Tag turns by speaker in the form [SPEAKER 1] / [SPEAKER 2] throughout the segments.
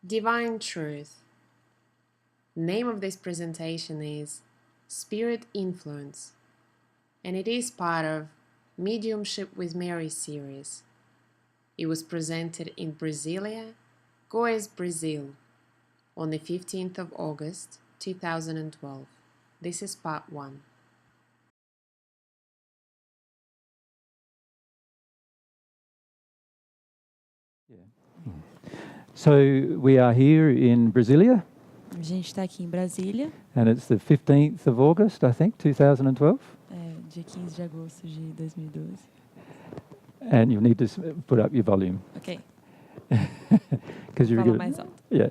[SPEAKER 1] Divine Truth. The name of this presentation is Spirit Influence, and it is part of Mediumship with Mary series. It was presented in Brasilia, Goiás, Brazil, on the 15th of August 2012. This is part 1.
[SPEAKER 2] So we are here in Brasilia,
[SPEAKER 3] A gente está aqui em Brasília,
[SPEAKER 2] and it's the 15th of August, I think, 2012.
[SPEAKER 3] dia 15 de agosto de 2012.
[SPEAKER 2] And you need to put up your volume
[SPEAKER 3] Ok,
[SPEAKER 2] because you're
[SPEAKER 3] fala
[SPEAKER 2] good.
[SPEAKER 3] mais alto.
[SPEAKER 2] Yeah,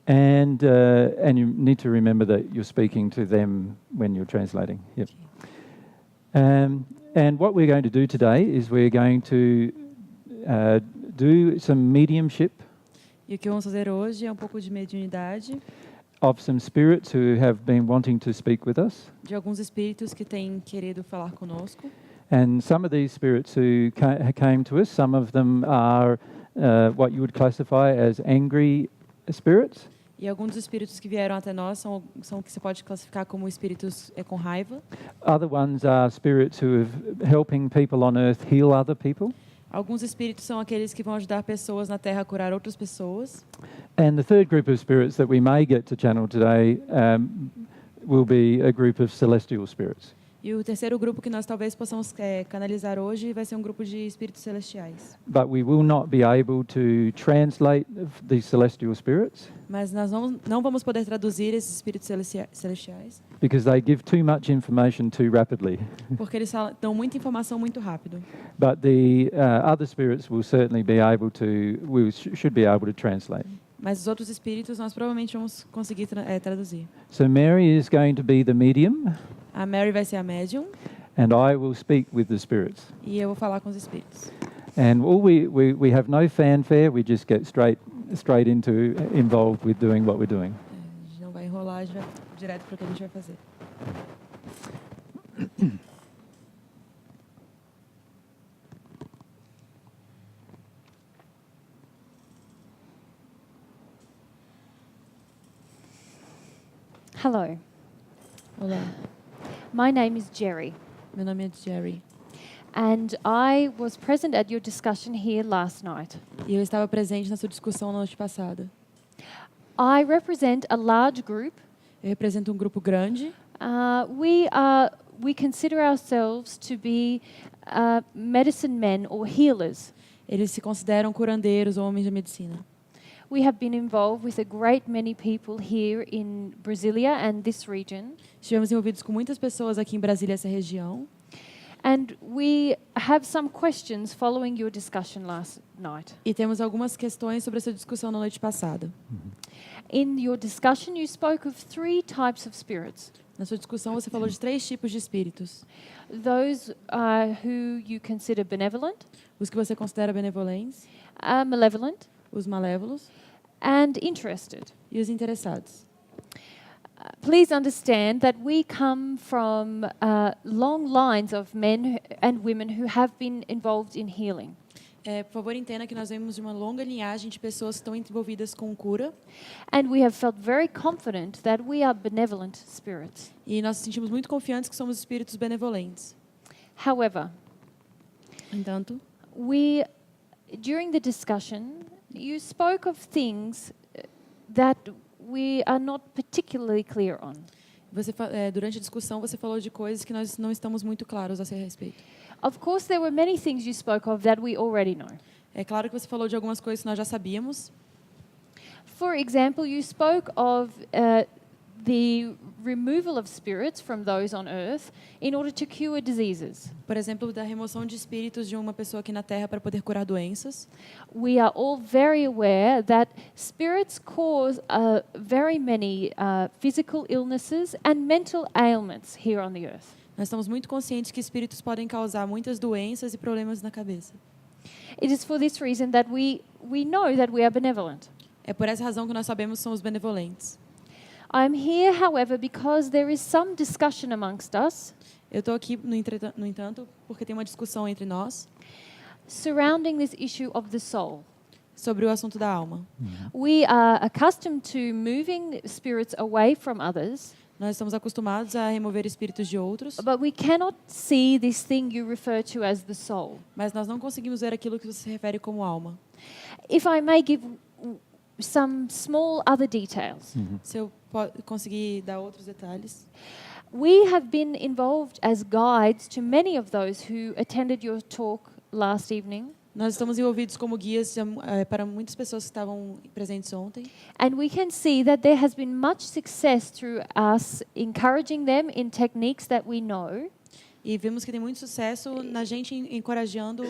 [SPEAKER 2] and you need to remember that you're speaking to them when you're translating. Yep. And what we're going to do today is we're going to do some mediumship
[SPEAKER 3] E o que vamos fazer hoje é um pouco de mediunidade
[SPEAKER 2] of some spirits who have been wanting to speak with us.
[SPEAKER 3] de alguns espíritos que têm querido falar conosco.
[SPEAKER 2] And some of these spirits who came to us, some of them are what you would classify as angry spirits.
[SPEAKER 3] E alguns dos espíritos que vieram até nós são o que você pode classificar como espíritos com raiva.
[SPEAKER 2] Other ones are spirits who are helping people on earth heal other people.
[SPEAKER 3] Alguns espíritos são aqueles que vão ajudar pessoas na Terra a curar outras pessoas.
[SPEAKER 2] And the third group of spirits that we may get to channel today will be a group of celestial spirits.
[SPEAKER 3] E o terceiro grupo que nós talvez possamos canalizar hoje vai ser um grupo de espíritos celestiais.
[SPEAKER 2] But we will not be able to translate these celestial spirits
[SPEAKER 3] Mas nós não vamos poder traduzir esses espíritos celestiais,
[SPEAKER 2] because they give too much information too rapidly.
[SPEAKER 3] porque eles dão muita informação muito rápido.
[SPEAKER 2] But the other spirits will certainly be able to, should be able to translate.
[SPEAKER 3] Mas os outros espíritos nós provavelmente vamos conseguir traduzir.
[SPEAKER 2] So Mary is going to be the medium,
[SPEAKER 3] A Mary vai ser a médium
[SPEAKER 2] and I will speak with the spirits.
[SPEAKER 3] e eu vou falar com os espíritos.
[SPEAKER 2] And all we have no fanfare. We just get straight into involved with doing what we're doing.
[SPEAKER 3] A gente não vai enrolar, a gente vai direto para o que a gente vai fazer.
[SPEAKER 4] Hello,
[SPEAKER 3] Olá,
[SPEAKER 4] my name is Jerry,
[SPEAKER 3] meu nome é Jerry
[SPEAKER 4] and I was present at your discussion here last night.
[SPEAKER 3] e eu estava presente na sua discussão na noite passada.
[SPEAKER 4] I represent a large group.
[SPEAKER 3] Eu represento um grupo grande.
[SPEAKER 4] We consider ourselves to be medicine men or healers.
[SPEAKER 3] Eles se consideram curandeiros ou homens de medicina.
[SPEAKER 4] We have been involved with a great many people here in Brasilia and this region.
[SPEAKER 3] Estivemos envolvidos com muitas pessoas aqui em Brasília, essa região.
[SPEAKER 4] And we have some questions following your discussion last night.
[SPEAKER 3] E temos algumas questões sobre essa discussão na noite passada.
[SPEAKER 4] In your discussion, you spoke of 3 types of spirits.
[SPEAKER 3] Na sua discussão, você falou de 3 tipos de espíritos.
[SPEAKER 4] Those who you consider benevolent,
[SPEAKER 3] Os que você considera benevolentes,
[SPEAKER 4] malevolent,
[SPEAKER 3] os malévolos
[SPEAKER 4] and interested.
[SPEAKER 3] e os interessados.
[SPEAKER 4] Please understand that we come from long lines of men and women who have been involved in healing.
[SPEAKER 3] Por favor, entenda que nós vemos de uma longa linhagem de pessoas que estão envolvidas com cura
[SPEAKER 4] And we have felt very confident that we are benevolent spirits.
[SPEAKER 3] e nós nos sentimos muito confiantes que somos espíritos benevolentes.
[SPEAKER 4] However,
[SPEAKER 3] Entanto,
[SPEAKER 4] during the discussion, you spoke of things that we are not particularly clear on.
[SPEAKER 3] durante a discussão, você falou de coisas que nós não estamos muito claros a seu respeito.
[SPEAKER 4] Of course, there were many things you spoke of that we already know.
[SPEAKER 3] É claro que você falou de algumas coisas que nós já sabíamos.
[SPEAKER 4] For example, you spoke of the removal of spirits from those on earth in order to cure diseases.
[SPEAKER 3] Por exemplo, da remoção de espíritos de uma pessoa aqui na Terra para poder curar doenças.
[SPEAKER 4] We are all very aware that spirits cause very many physical illnesses and mental ailments here on the earth.
[SPEAKER 3] Nós estamos muito conscientes que espíritos podem causar muitas doenças e problemas na cabeça.
[SPEAKER 4] It is for this reason that we know that we are benevolent.
[SPEAKER 3] É por essa razão que nós sabemos que somos benevolentes.
[SPEAKER 4] I'm here, however, because there is some discussion amongst us
[SPEAKER 3] Eu estou aqui, no entanto, porque tem uma discussão entre nós
[SPEAKER 4] surrounding this issue of the soul.
[SPEAKER 3] sobre o assunto da alma.
[SPEAKER 4] We are accustomed to moving spirits away from others,
[SPEAKER 3] Nós estamos acostumados a remover espíritos de outros,
[SPEAKER 4] but we cannot see this thing you refer to as the soul.
[SPEAKER 3] mas nós não conseguimos ver aquilo que você se refere como alma.
[SPEAKER 4] If I may give some small other details.
[SPEAKER 3] Se eu conseguir dar outros detalhes.
[SPEAKER 4] We have been involved as guides to many of those who attended your talk last evening.
[SPEAKER 3] Nós estamos envolvidos como guias para muitas pessoas que estavam presentes ontem.
[SPEAKER 4] And we can see that there has been much success through us encouraging them in techniques that we know.
[SPEAKER 3] E vimos que tem muito sucesso na gente encorajando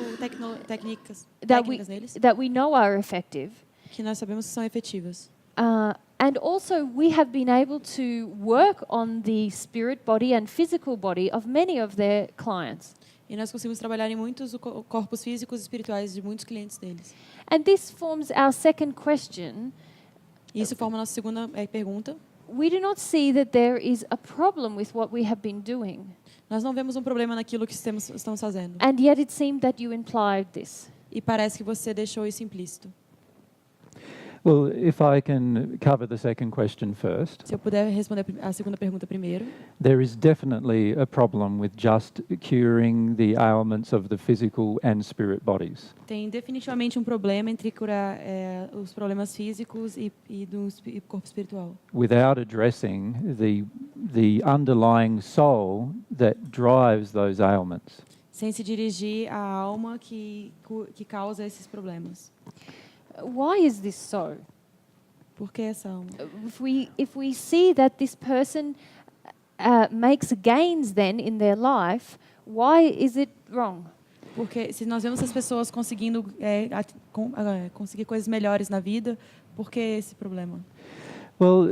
[SPEAKER 3] técnicas neles
[SPEAKER 4] that we know are effective.
[SPEAKER 3] Que nós sabemos que são efetivas.
[SPEAKER 4] And also we have been able to work on the spirit body and physical body of many of their clients.
[SPEAKER 3] E nós conseguimos trabalhar em muitos corpos físicos e espirituais de muitos clientes deles.
[SPEAKER 4] And this forms our second question.
[SPEAKER 3] Isso forma a nossa segunda pergunta.
[SPEAKER 4] We do not see that there is a problem with what we have been doing.
[SPEAKER 3] Nós não vemos um problema naquilo que estamos fazendo.
[SPEAKER 4] And yet it seemed that you implied this.
[SPEAKER 3] E parece que você deixou isso implícito.
[SPEAKER 2] Well, if I can cover the second question first.
[SPEAKER 3] Se eu puder responder a segunda pergunta primeiro.
[SPEAKER 2] There is definitely a problem with just curing the ailments of the physical and spirit bodies.
[SPEAKER 3] Tem definitivamente um problema entre curar os problemas físicos e do corpo espiritual.
[SPEAKER 2] Without addressing the underlying soul that drives those ailments.
[SPEAKER 3] Sem se dirigir à alma que causa esses problemas.
[SPEAKER 4] Why is this so?
[SPEAKER 3] Por que essa alma?
[SPEAKER 4] If we see that this person makes gains then in their life, why is it wrong?
[SPEAKER 3] Porque se nós vemos as pessoas conseguindo conseguir coisas melhores na vida, por que esse problema?
[SPEAKER 2] Well,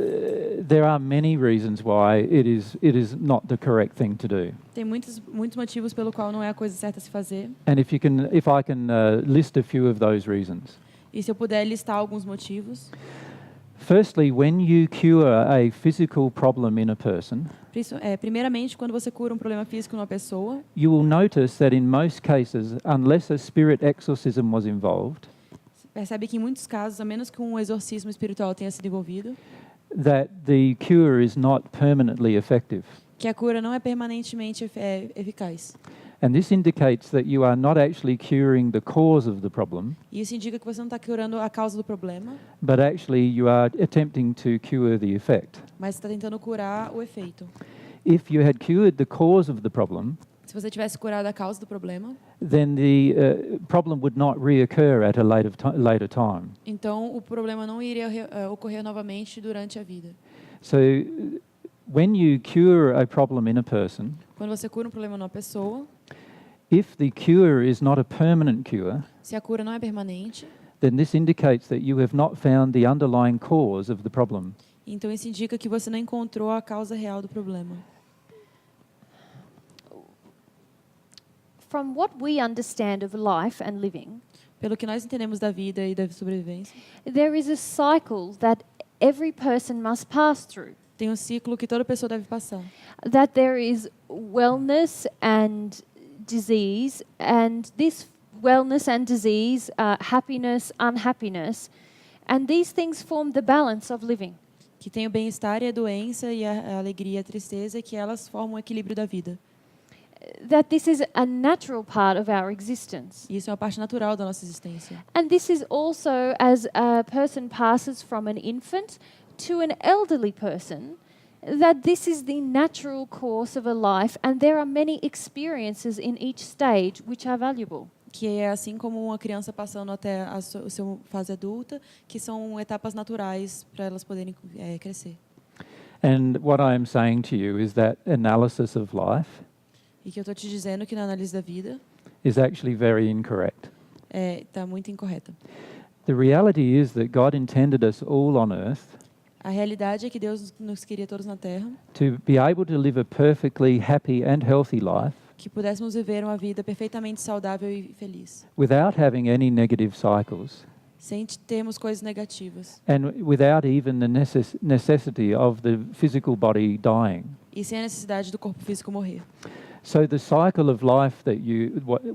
[SPEAKER 2] there are many reasons why it is not the correct thing to do.
[SPEAKER 3] Tem muitos motivos pelo qual não é a coisa certa a se fazer.
[SPEAKER 2] And if I can list a few of those reasons.
[SPEAKER 3] E se eu puder listar alguns motivos.
[SPEAKER 2] Firstly, when you cure a physical problem in a person,
[SPEAKER 3] primeiramente, quando você cura um problema físico numa pessoa,
[SPEAKER 2] you will notice that in most cases, unless a spirit exorcism was involved,
[SPEAKER 3] percebe que em muitos casos, a menos que um exorcismo espiritual tenha sido envolvido,
[SPEAKER 2] that the cure is not permanently effective.
[SPEAKER 3] Que a cura não é permanentemente eficaz.
[SPEAKER 2] And this indicates that you are not actually curing the cause of the problem.
[SPEAKER 3] E isso indica que você não está curando a causa do problema,
[SPEAKER 2] But actually you are attempting to cure the effect.
[SPEAKER 3] mas está tentando curar o efeito.
[SPEAKER 2] If you had cured the cause of the problem,
[SPEAKER 3] Se você tivesse curado a causa do problema,
[SPEAKER 2] then the problem would not reoccur at a later time.
[SPEAKER 3] então o problema não iria ocorrer novamente durante a vida.
[SPEAKER 2] So when you cure a problem in a person,
[SPEAKER 3] Quando você cura um problema numa pessoa,
[SPEAKER 2] if the cure is not a permanent cure,
[SPEAKER 3] se a cura não é permanente,
[SPEAKER 2] then this indicates that you have not found the underlying cause of the problem.
[SPEAKER 3] então isso indica que você não encontrou a causa real do problema.
[SPEAKER 4] From what we understand of life and living,
[SPEAKER 3] Pelo que nós entendemos da vida e da sobrevivência,
[SPEAKER 4] there is a cycle that every person must pass through.
[SPEAKER 3] tem um ciclo que toda pessoa deve passar.
[SPEAKER 4] That there is wellness and disease, and this wellness and disease, happiness, unhappiness, and these things form the balance of living.
[SPEAKER 3] Que tem o bem-estar e a doença e a alegria e a tristeza, que elas formam o equilíbrio da vida.
[SPEAKER 4] That this is a natural part of our existence.
[SPEAKER 3] E isso é uma parte natural da nossa existência.
[SPEAKER 4] And this is also as a person passes from an infant to an elderly person, that this is the natural course of a life, and there are many experiences in each stage which are valuable.
[SPEAKER 3] Que é assim como uma criança passando até a sua fase adulta, que são etapas naturais para elas poderem crescer.
[SPEAKER 2] And what I am saying to you is that analysis of life
[SPEAKER 3] E que eu estou te dizendo que na análise da vida
[SPEAKER 2] is actually very incorrect.
[SPEAKER 3] está muito incorreta.
[SPEAKER 2] The reality is that God intended us all on earth
[SPEAKER 3] A realidade é que Deus nos queria todos na Terra,
[SPEAKER 2] to be able to live a perfectly happy and healthy life
[SPEAKER 3] que pudéssemos viver uma vida perfeitamente saudável e feliz,
[SPEAKER 2] without having any negative cycles
[SPEAKER 3] sem termos coisas negativas
[SPEAKER 2] and without even the necessity of the physical body dying.
[SPEAKER 3] e sem a necessidade do corpo físico morrer.
[SPEAKER 2] So the cycle of life that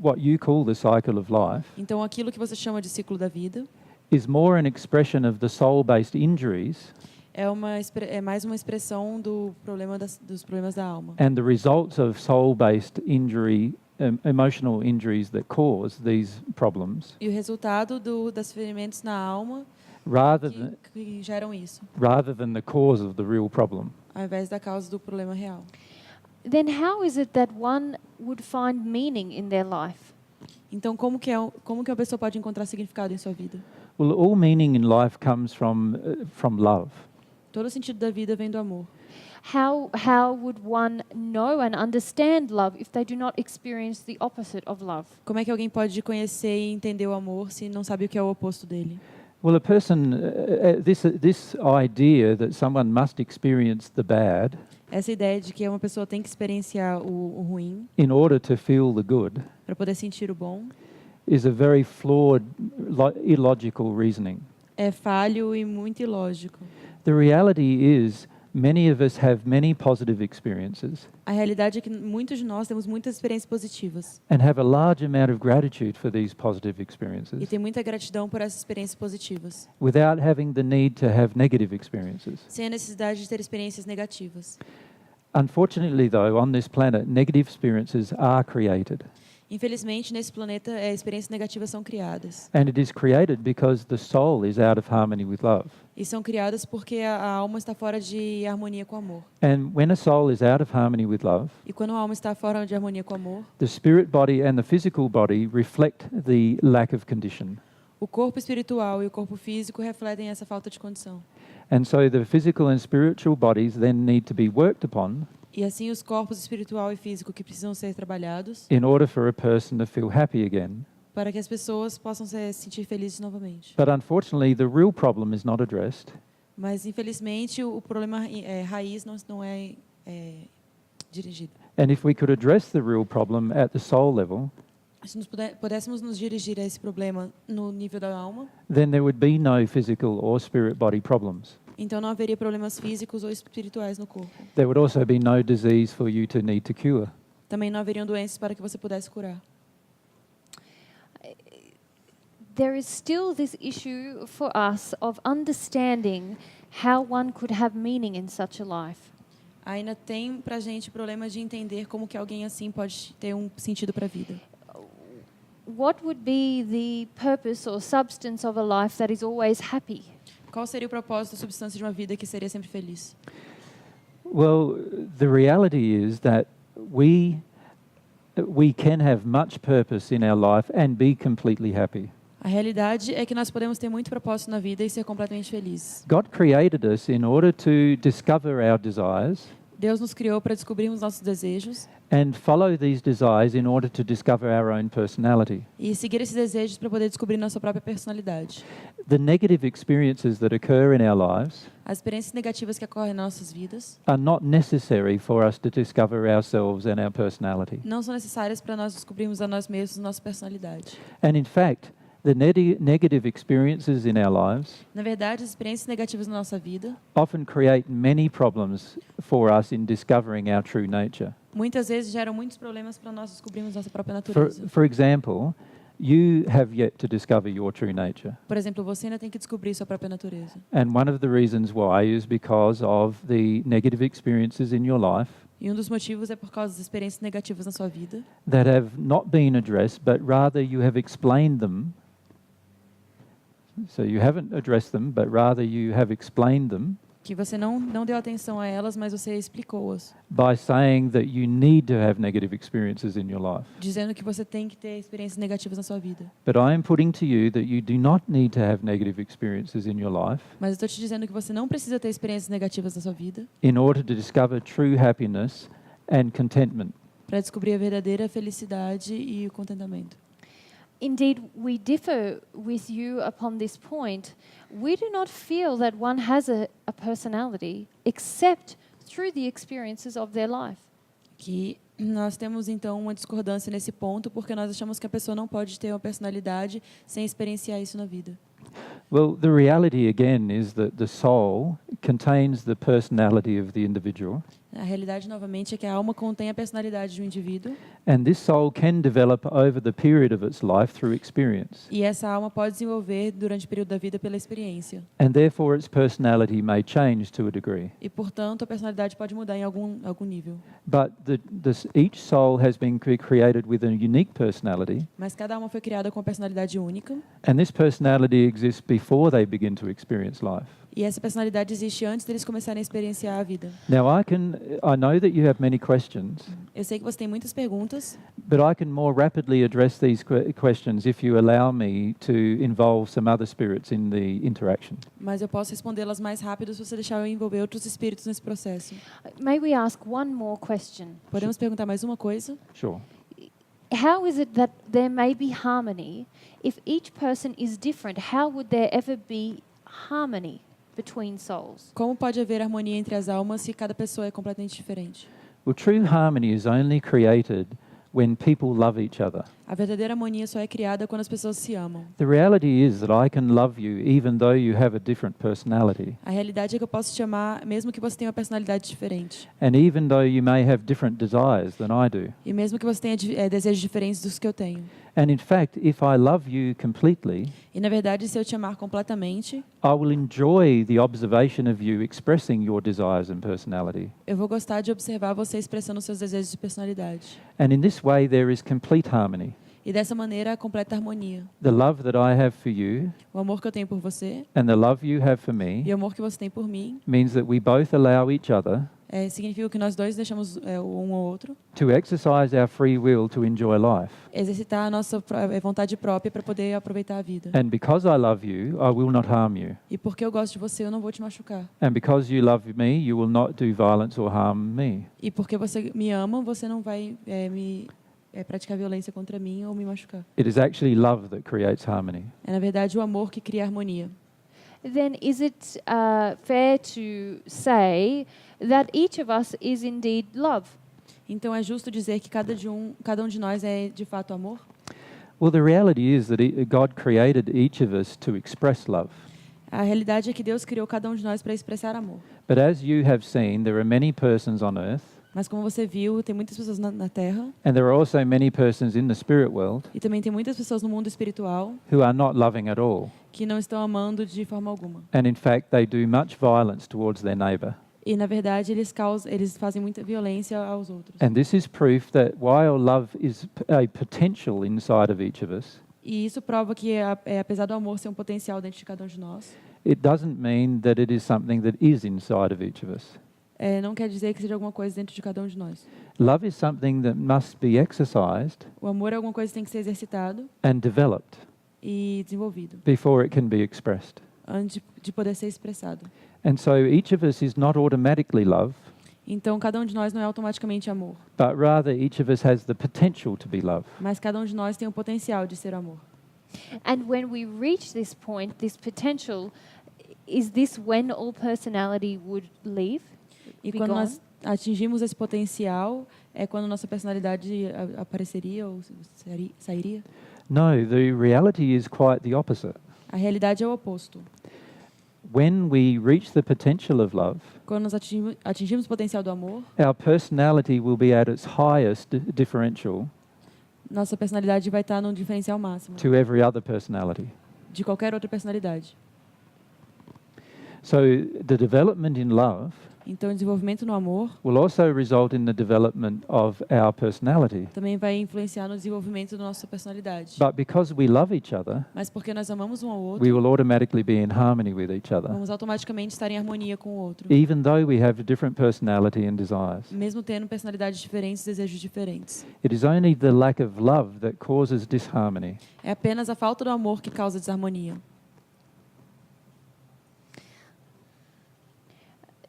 [SPEAKER 2] what you call the cycle of life
[SPEAKER 3] Então, aquilo que você chama de ciclo da vida
[SPEAKER 2] is more an expression of the soul-based injuries
[SPEAKER 3] é mais uma expressão do dos problemas da alma.
[SPEAKER 2] and the results of soul-based injury, emotional injuries that cause these problems,
[SPEAKER 3] E o resultado das ferimentos na alma
[SPEAKER 2] rather
[SPEAKER 3] que geram isso,
[SPEAKER 2] than the cause of the real problem.
[SPEAKER 3] ao invés da causa do problema real.
[SPEAKER 4] Then how is it that one would find meaning in their life?
[SPEAKER 3] Então, como que uma pessoa pode encontrar significado em sua vida?
[SPEAKER 2] Well, all meaning in life comes from love.
[SPEAKER 3] Todo o sentido da vida vem do amor.
[SPEAKER 4] How would one know and understand love if they do not experience the opposite of love?
[SPEAKER 3] Como é que alguém pode conhecer e entender o amor se não sabe o que é o oposto dele?
[SPEAKER 2] Well, a person, this idea that someone must experience the bad
[SPEAKER 3] Essa ideia de que uma pessoa tem que experienciar o ruim
[SPEAKER 2] in order to feel the good
[SPEAKER 3] para poder sentir o bom
[SPEAKER 2] is a very flawed, illogical reasoning.
[SPEAKER 3] é falho e muito ilógico.
[SPEAKER 2] The reality is many of us have many positive experiences
[SPEAKER 3] A realidade é que muitos de nós temos muitas experiências positivas
[SPEAKER 2] and have a large amount of gratitude for these positive
[SPEAKER 3] e
[SPEAKER 2] experiences
[SPEAKER 3] tem muita gratidão por essas experiências positivas,
[SPEAKER 2] without having the need to have negative experiences.
[SPEAKER 3] sem a necessidade de ter experiências negativas.
[SPEAKER 2] Unfortunately, though, on this planet, negative experiences are created.
[SPEAKER 3] Infelizmente, nesse planeta, experiências negativas são criadas.
[SPEAKER 2] And it is created because the soul is out of harmony with love.
[SPEAKER 3] E são criadas porque a alma está fora de harmonia com o amor.
[SPEAKER 2] And when a soul is out of harmony with love,
[SPEAKER 3] E quando a alma está fora de harmonia com o amor,
[SPEAKER 2] the spirit body and the physical body reflect the lack of condition.
[SPEAKER 3] o corpo espiritual e o corpo físico refletem essa falta de condição.
[SPEAKER 2] And so the physical and spiritual bodies then need to be worked upon
[SPEAKER 3] E assim os corpos espiritual e físico que precisam ser trabalhados
[SPEAKER 2] in order for a person to feel happy again.
[SPEAKER 3] para que as pessoas possam se sentir felizes novamente.
[SPEAKER 2] But unfortunately, the real problem is not addressed.
[SPEAKER 3] Mas infelizmente o problema raiz não é dirigido.
[SPEAKER 2] And if we could address the real problem at the soul level,
[SPEAKER 3] Se nós pudéssemos nos dirigir a esse problema no nível da alma,
[SPEAKER 2] then there would be no physical or spirit body problems.
[SPEAKER 3] então não haveria problemas físicos ou espirituais no corpo.
[SPEAKER 2] There would also be no disease for you to need to cure.
[SPEAKER 3] Também não haveriam doenças para que você pudesse curar.
[SPEAKER 4] There is still this issue for us of understanding how one could have meaning in such a life.
[SPEAKER 3] Ainda tem pra gente problema de entender como que alguém assim pode ter um sentido para a vida.
[SPEAKER 4] What would be the purpose or substance of a life that is always happy?
[SPEAKER 3] Qual seria o propósito, a substância de uma vida que seria sempre feliz?
[SPEAKER 2] Well, the reality is that we can have much purpose in our life and be completely happy.
[SPEAKER 3] A realidade é que nós podemos ter muito propósito na vida e ser completamente felizes.
[SPEAKER 2] God created us in order to discover our desires
[SPEAKER 3] Deus nos criou para descobrirmos nossos desejos
[SPEAKER 2] and follow these desires in order to discover our own personality.
[SPEAKER 3] e seguir esses desejos para poder descobrir nossa própria personalidade.
[SPEAKER 2] The negative experiences that occur in our lives
[SPEAKER 3] As experiências negativas que ocorrem em nossas vidas
[SPEAKER 2] are not necessary for us to discover ourselves and our personality.
[SPEAKER 3] não são necessárias para nós descobrirmos a nós mesmos e nossa personalidade.
[SPEAKER 2] And in fact, the negative experiences in our lives
[SPEAKER 3] Na verdade, as experiências negativas na nossa vida
[SPEAKER 2] often create many problems for us in discovering our true nature.
[SPEAKER 3] muitas vezes geram muitos problemas para nós descobrirmos nossa própria natureza.
[SPEAKER 2] For example, you have yet to discover your true nature.
[SPEAKER 3] Por exemplo, você ainda tem que descobrir sua própria natureza.
[SPEAKER 2] And one of the reasons why is because of the negative experiences in your life
[SPEAKER 3] E um dos motivos é por causa das experiências negativas na sua vida,
[SPEAKER 2] that have not been addressed, but rather you have explained them. So you haven't addressed them, but rather you have explained them
[SPEAKER 3] que você não deu atenção a elas, mas você explicou-as,
[SPEAKER 2] by saying that you need to have negative experiences in your life.
[SPEAKER 3] dizendo que você tem que ter experiências negativas na sua vida.
[SPEAKER 2] But I am putting to you that you do not need to have negative experiences in your life
[SPEAKER 3] Mas eu estou te dizendo que você não precisa ter experiências negativas na sua vida
[SPEAKER 2] in order to discover true happiness and contentment.
[SPEAKER 3] para descobrir a verdadeira felicidade e o contentamento.
[SPEAKER 4] Indeed, we differ with you upon this point. We do not feel that one has a personality except through the experiences of their life.
[SPEAKER 3] Que nós temos então uma discordância nesse ponto, porque nós achamos que a pessoa não pode ter uma personalidade sem experienciar isso na vida.
[SPEAKER 2] Well, the reality again is that the soul contains the personality of the individual,
[SPEAKER 3] A realidade, novamente, é que a alma contém a personalidade de um indivíduo
[SPEAKER 2] and this soul can develop over the period of its life through experience,
[SPEAKER 3] e essa alma pode desenvolver durante o período da vida pela experiência.
[SPEAKER 2] and therefore its personality may change to a degree.
[SPEAKER 3] E, portanto, a personalidade pode mudar em algum nível.
[SPEAKER 2] But each soul has been created with a unique personality,
[SPEAKER 3] Mas cada alma foi criada com uma personalidade única
[SPEAKER 2] and this personality exists before they begin to experience life.
[SPEAKER 3] e essa personalidade existe antes deles começarem a experienciar a vida.
[SPEAKER 2] Now, I know that you have many questions,
[SPEAKER 3] Eu sei que você tem muitas perguntas,
[SPEAKER 2] but I can more rapidly address these questions if you allow me to involve some other spirits in the interaction.
[SPEAKER 3] mas eu posso respondê-las mais rápido se você deixar eu envolver outros espíritos nesse processo.
[SPEAKER 4] May we ask one more question?
[SPEAKER 3] Podemos perguntar mais uma coisa?
[SPEAKER 2] Sure.
[SPEAKER 4] How is it that there may be harmony if each person is different? How would there ever be harmony between souls?
[SPEAKER 3] Como pode haver harmonia entre as almas se cada pessoa é completamente diferente?
[SPEAKER 2] Well, true harmony is only created when people love each other.
[SPEAKER 3] A verdadeira harmonia só é criada quando as pessoas se amam.
[SPEAKER 2] The reality is that I can love you even though you have a different personality,
[SPEAKER 3] A realidade é que eu posso te amar mesmo que você tenha uma personalidade diferente.
[SPEAKER 2] and even though you may have different desires than I do.
[SPEAKER 3] E mesmo que você tenha desejos diferentes dos que eu tenho.
[SPEAKER 2] And in fact, if I love you completely,
[SPEAKER 3] E na verdade, se eu te amar completamente,
[SPEAKER 2] I will enjoy the observation of you expressing your desires and personality.
[SPEAKER 3] eu vou gostar de observar você expressando seus desejos de personalidade.
[SPEAKER 2] And in this way, there is complete harmony.
[SPEAKER 3] E dessa maneira, a completa harmonia.
[SPEAKER 2] The love that I have for you
[SPEAKER 3] O amor que eu tenho por você
[SPEAKER 2] and the love you have for
[SPEAKER 3] e
[SPEAKER 2] me
[SPEAKER 3] o amor que você tem por mim
[SPEAKER 2] means that we both allow each other
[SPEAKER 3] significa que nós dois deixamos um ao outro
[SPEAKER 2] to exercise our free will to enjoy life.
[SPEAKER 3] exercitar a nossa vontade própria para poder aproveitar a vida.
[SPEAKER 2] And because I love you, I will not harm you.
[SPEAKER 3] E porque eu gosto de você, eu não vou te machucar.
[SPEAKER 2] And because you love me, you will not do violence or harm me.
[SPEAKER 3] E porque você me ama, você não vai praticar violência contra mim ou me machucar.
[SPEAKER 2] It is actually love that creates harmony.
[SPEAKER 3] É, na verdade, o amor que cria harmonia.
[SPEAKER 4] Then is it fair to say that each of us is indeed love?
[SPEAKER 3] Então, é justo dizer que cada um de nós é, de fato, amor?
[SPEAKER 2] Well, the reality is that God created each of us to express love.
[SPEAKER 3] A realidade é que Deus criou cada um de nós para expressar amor.
[SPEAKER 2] But as you have seen, there are many persons on earth,
[SPEAKER 3] Mas como você viu, tem muitas pessoas na Terra
[SPEAKER 2] and there are also many persons in the spirit world
[SPEAKER 3] e também tem muitas pessoas no mundo espiritual
[SPEAKER 2] who are not loving at all.
[SPEAKER 3] que não estão amando de forma alguma.
[SPEAKER 2] And in fact, they do much violence towards their neighbour.
[SPEAKER 3] E na verdade eles fazem muita violência aos outros.
[SPEAKER 2] And this is proof that while love is a potential inside of each of us,
[SPEAKER 3] E isso prova que apesar do amor ser um potencial dentro de cada um de nós,
[SPEAKER 2] it doesn't mean that it is something that is inside of each of us.
[SPEAKER 3] não quer dizer que seja alguma coisa dentro de cada um de nós.
[SPEAKER 2] Love is something that must be exercised
[SPEAKER 3] O amor é alguma coisa que tem que ser exercitado
[SPEAKER 2] and developed
[SPEAKER 3] e desenvolvido
[SPEAKER 2] before it can be expressed.
[SPEAKER 3] antes de poder ser expressado.
[SPEAKER 2] And so each of us is not automatically love,
[SPEAKER 3] Então cada um de nós não é automaticamente amor,
[SPEAKER 2] but rather each of us has the potential to be love.
[SPEAKER 3] mas cada um de nós tem o potencial de ser amor.
[SPEAKER 4] And when we reach this point, this potential, is this when all personality would leave?
[SPEAKER 3] E
[SPEAKER 4] Be
[SPEAKER 3] quando
[SPEAKER 4] gone?
[SPEAKER 3] nós atingimos esse potencial, é quando nossa personalidade apareceria ou sairia?
[SPEAKER 2] No, the reality is quite the opposite.
[SPEAKER 3] A realidade é o oposto.
[SPEAKER 2] When we reach the potential of love,
[SPEAKER 3] Quando nós atingimos o potencial do amor,
[SPEAKER 2] our personality will be at its highest differential
[SPEAKER 3] nossa personalidade vai estar no diferencial máximo
[SPEAKER 2] to every other personality.
[SPEAKER 3] de qualquer outra personalidade.
[SPEAKER 2] So the development in love
[SPEAKER 3] Então, o desenvolvimento no amor
[SPEAKER 2] will also result in the development of our personality.
[SPEAKER 3] também vai influenciar no desenvolvimento da nossa personalidade.
[SPEAKER 2] But because we love each other,
[SPEAKER 3] Mas porque nós amamos um ao outro,
[SPEAKER 2] we will automatically be in harmony with each other,
[SPEAKER 3] vamos automaticamente estar em harmonia com o outro,
[SPEAKER 2] even though we have a different personality and desires.
[SPEAKER 3] mesmo tendo personalidades diferentes, desejos diferentes.
[SPEAKER 2] It is only the lack of love that causes disharmony.
[SPEAKER 3] É apenas a falta do amor que causa desarmonia.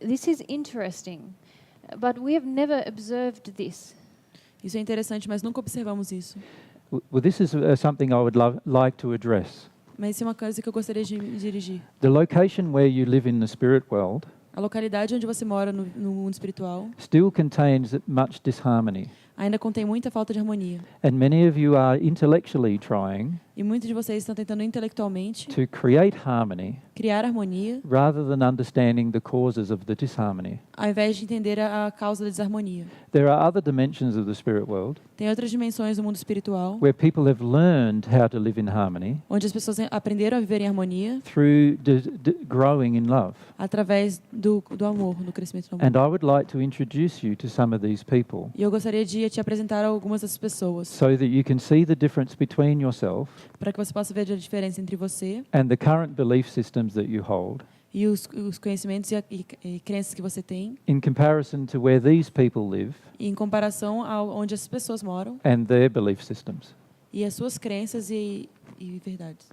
[SPEAKER 4] This is interesting, but we have never observed this.
[SPEAKER 3] Isso é interessante, mas nunca observamos isso.
[SPEAKER 2] Well, this is something I would like to address.
[SPEAKER 3] Mas isso é uma coisa que eu gostaria de me dirigir.
[SPEAKER 2] The location where you live in the spirit world
[SPEAKER 3] A localidade onde você mora no mundo espiritual
[SPEAKER 2] still contains much disharmony.
[SPEAKER 3] ainda contém muita falta de harmonia.
[SPEAKER 2] And many of you are intellectually trying
[SPEAKER 3] E muitos de vocês estão tentando intelectualmente
[SPEAKER 2] to create harmony
[SPEAKER 3] criar harmonia,
[SPEAKER 2] rather than understanding the causes of the disharmony.
[SPEAKER 3] ao invés de entender a causa da desarmonia.
[SPEAKER 2] There are other dimensions of the spirit world
[SPEAKER 3] Tem outras dimensões do mundo espiritual,
[SPEAKER 2] where people have learned how to live in harmony
[SPEAKER 3] onde as pessoas aprenderam a viver em harmonia
[SPEAKER 2] through growing in love.
[SPEAKER 3] através do amor, do crescimento do amor.
[SPEAKER 2] And I would like to introduce you to some of these people
[SPEAKER 3] E eu gostaria de te apresentar algumas dessas pessoas,
[SPEAKER 2] so that you can see the difference between yourself
[SPEAKER 3] para que você possa ver a diferença entre você
[SPEAKER 2] and the current belief systems that you hold
[SPEAKER 3] e os conhecimentos e crenças que você tem,
[SPEAKER 2] in comparison to where these people live
[SPEAKER 3] e em comparação a onde as pessoas moram
[SPEAKER 2] and their belief systems.
[SPEAKER 3] e as suas crenças e verdades.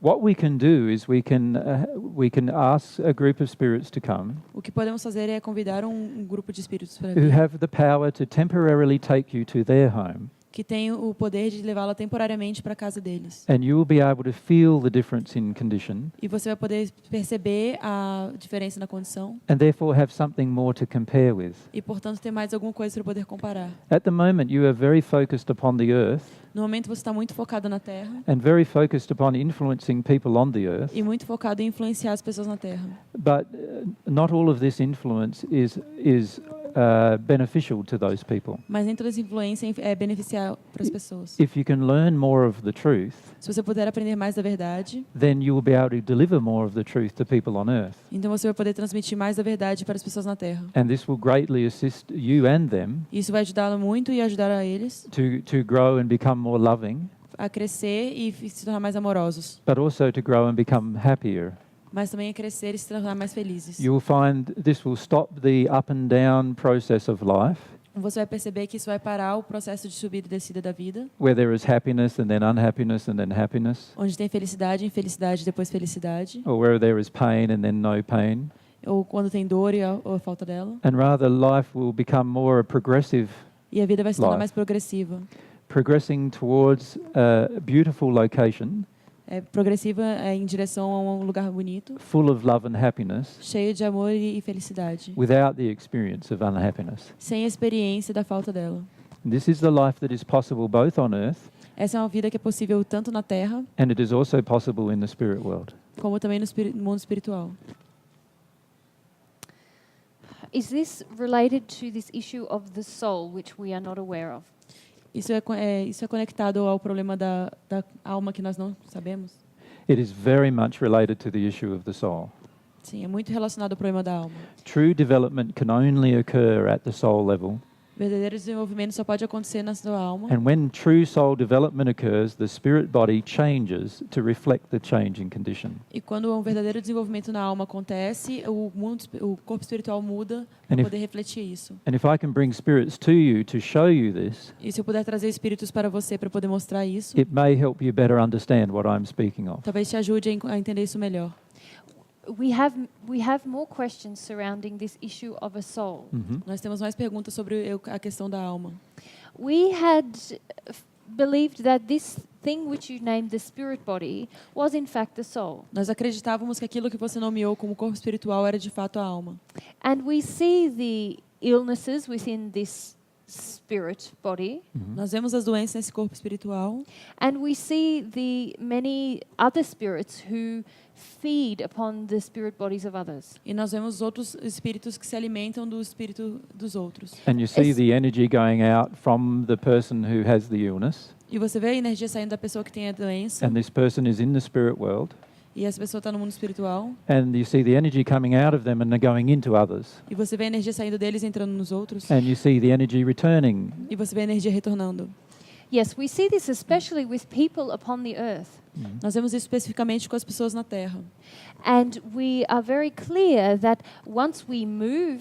[SPEAKER 2] What we can do is we can ask a group of spirits to come
[SPEAKER 3] O que podemos fazer é convidar um grupo de espíritos para
[SPEAKER 2] who
[SPEAKER 3] vir,
[SPEAKER 2] have the power to temporarily take you to their home,
[SPEAKER 3] que tem o poder de levá-la temporariamente para a casa deles.
[SPEAKER 2] and you will be able to feel the difference in condition
[SPEAKER 3] E você vai poder perceber a diferença na condição
[SPEAKER 2] and therefore have something more to compare with.
[SPEAKER 3] e, portanto, ter mais alguma coisa para poder comparar.
[SPEAKER 2] At the moment, you are very focused upon the earth
[SPEAKER 3] No momento, você está muito focado na Terra
[SPEAKER 2] and very focused upon influencing people on the earth,
[SPEAKER 3] e muito focado em influenciar as pessoas na Terra.
[SPEAKER 2] but not all of this influence is beneficial to those people.
[SPEAKER 3] Mas nem toda essa influência é beneficiar para as pessoas.
[SPEAKER 2] If you can learn more of the truth,
[SPEAKER 3] Se você puder aprender mais da verdade,
[SPEAKER 2] then you will be able to deliver more of the truth to people on earth.
[SPEAKER 3] então você vai poder transmitir mais da verdade para as pessoas na Terra.
[SPEAKER 2] And this will greatly assist you and them
[SPEAKER 3] Isso vai ajudá-lo muito e ajudar a eles
[SPEAKER 2] to grow and become more loving,
[SPEAKER 3] a crescer e se tornar mais amorosos,
[SPEAKER 2] but also to grow and become happier.
[SPEAKER 3] mas também a crescer e se tornar mais felizes.
[SPEAKER 2] You will find this will stop the up and down process of life,
[SPEAKER 3] Você vai perceber que isso vai parar o processo de subida e descida da vida,
[SPEAKER 2] where there is happiness and then unhappiness and then happiness,
[SPEAKER 3] onde tem felicidade, infelicidade, depois felicidade,
[SPEAKER 2] or where there is pain and then no pain.
[SPEAKER 3] ou quando tem dor ou a falta dela.
[SPEAKER 2] And rather, life will become more a progressive,
[SPEAKER 3] E a vida vai se tornar
[SPEAKER 2] Life.
[SPEAKER 3] mais progressiva.
[SPEAKER 2] progressing towards a beautiful location,
[SPEAKER 3] Progressiva em direção a um lugar bonito,
[SPEAKER 2] full of love and happiness,
[SPEAKER 3] cheio de amor e felicidade,
[SPEAKER 2] without the experience of unhappiness.
[SPEAKER 3] sem a experiência da falta dela.
[SPEAKER 2] This is the life that is possible both on earth,
[SPEAKER 3] Essa é uma vida que é possível tanto na Terra,
[SPEAKER 2] and it is also possible in the spirit world.
[SPEAKER 3] como também no mundo espiritual.
[SPEAKER 4] Is this related to this issue of the soul, which we are not aware of?
[SPEAKER 3] Isso é conectado ao problema da alma que nós não sabemos?
[SPEAKER 2] It is very much related to the issue of the soul.
[SPEAKER 3] Sim, é muito relacionado ao problema da alma.
[SPEAKER 2] True development can only occur at the soul level,
[SPEAKER 3] O verdadeiro desenvolvimento só pode acontecer na sua alma.
[SPEAKER 2] and when true soul development occurs, the spirit body changes to reflect the change in condition.
[SPEAKER 3] E quando um verdadeiro desenvolvimento na alma acontece, o corpo espiritual muda para
[SPEAKER 2] And if-
[SPEAKER 3] poder refletir isso.
[SPEAKER 2] And if I can bring spirits to you to show you this,
[SPEAKER 3] E se eu puder trazer espíritos para você para poder mostrar isso,
[SPEAKER 2] it may help you better understand what I'm speaking of.
[SPEAKER 3] talvez te ajude a entender isso melhor.
[SPEAKER 4] We have more questions surrounding this issue of a soul.
[SPEAKER 3] Nós temos mais perguntas sobre a questão da alma.
[SPEAKER 4] We had believed that this thing which you named the spirit body was in fact the soul.
[SPEAKER 3] Nós acreditávamos que aquilo que você nomeou como corpo espiritual era de fato a alma.
[SPEAKER 4] And we see the illnesses within this spirit body,
[SPEAKER 3] Nós vemos as doenças nesse corpo espiritual
[SPEAKER 4] and we see the many other spirits who feed upon the spirit bodies of others.
[SPEAKER 3] e nós vemos outros espíritos que se alimentam do espírito dos outros.
[SPEAKER 2] And you see
[SPEAKER 4] It's-
[SPEAKER 2] the energy going out from the person who has the illness,
[SPEAKER 3] E você vê a energia saindo da pessoa que tem a doença
[SPEAKER 2] and this person is in the spirit world,
[SPEAKER 3] e essa pessoa está no mundo espiritual
[SPEAKER 2] and you see the energy coming out of them and they're going into others,
[SPEAKER 3] e você vê a energia saindo deles e entrando nos outros
[SPEAKER 2] and you see the energy returning.
[SPEAKER 3] e você vê a energia retornando.
[SPEAKER 4] Yes, we see this especially with people upon the earth.
[SPEAKER 3] Nós vemos isso especificamente com as pessoas na Terra.
[SPEAKER 4] And we are very clear that once we move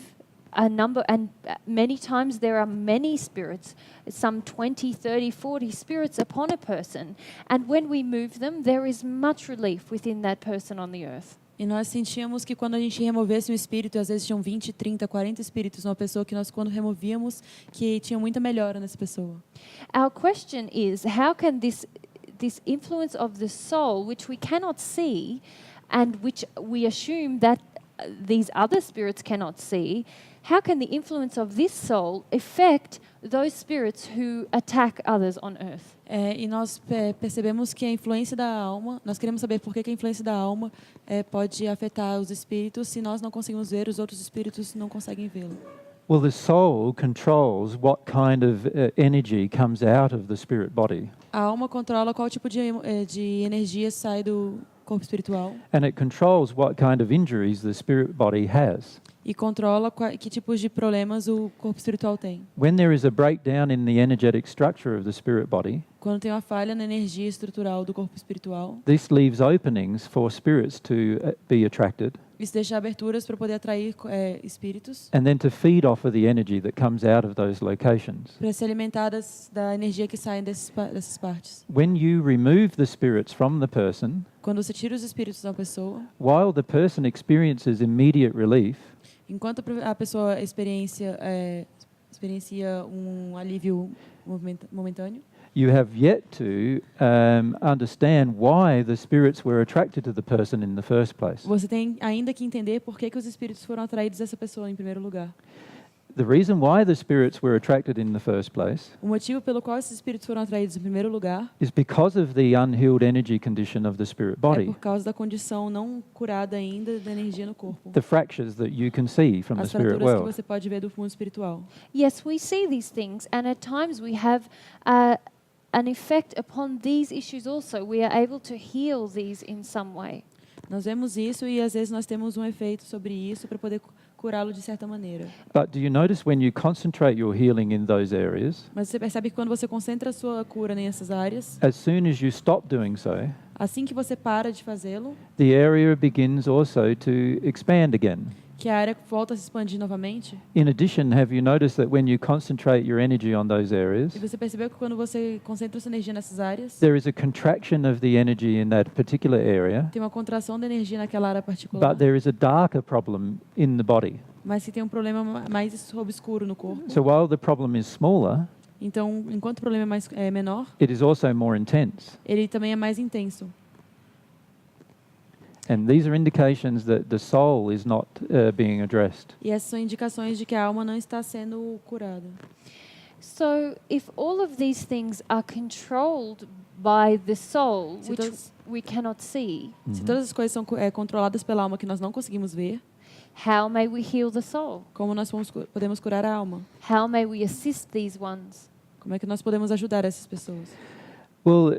[SPEAKER 4] a number, and many times there are many spirits, some 20, 30, 40 spirits upon a person. And when we move them, there is much relief within that person on the earth.
[SPEAKER 3] E nós sentíamos que quando a gente removesse um espírito, às vezes tinham 20, 30, 40 espíritos numa pessoa, que nós quando removíamos, que tinha muita melhora nessa pessoa.
[SPEAKER 4] Our question is, how can this influence of the soul, which we cannot see, and which we assume that these other spirits cannot see, how can the influence of this soul affect those spirits who attack others on earth?
[SPEAKER 3] E nós percebemos que a influência da alma, nós queremos saber por que a influência da alma pode afetar os espíritos se nós não conseguimos ver, os outros espíritos não conseguem vê-lo.
[SPEAKER 2] Well, the soul controls what kind of energy comes out of the spirit body.
[SPEAKER 3] A alma controla qual tipo de energia sai do corpo espiritual
[SPEAKER 2] And it controls what kind of injuries the spirit body has.
[SPEAKER 3] e controla que tipos de problemas o corpo espiritual tem.
[SPEAKER 2] When there is a breakdown in the energetic structure of the spirit body,
[SPEAKER 3] Quando tem uma falha na energia estrutural do corpo espiritual,
[SPEAKER 2] this leaves openings for spirits to be attracted
[SPEAKER 3] isso deixa aberturas para poder atrair espíritos,
[SPEAKER 2] and then to feed off of the energy that comes out of those locations.
[SPEAKER 3] para se alimentar da energia que sai dessas partes.
[SPEAKER 2] When you remove the spirits from the person,
[SPEAKER 3] Quando você tira os espíritos da pessoa,
[SPEAKER 2] while the person experiences immediate relief,
[SPEAKER 3] enquanto a pessoa experiencia um alívio momentâneo,
[SPEAKER 2] you have yet to understand why the spirits were attracted to the person in the first place.
[SPEAKER 3] você tem ainda que entender por que os espíritos foram atraídos a essa pessoa em primeiro lugar.
[SPEAKER 2] The reason why the spirits were attracted in the first place
[SPEAKER 3] O motivo pelo qual esses espíritos foram atraídos em primeiro lugar
[SPEAKER 2] is because of the unhealed energy condition of the spirit
[SPEAKER 3] é
[SPEAKER 2] body,
[SPEAKER 3] por causa da condição não curada ainda da energia no corpo.
[SPEAKER 2] the fractures that you can see from the
[SPEAKER 3] As
[SPEAKER 2] spirit
[SPEAKER 3] fraturas que
[SPEAKER 2] world.
[SPEAKER 3] você pode ver do mundo espiritual.
[SPEAKER 4] Yes, we see these things, and at times we have an effect upon these issues also. We are able to heal these in some way.
[SPEAKER 3] Nós vemos isso e às vezes nós temos um efeito sobre isso para poder curá-lo de certa maneira.
[SPEAKER 2] But do you notice when you concentrate your healing in those areas,
[SPEAKER 3] Mas você percebe que quando você concentra a sua cura nessas áreas,
[SPEAKER 2] as soon as you stop doing so,
[SPEAKER 3] assim que você para de fazê-lo,
[SPEAKER 2] the area begins also to expand again.
[SPEAKER 3] que a área volta a se expandir novamente.
[SPEAKER 2] In addition, have you noticed that when you concentrate your energy on those areas,
[SPEAKER 3] E você percebeu que quando você concentra sua energia nessas áreas,
[SPEAKER 2] there is a contraction of the energy in that particular area,
[SPEAKER 3] tem uma contração da energia naquela área particular,
[SPEAKER 2] but there is a darker problem in the body.
[SPEAKER 3] mas que tem um problema mais obscuro no corpo.
[SPEAKER 2] So while the problem is smaller,
[SPEAKER 3] Então, enquanto o problema é menor,
[SPEAKER 2] it is also more intense.
[SPEAKER 3] ele também é mais intenso.
[SPEAKER 2] And these are indications that the soul is not being addressed.
[SPEAKER 3] E essas são indicações de que a alma não está sendo curada.
[SPEAKER 4] So, if all of these things are controlled by the soul,
[SPEAKER 3] Se
[SPEAKER 4] which
[SPEAKER 3] todas-
[SPEAKER 4] we cannot see,
[SPEAKER 3] Se todas as coisas são controladas pela alma que nós não conseguimos ver,
[SPEAKER 4] how may we heal the soul?
[SPEAKER 3] como nós podemos curar a alma?
[SPEAKER 4] How may we assist these ones?
[SPEAKER 3] Como é que nós podemos ajudar essas pessoas?
[SPEAKER 2] Well,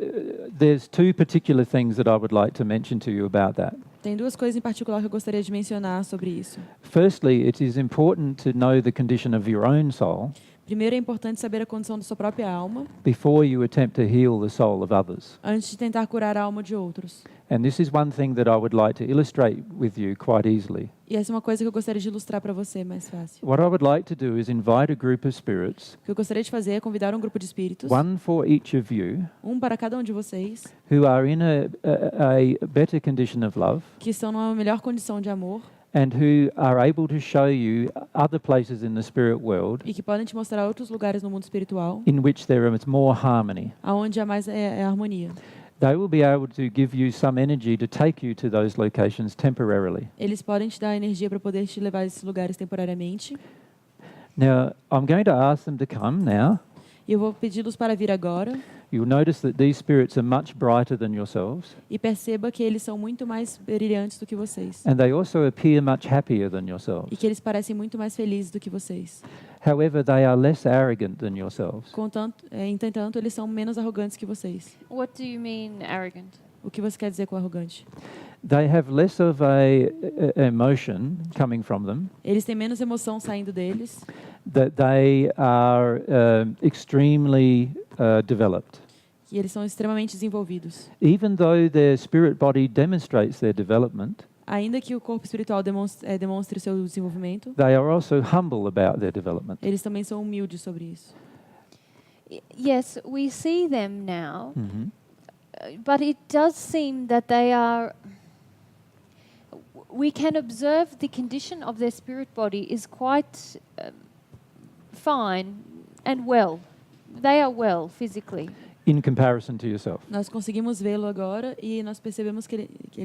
[SPEAKER 2] there's two particular things that I would like to mention to you about that.
[SPEAKER 3] Tem duas coisas em particular que eu gostaria de mencionar sobre isso.
[SPEAKER 2] Firstly, it is important to know the condition of your own soul
[SPEAKER 3] Primeiro, é importante saber a condição da sua própria alma
[SPEAKER 2] before you attempt to heal the soul of others.
[SPEAKER 3] antes de tentar curar a alma de outros.
[SPEAKER 2] And this is one thing that I would like to illustrate with you quite easily.
[SPEAKER 3] E essa é uma coisa que eu gostaria de ilustrar para você mais fácil.
[SPEAKER 2] What I would like to do is invite a group of spirits,
[SPEAKER 3] O que eu gostaria de fazer é convidar um grupo de espíritos,
[SPEAKER 2] one for each of you,
[SPEAKER 3] um para cada um de vocês,
[SPEAKER 2] who are in a better condition of love
[SPEAKER 3] que estão numa melhor condição de amor
[SPEAKER 2] and who are able to show you other places in the spirit world
[SPEAKER 3] e que podem te mostrar outros lugares no mundo espiritual
[SPEAKER 2] in which there is more harmony.
[SPEAKER 3] aonde há mais harmonia.
[SPEAKER 2] They will be able to give you some energy to take you to those locations temporarily.
[SPEAKER 3] Eles podem te dar energia para poder te levar a esses lugares temporariamente.
[SPEAKER 2] Now, I'm going to ask them to come now.
[SPEAKER 3] E eu vou pedi-los para vir agora.
[SPEAKER 2] You'll notice that these spirits are much brighter than yourselves,
[SPEAKER 3] E perceba que eles são muito mais brilhantes do que vocês.
[SPEAKER 2] and they also appear much happier than yourselves.
[SPEAKER 3] E que eles parecem muito mais felizes do que vocês.
[SPEAKER 2] However, they are less arrogant than yourselves.
[SPEAKER 3] Entretanto, eles são menos arrogantes que vocês.
[SPEAKER 4] What do you mean arrogant?
[SPEAKER 3] O que você quer dizer com arrogante?
[SPEAKER 2] They have less of a emotion coming from them,
[SPEAKER 3] Eles têm menos emoção saindo deles.
[SPEAKER 2] that they are extremely developed.
[SPEAKER 3] E eles são extremamente desenvolvidos.
[SPEAKER 2] Even though their spirit body demonstrates their development,
[SPEAKER 3] Ainda que o corpo espiritual demonstre o seu desenvolvimento,
[SPEAKER 2] they are also humble about their development.
[SPEAKER 3] eles também são humildes sobre isso.
[SPEAKER 4] Yes, we see them now,
[SPEAKER 2] Mhm.
[SPEAKER 4] but it does seem that they are. We can observe the condition of their spirit body is quite fine and well. They are well physically.
[SPEAKER 2] In comparison to yourself.
[SPEAKER 3] Nós conseguimos vê-lo agora e nós percebemos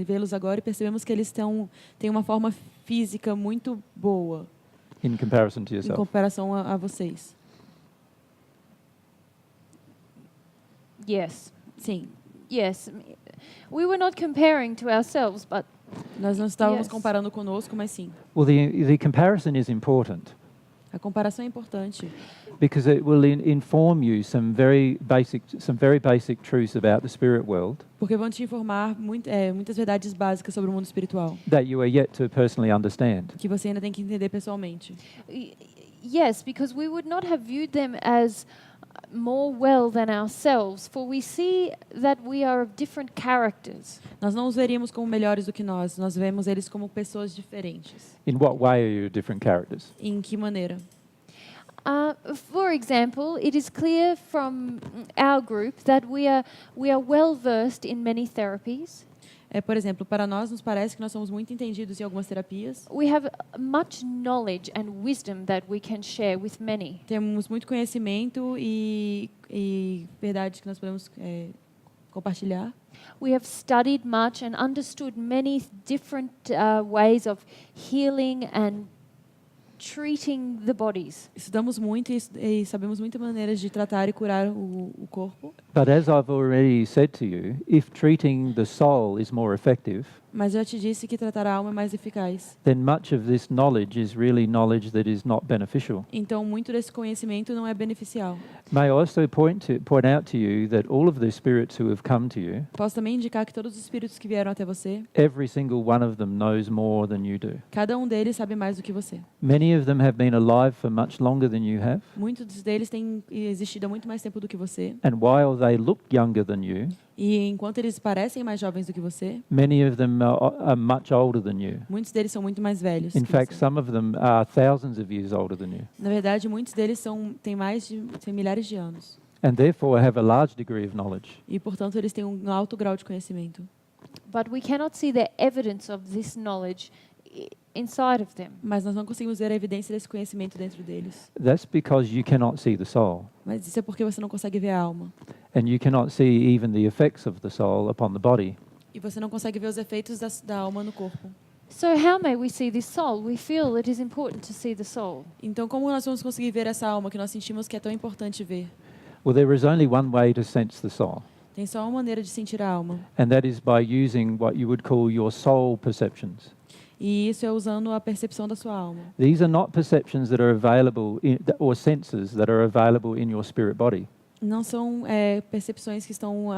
[SPEAKER 3] vê-los agora e percebemos que eles têm uma forma física muito boa.
[SPEAKER 2] in comparison to
[SPEAKER 3] em
[SPEAKER 2] yourself?
[SPEAKER 3] comparação a vocês.
[SPEAKER 4] Yes.
[SPEAKER 3] Sim,
[SPEAKER 4] Yes. We were not comparing to ourselves, but
[SPEAKER 3] nós não estávamos
[SPEAKER 4] Yes.
[SPEAKER 3] comparando conosco, mas sim.
[SPEAKER 2] Well, the comparison is important
[SPEAKER 3] A comparação é importante,
[SPEAKER 2] because it will inform you some very basic truths about the spirit world
[SPEAKER 3] porque vão te informar muitas verdades básicas sobre o mundo espiritual,
[SPEAKER 2] that you are yet to personally understand.
[SPEAKER 3] que você ainda tem que entender pessoalmente.
[SPEAKER 4] yes, because we would not have viewed them as more well than ourselves, for we see that we are of different characters.
[SPEAKER 3] Nós não os veríamos como melhores do que nós vemos eles como pessoas diferentes.
[SPEAKER 2] In what way are you different characters?
[SPEAKER 3] Em que maneira?
[SPEAKER 4] For example, it is clear from our group that we are well versed in many therapies.
[SPEAKER 3] Por exemplo, para nós nos parece que nós somos muito entendidos em algumas terapias.
[SPEAKER 4] We have much knowledge and wisdom that we can share with many.
[SPEAKER 3] Temos muito conhecimento e verdade que nós podemos compartilhar.
[SPEAKER 4] We have studied much and understood many different ways of healing and treating the bodies.
[SPEAKER 3] Estudamos muito e sabemos muitas maneiras de tratar e curar o corpo.
[SPEAKER 2] But as I've already said to you, if treating the soul is more effective,
[SPEAKER 3] Mas eu já te disse que tratar a alma é mais eficaz.
[SPEAKER 2] then much of this knowledge is really knowledge that is not beneficial.
[SPEAKER 3] Então, muito desse conhecimento não é beneficial.
[SPEAKER 2] May I also point out to you that all of the spirits who have come to you,
[SPEAKER 3] Posso também indicar que todos os espíritos que vieram até você,
[SPEAKER 2] every single one of them knows more than you do.
[SPEAKER 3] cada um deles sabe mais do que você.
[SPEAKER 2] Many of them have been alive for much longer than you have,
[SPEAKER 3] Muitos deles têm existido há muito mais tempo do que você.
[SPEAKER 2] and while they look younger than you,
[SPEAKER 3] E enquanto eles parecem mais jovens do que você,
[SPEAKER 2] many of them are much older than you.
[SPEAKER 3] muitos deles são muito mais velhos.
[SPEAKER 2] In
[SPEAKER 3] que
[SPEAKER 2] fact,
[SPEAKER 3] você.
[SPEAKER 2] some of them are thousands of years older than you,
[SPEAKER 3] Na verdade, muitos deles têm milhares de anos.
[SPEAKER 2] and therefore have a large degree of knowledge.
[SPEAKER 3] E, portanto, eles têm um alto grau de conhecimento.
[SPEAKER 4] But we cannot see the evidence of this knowledge inside of them.
[SPEAKER 3] Mas nós não conseguimos ver a evidência desse conhecimento dentro deles.
[SPEAKER 2] That's because you cannot see the soul,
[SPEAKER 3] Mas isso é porque você não consegue ver a alma.
[SPEAKER 2] and you cannot see even the effects of the soul upon the body.
[SPEAKER 3] E você não consegue ver os efeitos da alma no corpo.
[SPEAKER 4] So how may we see this soul? We feel it is important to see the soul.
[SPEAKER 3] Então, como nós vamos conseguir ver essa alma que nós sentimos que é tão importante ver?
[SPEAKER 2] Well, there is only one way to sense the soul,
[SPEAKER 3] Tem só uma maneira de sentir a alma.
[SPEAKER 2] and that is by using what you would call your soul perceptions.
[SPEAKER 3] E isso é usando a percepção da sua alma.
[SPEAKER 2] These are not perceptions that are available or senses that are available in your spirit body.
[SPEAKER 3] Não são percepções que estão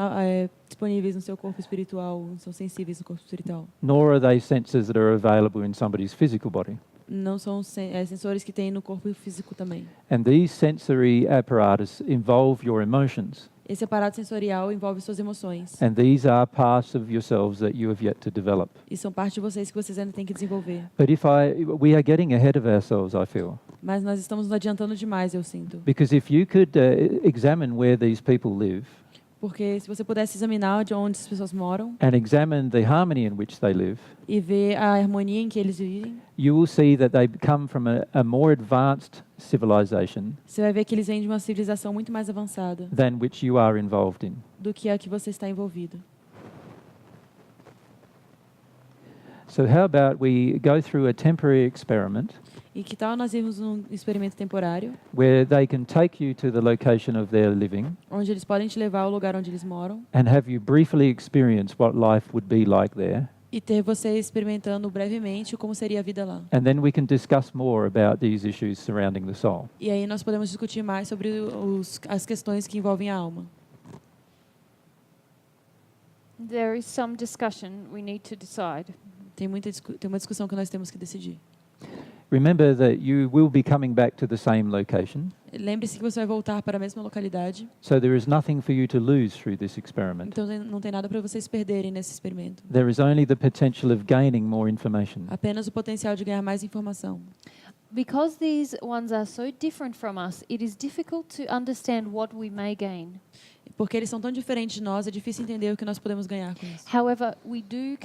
[SPEAKER 3] disponíveis no seu corpo espiritual, não são sensíveis no corpo espiritual.
[SPEAKER 2] Nor are they senses that are available in somebody's physical body.
[SPEAKER 3] Não são sensores que tem no corpo físico também.
[SPEAKER 2] And these sensory apparatus involve your emotions.
[SPEAKER 3] Esse aparato sensorial envolve suas emoções.
[SPEAKER 2] And these are parts of yourselves that you have yet to develop.
[SPEAKER 3] E são parte de vocês que vocês ainda têm que desenvolver.
[SPEAKER 2] But we are getting ahead of ourselves, I feel.
[SPEAKER 3] Mas nós estamos nos adiantando demais, eu sinto.
[SPEAKER 2] Because if you could examine where these people live
[SPEAKER 3] Porque se você pudesse examinar de onde as pessoas moram
[SPEAKER 2] and examine the harmony in which they live,
[SPEAKER 3] e ver a harmonia em que eles vivem,
[SPEAKER 2] you will see that they come from a more advanced civilization
[SPEAKER 3] você vai ver que eles vêm de uma civilização muito mais avançada
[SPEAKER 2] than which you are involved in.
[SPEAKER 3] do que a que você está envolvido.
[SPEAKER 2] So how about we go through a temporary experiment
[SPEAKER 3] E que tal nós irmos num experimento temporário,
[SPEAKER 2] where they can take you to the location of their living
[SPEAKER 3] onde eles podem te levar ao lugar onde eles moram
[SPEAKER 2] and have you briefly experience what life would be like there,
[SPEAKER 3] e ter você experimentando brevemente como seria a vida lá.
[SPEAKER 2] and then we can discuss more about these issues surrounding the soul.
[SPEAKER 3] E aí nós podemos discutir mais sobre as questões que envolvem a alma.
[SPEAKER 4] There is some discussion we need to decide.
[SPEAKER 3] Tem uma discussão que nós temos que decidir.
[SPEAKER 2] Remember that you will be coming back to the same location,
[SPEAKER 3] Lembre-se que você vai voltar para a mesma localidade,
[SPEAKER 2] so there is nothing for you to lose through this experiment.
[SPEAKER 3] então não tem nada para vocês perderem nesse experimento.
[SPEAKER 2] There is only the potential of gaining more information.
[SPEAKER 3] Apenas o potencial de ganhar mais informação.
[SPEAKER 4] Because these ones are so different from us, it is difficult to understand what we may gain.
[SPEAKER 3] Porque eles são tão diferentes de nós, é difícil entender o que nós podemos ganhar com isso.
[SPEAKER 4] However, we do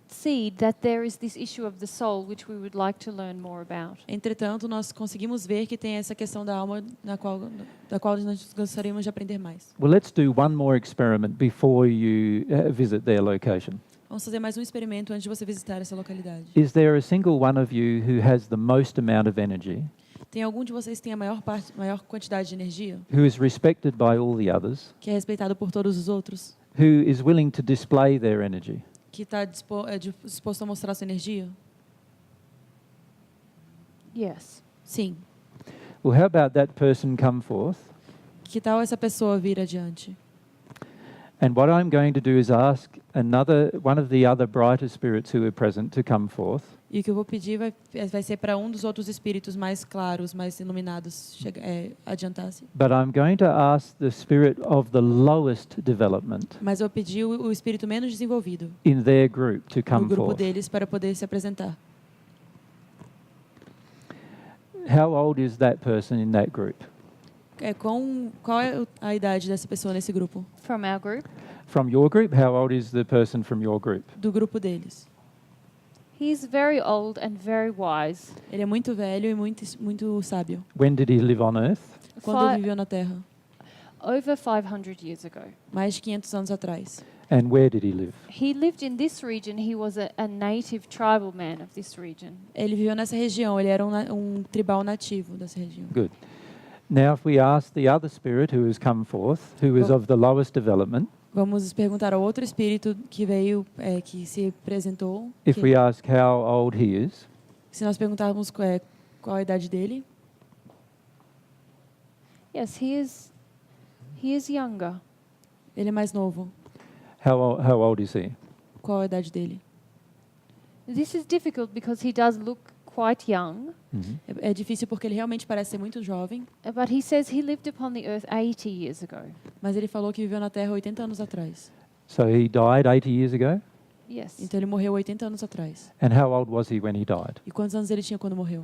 [SPEAKER 4] concede that there is this issue of the soul which we would like to learn more about.
[SPEAKER 3] Entretanto, nós conseguimos ver que tem essa questão da alma da qual nós gostaríamos de aprender mais.
[SPEAKER 2] Well, let's do one more experiment before you visit their location.
[SPEAKER 3] Vamos fazer mais um experimento antes de você visitar essa localidade.
[SPEAKER 2] Is there a single one of you who has the most amount of energy,
[SPEAKER 3] Tem algum de vocês que tem a maior quantidade de energia,
[SPEAKER 2] who is respected by all the others,
[SPEAKER 3] que é respeitado por todos os outros,
[SPEAKER 2] who is willing to display their energy?
[SPEAKER 3] que está disposto a mostrar sua energia?
[SPEAKER 4] Yes.
[SPEAKER 3] Sim.
[SPEAKER 2] Well, how about that person come forth?
[SPEAKER 3] Que tal essa pessoa vir adiante?
[SPEAKER 2] And what I'm going to do is ask one of the other brighter spirits who are present to come forth.
[SPEAKER 3] E o que eu vou pedir vai ser para um dos outros espíritos mais claros, mais iluminados, adiantar-se.
[SPEAKER 2] But I'm going to ask the spirit of the lowest development
[SPEAKER 3] Mas eu pedi o espírito menos desenvolvido
[SPEAKER 2] in their group to
[SPEAKER 3] no
[SPEAKER 2] come
[SPEAKER 3] grupo
[SPEAKER 2] forth.
[SPEAKER 3] deles para poder se apresentar.
[SPEAKER 2] How old is that person in that group?
[SPEAKER 3] Qual é a idade dessa pessoa nesse grupo?
[SPEAKER 4] From our group,
[SPEAKER 2] From your group, how old is the person from your group?
[SPEAKER 3] Do grupo deles.
[SPEAKER 4] he's very old and very wise.
[SPEAKER 3] Ele é muito velho e muito sábio.
[SPEAKER 2] When did he live on earth?
[SPEAKER 3] Quando ele
[SPEAKER 4] Fi-
[SPEAKER 3] viveu na Terra?
[SPEAKER 4] over 500 years ago.
[SPEAKER 3] Mais de 500 anos atrás.
[SPEAKER 2] And where did he live?
[SPEAKER 4] He lived in this region. He was a native tribal man of this region.
[SPEAKER 3] Ele viveu nessa região, ele era um tribal nativo dessa região.
[SPEAKER 2] Good. Now, if we ask the other spirit who has come forth, who is of the lowest development,
[SPEAKER 3] Vamos perguntar ao outro espírito que veio, que se apresentou.
[SPEAKER 2] if we ask how old he is,
[SPEAKER 3] Se nós perguntarmos qual a idade dele,
[SPEAKER 4] Yes, he is younger.
[SPEAKER 3] ele é mais novo.
[SPEAKER 2] how old is he?
[SPEAKER 3] Qual a idade dele?
[SPEAKER 4] This is difficult because he does look quite young,
[SPEAKER 2] Mhm.
[SPEAKER 3] É difícil porque ele realmente parece ser muito jovem,
[SPEAKER 4] but he says he lived upon the earth 80 years ago.
[SPEAKER 3] mas ele falou que viveu na Terra 80 anos atrás.
[SPEAKER 2] So he died 80 years ago?
[SPEAKER 4] Yes.
[SPEAKER 3] Então ele morreu 80 anos atrás.
[SPEAKER 2] And how old was he when he died?
[SPEAKER 3] E quantos anos ele tinha quando morreu?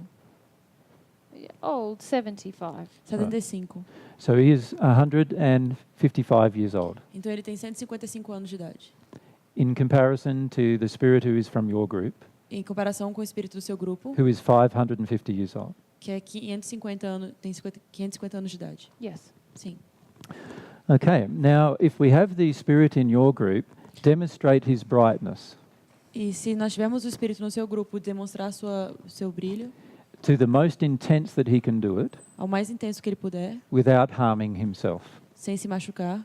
[SPEAKER 4] Old, 75.
[SPEAKER 3] 75.
[SPEAKER 2] So he is 155 years old.
[SPEAKER 3] Então ele tem 155 anos de idade.
[SPEAKER 2] In comparison to the spirit who is from your group,
[SPEAKER 3] Em comparação com o espírito do seu grupo,
[SPEAKER 2] who is 550 years old.
[SPEAKER 3] que é 550 anos, tem 550 anos de idade.
[SPEAKER 4] Yes.
[SPEAKER 3] Sim.
[SPEAKER 2] Okay, now if we have the spirit in your group, demonstrate his brightness
[SPEAKER 3] E se nós tivermos o espírito no seu grupo demonstrar seu brilho
[SPEAKER 2] to the most intense that he can do it
[SPEAKER 3] ao mais intenso que ele puder,
[SPEAKER 2] without harming himself.
[SPEAKER 3] sem se machucar,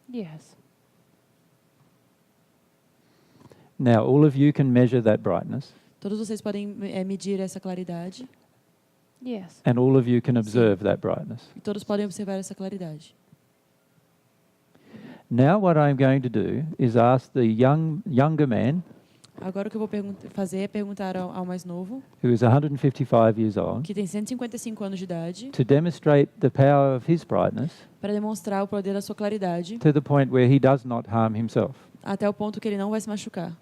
[SPEAKER 4] Yes.
[SPEAKER 2] Now, all of you can measure that brightness,
[SPEAKER 3] todos vocês podem medir essa claridade
[SPEAKER 4] Yes.
[SPEAKER 2] and all of you can observe that brightness.
[SPEAKER 3] e todos podem observar essa claridade.
[SPEAKER 2] Now, what I'm going to do is ask the younger man,
[SPEAKER 3] Agora o que eu vou fazer é perguntar ao mais novo,
[SPEAKER 2] who is 155 years old,
[SPEAKER 3] que tem 155 anos de idade,
[SPEAKER 2] to demonstrate the power of his brightness
[SPEAKER 3] para demonstrar o poder da sua claridade
[SPEAKER 2] to the point where he does not harm himself.
[SPEAKER 3] até o ponto que ele não vai se machucar.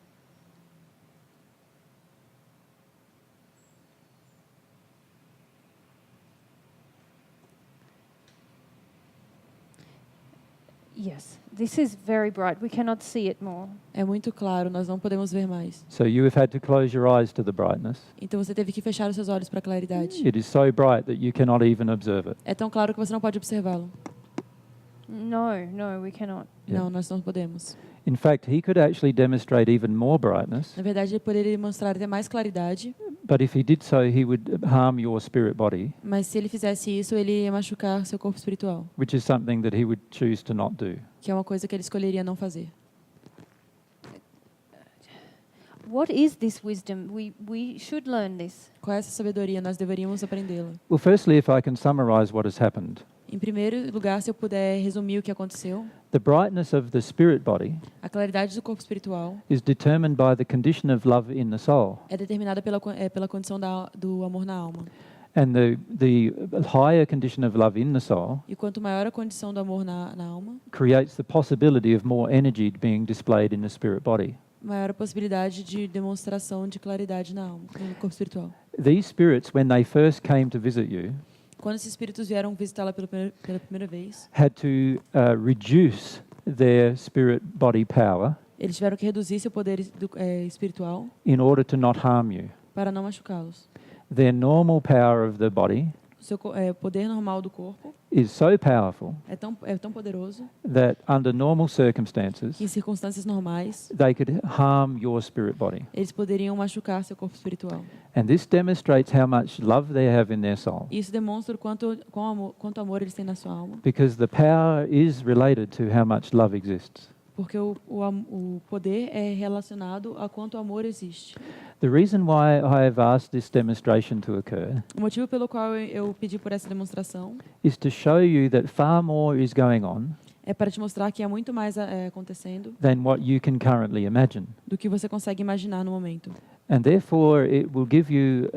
[SPEAKER 4] Yes. This is very bright. We cannot see it more.
[SPEAKER 3] É muito claro, nós não podemos ver mais.
[SPEAKER 2] So you have had to close your eyes to the brightness.
[SPEAKER 3] Então você teve que fechar os seus olhos para a claridade.
[SPEAKER 2] It is so bright that you cannot even observe it.
[SPEAKER 3] É tão claro que você não pode observá-lo.
[SPEAKER 4] No, we cannot.
[SPEAKER 2] Yeah.
[SPEAKER 3] Não, nós não podemos.
[SPEAKER 2] In fact, he could actually demonstrate even more brightness,
[SPEAKER 3] Na verdade, ele poderia mostrar até mais claridade,
[SPEAKER 2] but if he did so, he would harm your spirit body,
[SPEAKER 3] mas se ele fizesse isso, ele ia machucar seu corpo espiritual,
[SPEAKER 2] which is something that he would choose to not do.
[SPEAKER 3] que é uma coisa que ele escolheria não fazer.
[SPEAKER 4] What is this wisdom? We should learn this.
[SPEAKER 3] Qual é essa sabedoria? Nós deveríamos aprendê-la.
[SPEAKER 2] Well, firstly, if I can summarize what has happened,
[SPEAKER 3] Em primeiro lugar, se eu puder resumir o que aconteceu,
[SPEAKER 2] the brightness of the spirit body
[SPEAKER 3] a claridade do corpo espiritual
[SPEAKER 2] is determined by the condition of love in the soul.
[SPEAKER 3] é determinada pela condição do amor na alma.
[SPEAKER 2] And the higher condition of love in the soul
[SPEAKER 3] E quanto maior a condição do amor na alma,
[SPEAKER 2] creates the possibility of more energy being displayed in the spirit body.
[SPEAKER 3] maior a possibilidade de demonstração de claridade na alma, no corpo espiritual.
[SPEAKER 2] These spirits, when they first came to visit you,
[SPEAKER 3] Quando esses espíritos vieram visitá-la pela primeira vez,
[SPEAKER 2] had to reduce their spirit body power
[SPEAKER 3] eles tiveram que reduzir seu poder espiritual
[SPEAKER 2] in order to not harm you.
[SPEAKER 3] para não machucá-los.
[SPEAKER 2] Their normal power of the body
[SPEAKER 3] o poder normal do corpo
[SPEAKER 2] is so powerful
[SPEAKER 3] é tão poderoso
[SPEAKER 2] that under normal circumstances,
[SPEAKER 3] que em circunstâncias normais
[SPEAKER 2] they could harm your spirit body.
[SPEAKER 3] eles poderiam machucar seu corpo espiritual.
[SPEAKER 2] And this demonstrates how much love they have in their soul,
[SPEAKER 3] Isso demonstra quanto amor eles têm na sua alma,
[SPEAKER 2] because the power is related to how much love exists.
[SPEAKER 3] porque o poder é relacionado a quanto amor existe.
[SPEAKER 2] The reason why I have asked this demonstration to occur
[SPEAKER 3] O motivo pelo qual eu pedi por essa demonstração
[SPEAKER 2] is to show you that far more is going on
[SPEAKER 3] é para te mostrar que há muito mais acontecendo
[SPEAKER 2] than what you can currently imagine.
[SPEAKER 3] do que você consegue imaginar no momento.
[SPEAKER 2] And therefore, it will give you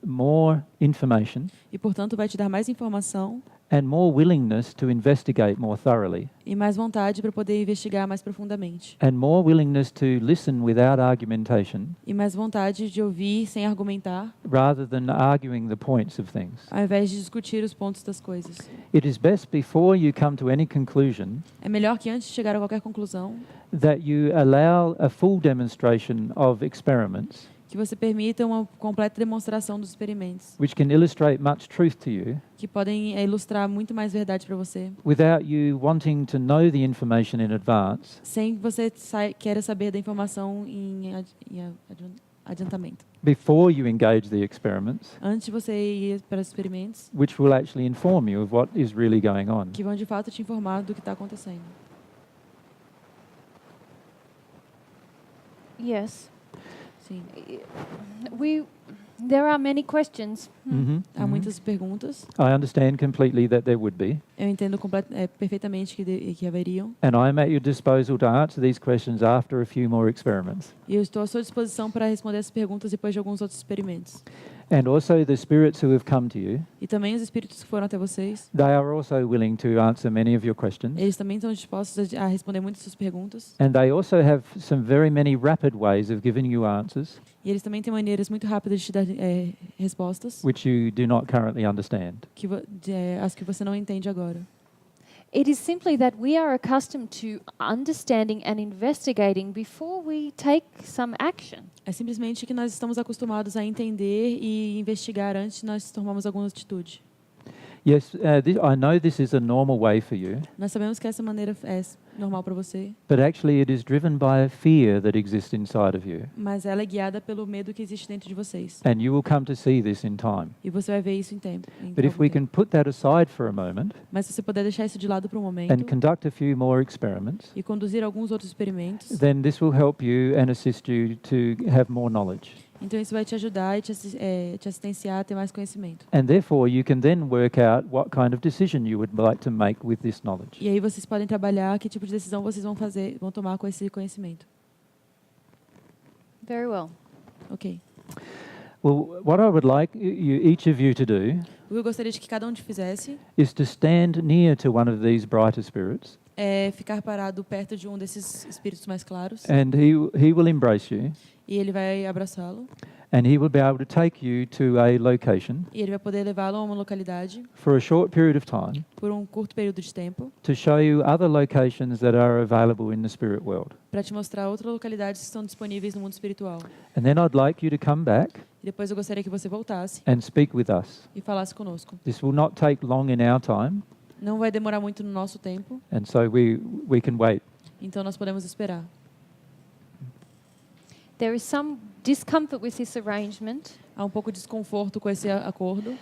[SPEAKER 2] more information
[SPEAKER 3] E, portanto, vai te dar mais informação
[SPEAKER 2] and more willingness to investigate more thoroughly,
[SPEAKER 3] e mais vontade para poder investigar mais profundamente.
[SPEAKER 2] and more willingness to listen without argumentation
[SPEAKER 3] E mais vontade de ouvir sem argumentar,
[SPEAKER 2] rather than arguing the points of things.
[SPEAKER 3] ao invés de discutir os pontos das coisas.
[SPEAKER 2] It is best before you come to any conclusion
[SPEAKER 3] É melhor que antes de chegar a qualquer conclusão,
[SPEAKER 2] that you allow a full demonstration of experiments
[SPEAKER 3] que você permita uma completa demonstração dos experimentos,
[SPEAKER 2] which can illustrate much truth to you
[SPEAKER 3] que podem ilustrar muito mais verdade para você,
[SPEAKER 2] without you wanting to know the information in advance
[SPEAKER 3] sem que você queira saber da informação em adiantamento.
[SPEAKER 2] before you engage the experiments,
[SPEAKER 3] Antes de você ir para os experimentos,
[SPEAKER 2] which will actually inform you of what is really going on.
[SPEAKER 3] que vão de fato te informar do que está acontecendo.
[SPEAKER 4] Yes.
[SPEAKER 3] Sim.
[SPEAKER 4] There are many questions.
[SPEAKER 3] Há muitas perguntas.
[SPEAKER 2] I understand completely that there would be,
[SPEAKER 3] Eu entendo perfeitamente que haveriam.
[SPEAKER 2] and I am at your disposal to answer these questions after a few more experiments.
[SPEAKER 3] E eu estou à sua disposição para responder essas perguntas depois de alguns outros experimentos.
[SPEAKER 2] And also the spirits who have come to you,
[SPEAKER 3] E também os espíritos que foram até vocês,
[SPEAKER 2] they are also willing to answer many of your questions.
[SPEAKER 3] eles também estão dispostos a responder muitas suas perguntas.
[SPEAKER 2] And they also have some very many rapid ways of giving you answers
[SPEAKER 3] E eles também têm maneiras muito rápidas de te dar respostas,
[SPEAKER 2] which you do not currently understand.
[SPEAKER 3] as que você não entende agora.
[SPEAKER 4] It is simply that we are accustomed to understanding and investigating before we take some action.
[SPEAKER 3] É simplesmente que nós estamos acostumados a entender e investigar antes de nós tomarmos alguma atitude.
[SPEAKER 2] Yes, I know this is a normal way for you,
[SPEAKER 3] Nós sabemos que essa maneira é normal para você,
[SPEAKER 2] but actually it is driven by a fear that exists inside of you.
[SPEAKER 3] mas ela é guiada pelo medo que existe dentro de vocês.
[SPEAKER 2] And you will come to see this in time.
[SPEAKER 3] E você vai ver isso em tempo.
[SPEAKER 2] But if we can put that aside for a moment
[SPEAKER 3] Mas se você puder deixar isso de lado por um momento
[SPEAKER 2] and conduct a few more experiments,
[SPEAKER 3] e conduzir alguns outros experimentos,
[SPEAKER 2] then this will help you and assist you to have more knowledge.
[SPEAKER 3] então isso vai te ajudar e te assistenciar a ter mais conhecimento.
[SPEAKER 2] And therefore you can then work out what kind of decision you would like to make with this knowledge.
[SPEAKER 3] E aí vocês podem trabalhar que tipo de decisão vocês vão tomar com esse conhecimento.
[SPEAKER 4] Very well.
[SPEAKER 3] Ok.
[SPEAKER 2] Well, what I would like each of you to do
[SPEAKER 3] O que eu gostaria de que cada um de fizesse
[SPEAKER 2] is to stand near to one of these brighter spirits,
[SPEAKER 3] é ficar parado perto de um desses espíritos mais claros
[SPEAKER 2] and he will embrace you,
[SPEAKER 3] e ele vai abraçá-lo
[SPEAKER 2] and he will be able to take you to a location
[SPEAKER 3] e ele vai poder levá-lo a uma localidade
[SPEAKER 2] for a short period of time
[SPEAKER 3] por um curto período de tempo
[SPEAKER 2] to show you other locations that are available in the spirit world.
[SPEAKER 3] para te mostrar outras localidades que estão disponíveis no mundo espiritual.
[SPEAKER 2] And then I'd like you to come back
[SPEAKER 3] E depois eu gostaria que você voltasse
[SPEAKER 2] and speak with us.
[SPEAKER 3] e falasse conosco.
[SPEAKER 2] This will not take long in our time,
[SPEAKER 3] Não vai demorar muito no nosso tempo,
[SPEAKER 2] and so we can wait.
[SPEAKER 3] então nós podemos esperar.
[SPEAKER 4] There is some discomfort with this arrangement.
[SPEAKER 3] Há um pouco de desconforto com esse acordo.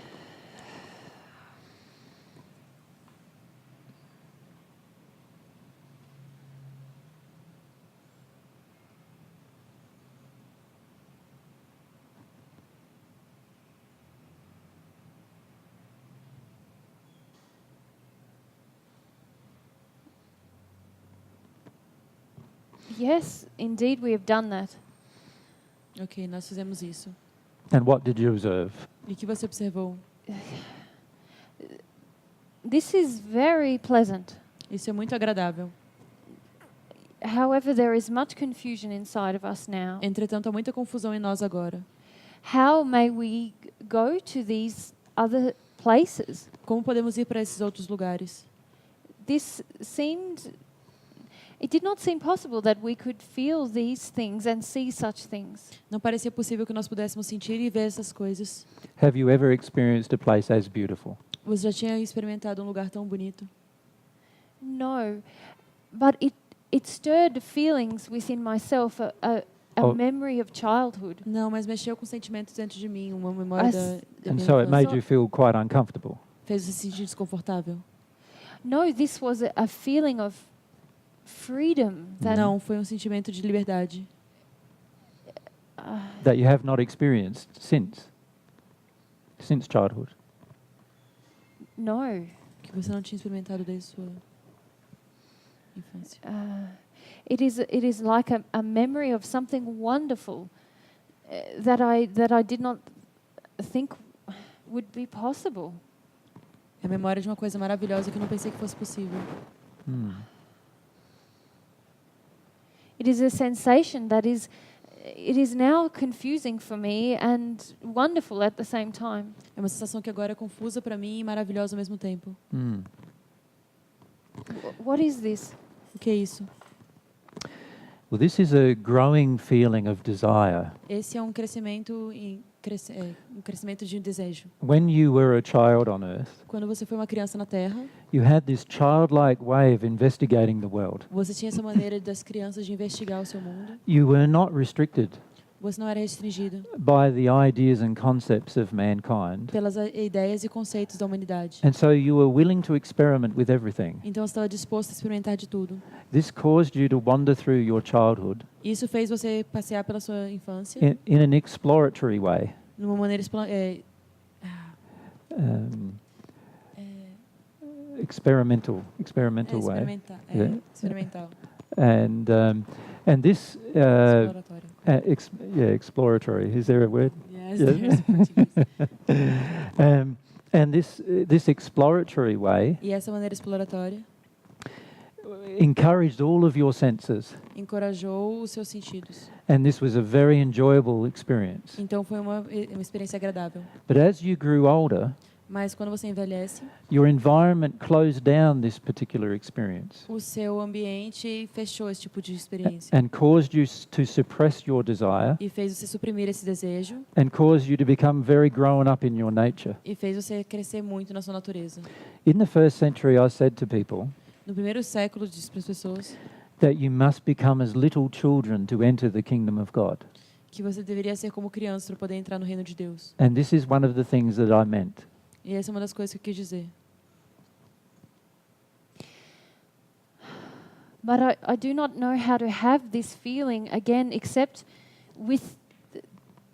[SPEAKER 4] Yes, indeed, we have done that.
[SPEAKER 3] Ok, nós fizemos isso.
[SPEAKER 2] And what did you observe?
[SPEAKER 3] E o que você observou?
[SPEAKER 4] This is very pleasant.
[SPEAKER 3] Isso é muito agradável.
[SPEAKER 4] However, there is much confusion inside of us now.
[SPEAKER 3] Entretanto, há muita confusão em nós agora.
[SPEAKER 4] How may we go to these other places?
[SPEAKER 3] Como podemos ir para esses outros lugares?
[SPEAKER 4] This seemed it did not seem possible that we could feel these things and see such things.
[SPEAKER 3] Não parecia possível que nós pudéssemos sentir e ver essas coisas.
[SPEAKER 2] Have you ever experienced a place as beautiful?
[SPEAKER 3] Você já tinha experimentado um lugar tão bonito?
[SPEAKER 4] No, but it stirred feelings within myself, a
[SPEAKER 2] Oh.
[SPEAKER 4] memory of childhood.
[SPEAKER 3] Não, mas mexeu com sentimentos dentro de mim, uma memória da
[SPEAKER 2] And
[SPEAKER 3] minha
[SPEAKER 2] so it made
[SPEAKER 3] infância.
[SPEAKER 2] you feel quite uncomfortable.
[SPEAKER 3] Fez você se sentir desconfortável?
[SPEAKER 4] No, this was a feeling of freedom that
[SPEAKER 3] Não, foi um sentimento de liberdade
[SPEAKER 2] That you have not experienced since childhood.
[SPEAKER 4] no.
[SPEAKER 3] que você não tinha experimentado desde sua infância.
[SPEAKER 4] It is like a memory of something wonderful that I did not think would be possible.
[SPEAKER 3] É a memória de uma coisa maravilhosa que eu não pensei que fosse possível.
[SPEAKER 2] Hmm.
[SPEAKER 4] It is a sensation that it is now confusing for me and wonderful at the same time.
[SPEAKER 3] É uma sensação que agora é confusa para mim e maravilhosa ao mesmo tempo.
[SPEAKER 2] Hmm.
[SPEAKER 4] What is this?
[SPEAKER 3] O que é isso?
[SPEAKER 2] Well, this is a growing feeling of desire.
[SPEAKER 3] Esse é um crescimento um crescimento de desejo.
[SPEAKER 2] When you were a child on earth,
[SPEAKER 3] Quando você foi uma criança na Terra,
[SPEAKER 2] you had this childlike way of investigating the world.
[SPEAKER 3] você tinha essa maneira das crianças de investigar o seu mundo.
[SPEAKER 2] You were not restricted
[SPEAKER 3] Você não era restringido
[SPEAKER 2] by the ideas and concepts of mankind.
[SPEAKER 3] pelas ideias e conceitos da humanidade.
[SPEAKER 2] And so you were willing to experiment with everything.
[SPEAKER 3] Então você estava disposto a experimentar de tudo.
[SPEAKER 2] This caused you to wander through your childhood
[SPEAKER 3] Isso fez você passear pela sua infância
[SPEAKER 2] in an exploratory way.
[SPEAKER 3] numa maneira
[SPEAKER 2] Um, experimental way.
[SPEAKER 3] experimental.
[SPEAKER 2] Yeah.
[SPEAKER 3] Experimental.
[SPEAKER 2] And this
[SPEAKER 3] Exploratório.
[SPEAKER 2] exploratory. Is there a word?
[SPEAKER 3] Yes,
[SPEAKER 2] Yeah.
[SPEAKER 3] there's Portuguese.
[SPEAKER 2] And this exploratory way
[SPEAKER 3] E essa maneira exploratória
[SPEAKER 2] encouraged all of your senses,
[SPEAKER 3] encorajou os seus sentidos.
[SPEAKER 2] and this was a very enjoyable experience.
[SPEAKER 3] Então foi uma experiência agradável.
[SPEAKER 2] But as you grew older,
[SPEAKER 3] Mas quando você envelhece,
[SPEAKER 2] your environment closed down this particular experience
[SPEAKER 3] o seu ambiente fechou esse tipo de experiência
[SPEAKER 2] and caused you to suppress your desire
[SPEAKER 3] e fez você suprimir esse desejo
[SPEAKER 2] and caused you to become very grown up in your nature.
[SPEAKER 3] e fez você crescer muito na sua natureza.
[SPEAKER 2] In the first century, I said to people
[SPEAKER 3] No primeiro século, disse para as pessoas
[SPEAKER 2] that you must become as little children to enter the kingdom of God.
[SPEAKER 3] que você deveria ser como criança para poder entrar no reino de Deus.
[SPEAKER 2] And this is one of the things that I meant.
[SPEAKER 3] E essa é uma das coisas que eu quis dizer.
[SPEAKER 4] But I do not know how to have this feeling again except with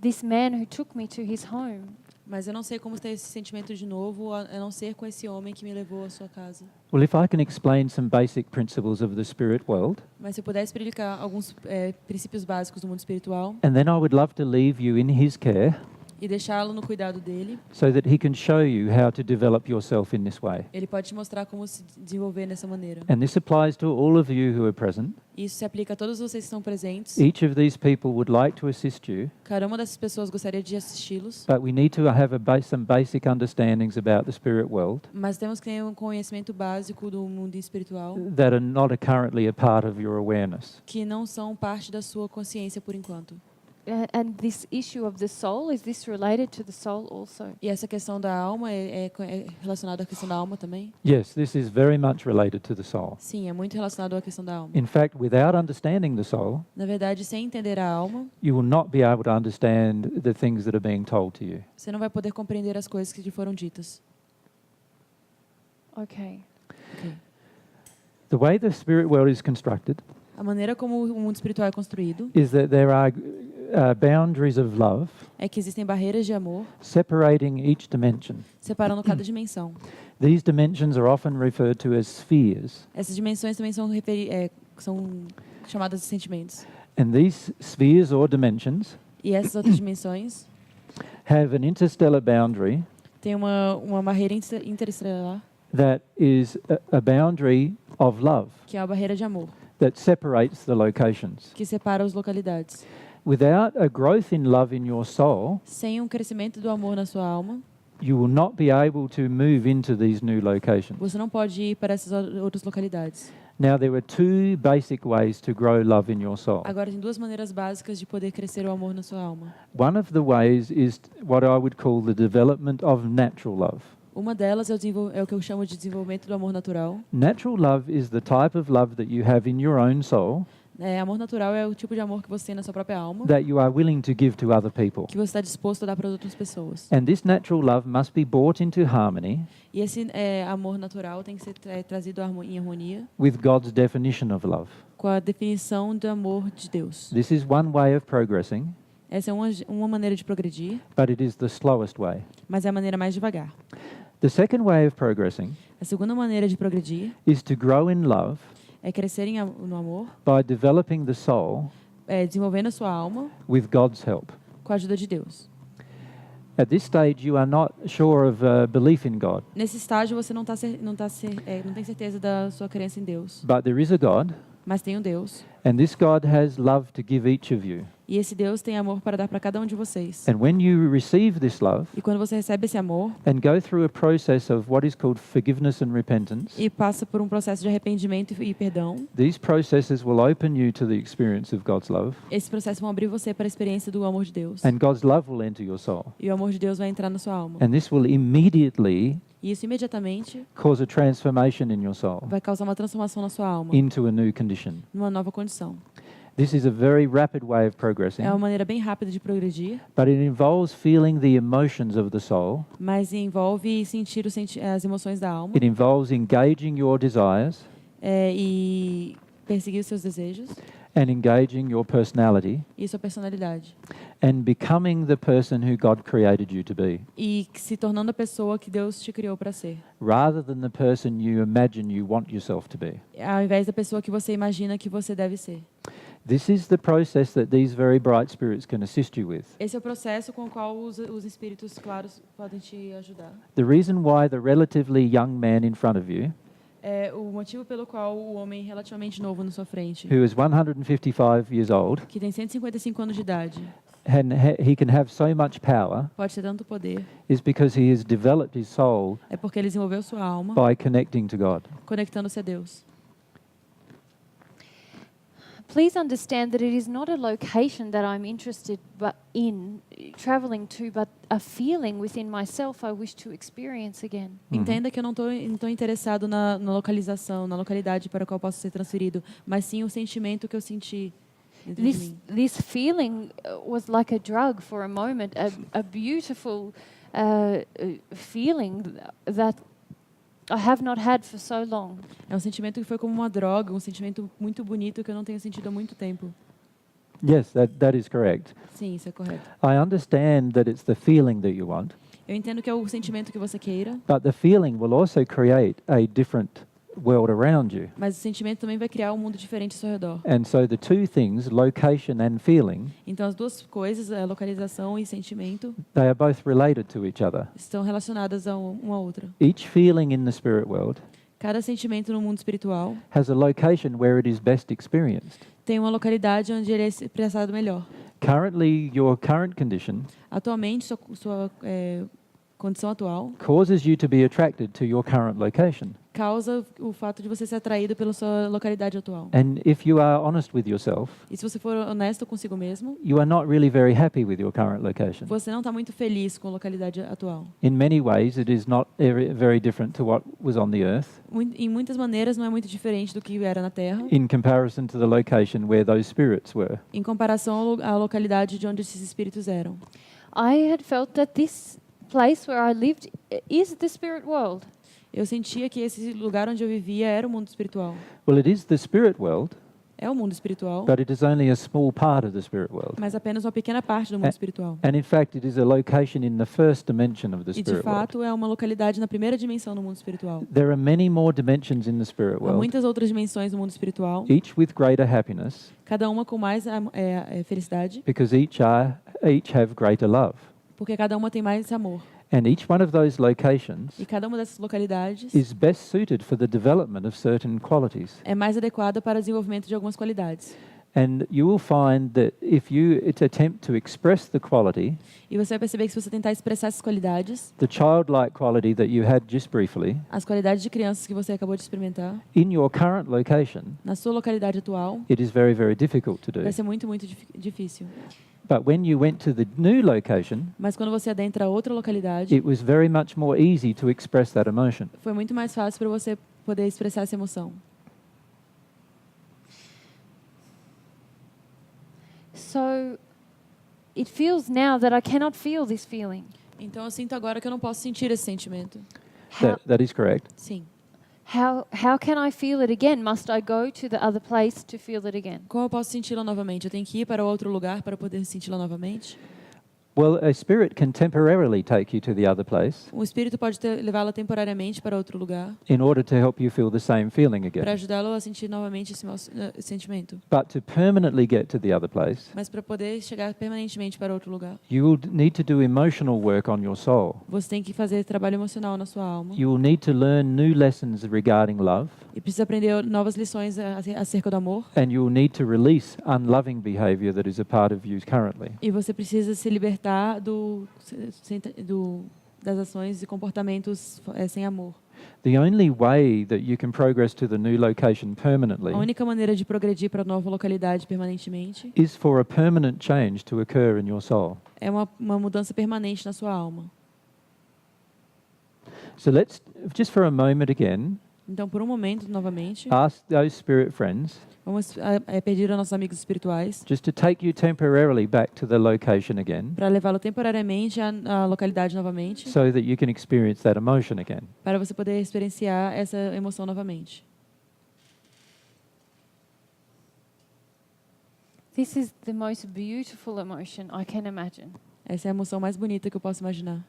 [SPEAKER 4] this man who took me to his home.
[SPEAKER 3] Mas eu não sei como ter esse sentimento de novo, a não ser com esse homem que me levou à sua casa.
[SPEAKER 2] Well, if I can explain some basic principles of the spirit world,
[SPEAKER 3] Mas se eu pudesse explicar alguns princípios básicos do mundo espiritual
[SPEAKER 2] and then I would love to leave you in his care
[SPEAKER 3] e deixá-lo no cuidado dele,
[SPEAKER 2] so that he can show you how to develop yourself in this way.
[SPEAKER 3] ele pode te mostrar como se desenvolver dessa maneira.
[SPEAKER 2] And this applies to all of you who are present.
[SPEAKER 3] Isso se aplica a todos vocês que estão presentes.
[SPEAKER 2] Each of these people would like to assist you,
[SPEAKER 3] Cada uma dessas pessoas gostaria de assisti-los,
[SPEAKER 2] but we need to have some basic understandings about the spirit world
[SPEAKER 3] mas temos que ter um conhecimento básico do mundo espiritual
[SPEAKER 2] that are not currently a part of your awareness.
[SPEAKER 3] que não são parte da sua consciência por enquanto.
[SPEAKER 4] And this issue of the soul, is this related to the soul also?
[SPEAKER 3] E essa questão da alma é relacionada à questão da alma também?
[SPEAKER 2] Yes, this is very much related to the soul.
[SPEAKER 3] Sim, é muito relacionado à questão da alma.
[SPEAKER 2] In fact, without understanding the soul,
[SPEAKER 3] Na verdade, sem entender a alma,
[SPEAKER 2] you will not be able to understand the things that are being told to you.
[SPEAKER 3] você não vai poder compreender as coisas que lhe foram ditas.
[SPEAKER 4] Okay.
[SPEAKER 3] Ok.
[SPEAKER 2] The way the spirit world is constructed
[SPEAKER 3] A maneira como o mundo espiritual é construído
[SPEAKER 2] is that there are boundaries of love
[SPEAKER 3] é que existem barreiras de amor
[SPEAKER 2] separating each dimension.
[SPEAKER 3] separando cada dimensão.
[SPEAKER 2] These dimensions are often referred to as spheres,
[SPEAKER 3] Essas dimensões também são chamadas de sentimentos.
[SPEAKER 2] and these spheres or dimensions
[SPEAKER 3] E essas outras dimensões
[SPEAKER 2] have an interstellar boundary
[SPEAKER 3] têm uma barreira interestelar,
[SPEAKER 2] that is a boundary of love
[SPEAKER 3] que é a barreira de amor,
[SPEAKER 2] that separates the locations.
[SPEAKER 3] que separa as localidades.
[SPEAKER 2] Without a growth in love in your soul,
[SPEAKER 3] Sem um crescimento do amor na sua alma,
[SPEAKER 2] you will not be able to move into these new locations.
[SPEAKER 3] você não pode ir para essas outras localidades.
[SPEAKER 2] Now, there are two basic ways to grow love in your soul.
[SPEAKER 3] Agora, tem duas maneiras básicas de poder crescer o amor na sua alma.
[SPEAKER 2] One of the ways is what I would call the development of natural love.
[SPEAKER 3] Uma delas é o que eu chamo de desenvolvimento do amor natural.
[SPEAKER 2] Natural love is the type of love that you have in your own soul
[SPEAKER 3] Amor natural é o tipo de amor que você tem na sua própria alma,
[SPEAKER 2] that you are willing to give to other people.
[SPEAKER 3] que você está disposto a dar para outras pessoas.
[SPEAKER 2] And this natural love must be brought into harmony
[SPEAKER 3] E esse amor natural tem que ser trazido em harmonia
[SPEAKER 2] with God's definition of love.
[SPEAKER 3] com a definição do amor de Deus.
[SPEAKER 2] This is one way of progressing,
[SPEAKER 3] Essa é uma maneira de progredir,
[SPEAKER 2] but it is the slowest way.
[SPEAKER 3] mas é a maneira mais devagar.
[SPEAKER 2] The second way of progressing
[SPEAKER 3] A segunda maneira de progredir
[SPEAKER 2] is to grow in love
[SPEAKER 3] é crescer no amor,
[SPEAKER 2] by developing the soul
[SPEAKER 3] desenvolvendo a sua alma
[SPEAKER 2] with God's help.
[SPEAKER 3] com a ajuda de Deus.
[SPEAKER 2] At this stage, you are not sure of belief in God,
[SPEAKER 3] Nesse estágio você não tem certeza da sua crença em Deus,
[SPEAKER 2] but there is a God,
[SPEAKER 3] mas tem um Deus.
[SPEAKER 2] and this God has love to give each of you.
[SPEAKER 3] E esse Deus tem amor para dar para cada um de vocês.
[SPEAKER 2] And when you receive this love
[SPEAKER 3] E quando você recebe esse amor
[SPEAKER 2] and go through a process of what is called forgiveness and repentance,
[SPEAKER 3] e passa por um processo de arrependimento e perdão,
[SPEAKER 2] these processes will open you to the experience of God's love,
[SPEAKER 3] esses processos vão abrir você para a experiência do amor de Deus.
[SPEAKER 2] and God's love will enter your soul.
[SPEAKER 3] E o amor de Deus vai entrar na sua alma.
[SPEAKER 2] And this will immediately
[SPEAKER 3] E isso imediatamente
[SPEAKER 2] cause a transformation in your soul
[SPEAKER 3] vai causar uma transformação na sua alma,
[SPEAKER 2] into a new condition.
[SPEAKER 3] numa nova condição.
[SPEAKER 2] This is a very rapid way of progressing,
[SPEAKER 3] É uma maneira bem rápida de progredir,
[SPEAKER 2] but it involves feeling the emotions of the soul.
[SPEAKER 3] mas envolve sentir as emoções da alma
[SPEAKER 2] It involves engaging your desires
[SPEAKER 3] e perseguir os seus desejos
[SPEAKER 2] and engaging your personality
[SPEAKER 3] e sua personalidade.
[SPEAKER 2] and becoming the person who God created you to be,
[SPEAKER 3] E se tornando a pessoa que Deus te criou para ser,
[SPEAKER 2] rather than the person you imagine you want yourself to be.
[SPEAKER 3] ao invés da pessoa que você imagina que você deve ser.
[SPEAKER 2] This is the process that these very bright spirits can assist you with.
[SPEAKER 3] Esse é o processo com o qual os espíritos claros podem te ajudar.
[SPEAKER 2] The reason why the relatively young man in front of you,
[SPEAKER 3] É o motivo pelo qual o homem relativamente novo na sua frente,
[SPEAKER 2] who is 155 years old,
[SPEAKER 3] que tem 155 anos de idade,
[SPEAKER 2] he can have so much power
[SPEAKER 3] pode ter tanto poder,
[SPEAKER 2] is because he has developed his soul
[SPEAKER 3] é porque ele desenvolveu sua alma
[SPEAKER 2] by connecting to God.
[SPEAKER 3] conectando-se a Deus.
[SPEAKER 4] Please understand that it is not a location that I'm interested in traveling to, but a feeling within myself I wish to experience again.
[SPEAKER 3] Entenda que eu não estou interessado na localização, na localidade para a qual posso ser transferido, mas sim o sentimento que eu senti dentro de mim.
[SPEAKER 4] This feeling was like a drug for a moment, a beautiful feeling that I have not had for so long.
[SPEAKER 3] É um sentimento que foi como uma droga, um sentimento muito bonito que eu não tenho sentido há muito tempo.
[SPEAKER 2] Yes, that is correct.
[SPEAKER 3] Sim, isso é correto.
[SPEAKER 2] I understand that it's the feeling that you want,
[SPEAKER 3] Eu entendo que é o sentimento que você queira,
[SPEAKER 2] but the feeling will also create a different world around you.
[SPEAKER 3] mas o sentimento também vai criar um mundo diferente ao seu redor.
[SPEAKER 2] And so the two things, location and feeling,
[SPEAKER 3] Então as duas coisas, a localização e sentimento,
[SPEAKER 2] they are both related to each other.
[SPEAKER 3] estão relacionadas a uma outra.
[SPEAKER 2] Each feeling in the spirit world
[SPEAKER 3] Cada sentimento no mundo espiritual
[SPEAKER 2] has a location where it is best experienced.
[SPEAKER 3] tem uma localidade onde ele é expressado melhor.
[SPEAKER 2] Currently, your current condition
[SPEAKER 3] Atualmente, sua condição atual
[SPEAKER 2] causes you to be attracted to your current location.
[SPEAKER 3] causa o fato de você ser atraído pela sua localidade atual.
[SPEAKER 2] And if you are honest with yourself,
[SPEAKER 3] E se você for honesto consigo mesmo,
[SPEAKER 2] you are not really very happy with your current location.
[SPEAKER 3] você não está muito feliz com a localidade atual.
[SPEAKER 2] In many ways, it is not very different to what was on the earth
[SPEAKER 3] Em muitas maneiras, não é muito diferente do que era na Terra,
[SPEAKER 2] in comparison to the location where those spirits were.
[SPEAKER 3] em comparação à localidade de onde esses espíritos eram.
[SPEAKER 4] I had felt that this place where I lived is the spirit world.
[SPEAKER 3] Eu sentia que esse lugar onde eu vivia era o mundo espiritual.
[SPEAKER 2] Well, it is the spirit world,
[SPEAKER 3] É o mundo espiritual,
[SPEAKER 2] but it is only a small part of the spirit world.
[SPEAKER 3] mas apenas uma pequena parte do mundo espiritual.
[SPEAKER 2] And in fact, it is a location in the first dimension of the
[SPEAKER 3] E de
[SPEAKER 2] spirit world.
[SPEAKER 3] fato é uma localidade na primeira dimensão do mundo espiritual.
[SPEAKER 2] There are many more dimensions in the spirit
[SPEAKER 3] Há
[SPEAKER 2] world,
[SPEAKER 3] muitas outras dimensões do mundo espiritual,
[SPEAKER 2] each with greater happiness,
[SPEAKER 3] cada uma com mais felicidade,
[SPEAKER 2] because each have greater love.
[SPEAKER 3] porque cada uma tem mais amor.
[SPEAKER 2] And each one of those locations
[SPEAKER 3] E cada uma dessas localidades
[SPEAKER 2] is best suited for the development of certain qualities.
[SPEAKER 3] é mais adequada para o desenvolvimento de algumas qualidades.
[SPEAKER 2] And you will find that if you attempt to express the quality,
[SPEAKER 3] E você vai perceber que se você tentar expressar essas qualidades,
[SPEAKER 2] the childlike quality that you had just briefly,
[SPEAKER 3] as qualidades de crianças que você acabou de experimentar,
[SPEAKER 2] in your current location,
[SPEAKER 3] na sua localidade atual,
[SPEAKER 2] it is very, very difficult to do.
[SPEAKER 3] vai ser muito, muito difícil.
[SPEAKER 2] But when you went to the new location,
[SPEAKER 3] Mas quando você adentra outra localidade,
[SPEAKER 2] it was very much more easy to express that emotion.
[SPEAKER 3] foi muito mais fácil para você poder expressar essa emoção.
[SPEAKER 4] So it feels now that I cannot feel this feeling.
[SPEAKER 3] Então eu sinto agora que eu não posso sentir esse sentimento.
[SPEAKER 4] How,
[SPEAKER 2] That is correct.
[SPEAKER 3] Sim.
[SPEAKER 4] how can I feel it again? Must I go to the other place to feel it again?
[SPEAKER 3] Como eu posso senti-la novamente? Eu tenho que ir para outro lugar para poder senti-la novamente?
[SPEAKER 2] Well, a spirit can temporarily take you to the other place
[SPEAKER 3] O espírito pode levá-la temporariamente para outro lugar
[SPEAKER 2] in order to help you feel the same feeling
[SPEAKER 3] para
[SPEAKER 2] again.
[SPEAKER 3] ajudá-lo a sentir novamente esse sentimento.
[SPEAKER 2] But to permanently get to the other place,
[SPEAKER 3] Mas para poder chegar permanentemente para outro lugar,
[SPEAKER 2] you will need to do emotional work on your soul.
[SPEAKER 3] você tem que fazer trabalho emocional na sua alma.
[SPEAKER 2] You will need to learn new lessons regarding love,
[SPEAKER 3] E precisa aprender novas lições acerca do amor.
[SPEAKER 2] and you will need to release unloving behavior that is a part of you currently.
[SPEAKER 3] E você precisa se libertar das ações e comportamentos sem amor.
[SPEAKER 2] The only way that you can progress to the new location permanently
[SPEAKER 3] A única maneira de progredir para a nova localidade permanentemente
[SPEAKER 2] is for a permanent change to occur in your soul.
[SPEAKER 3] é uma mudança permanente na sua alma.
[SPEAKER 2] So let's, just for a moment again,
[SPEAKER 3] Então, por um momento, novamente,
[SPEAKER 2] ask those spirit friends
[SPEAKER 3] vamos pedir aos nossos amigos espirituais
[SPEAKER 2] just to take you temporarily back to the location again
[SPEAKER 3] para levá-lo temporariamente à localidade novamente,
[SPEAKER 2] so that you can experience that emotion again.
[SPEAKER 3] para você poder experienciar essa emoção novamente.
[SPEAKER 4] This is the most beautiful emotion I can imagine.
[SPEAKER 3] Essa é a emoção mais bonita que eu posso imaginar.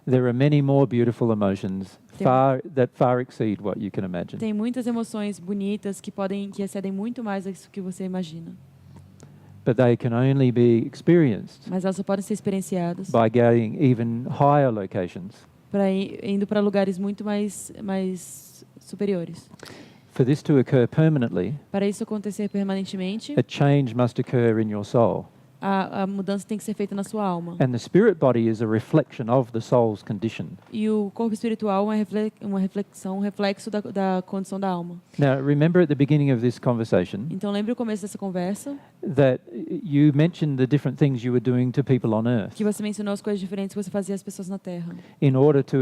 [SPEAKER 2] There are many more beautiful emotions
[SPEAKER 3] Tem-
[SPEAKER 2] that far exceed what you can imagine.
[SPEAKER 3] Tem muitas emoções bonitas que excedem muito mais do que você imagina,
[SPEAKER 2] But they can only be experienced
[SPEAKER 3] mas elas só podem ser experienciadas
[SPEAKER 2] by going even higher locations.
[SPEAKER 3] indo para lugares muito mais superiores.
[SPEAKER 2] For this to occur permanently,
[SPEAKER 3] Para isso acontecer permanentemente,
[SPEAKER 2] a change must occur in your soul.
[SPEAKER 3] a mudança tem que ser feita na sua alma.
[SPEAKER 2] And the spirit body is a reflection of the soul's condition.
[SPEAKER 3] E o corpo espiritual é uma reflexão, um reflexo da condição da alma.
[SPEAKER 2] Now, remember at the beginning of this conversation
[SPEAKER 3] Então lembre o começo dessa conversa
[SPEAKER 2] that you mentioned the different things you were doing to people on earth
[SPEAKER 3] que você mencionou as coisas diferentes que você fazia às pessoas na Terra
[SPEAKER 2] in order to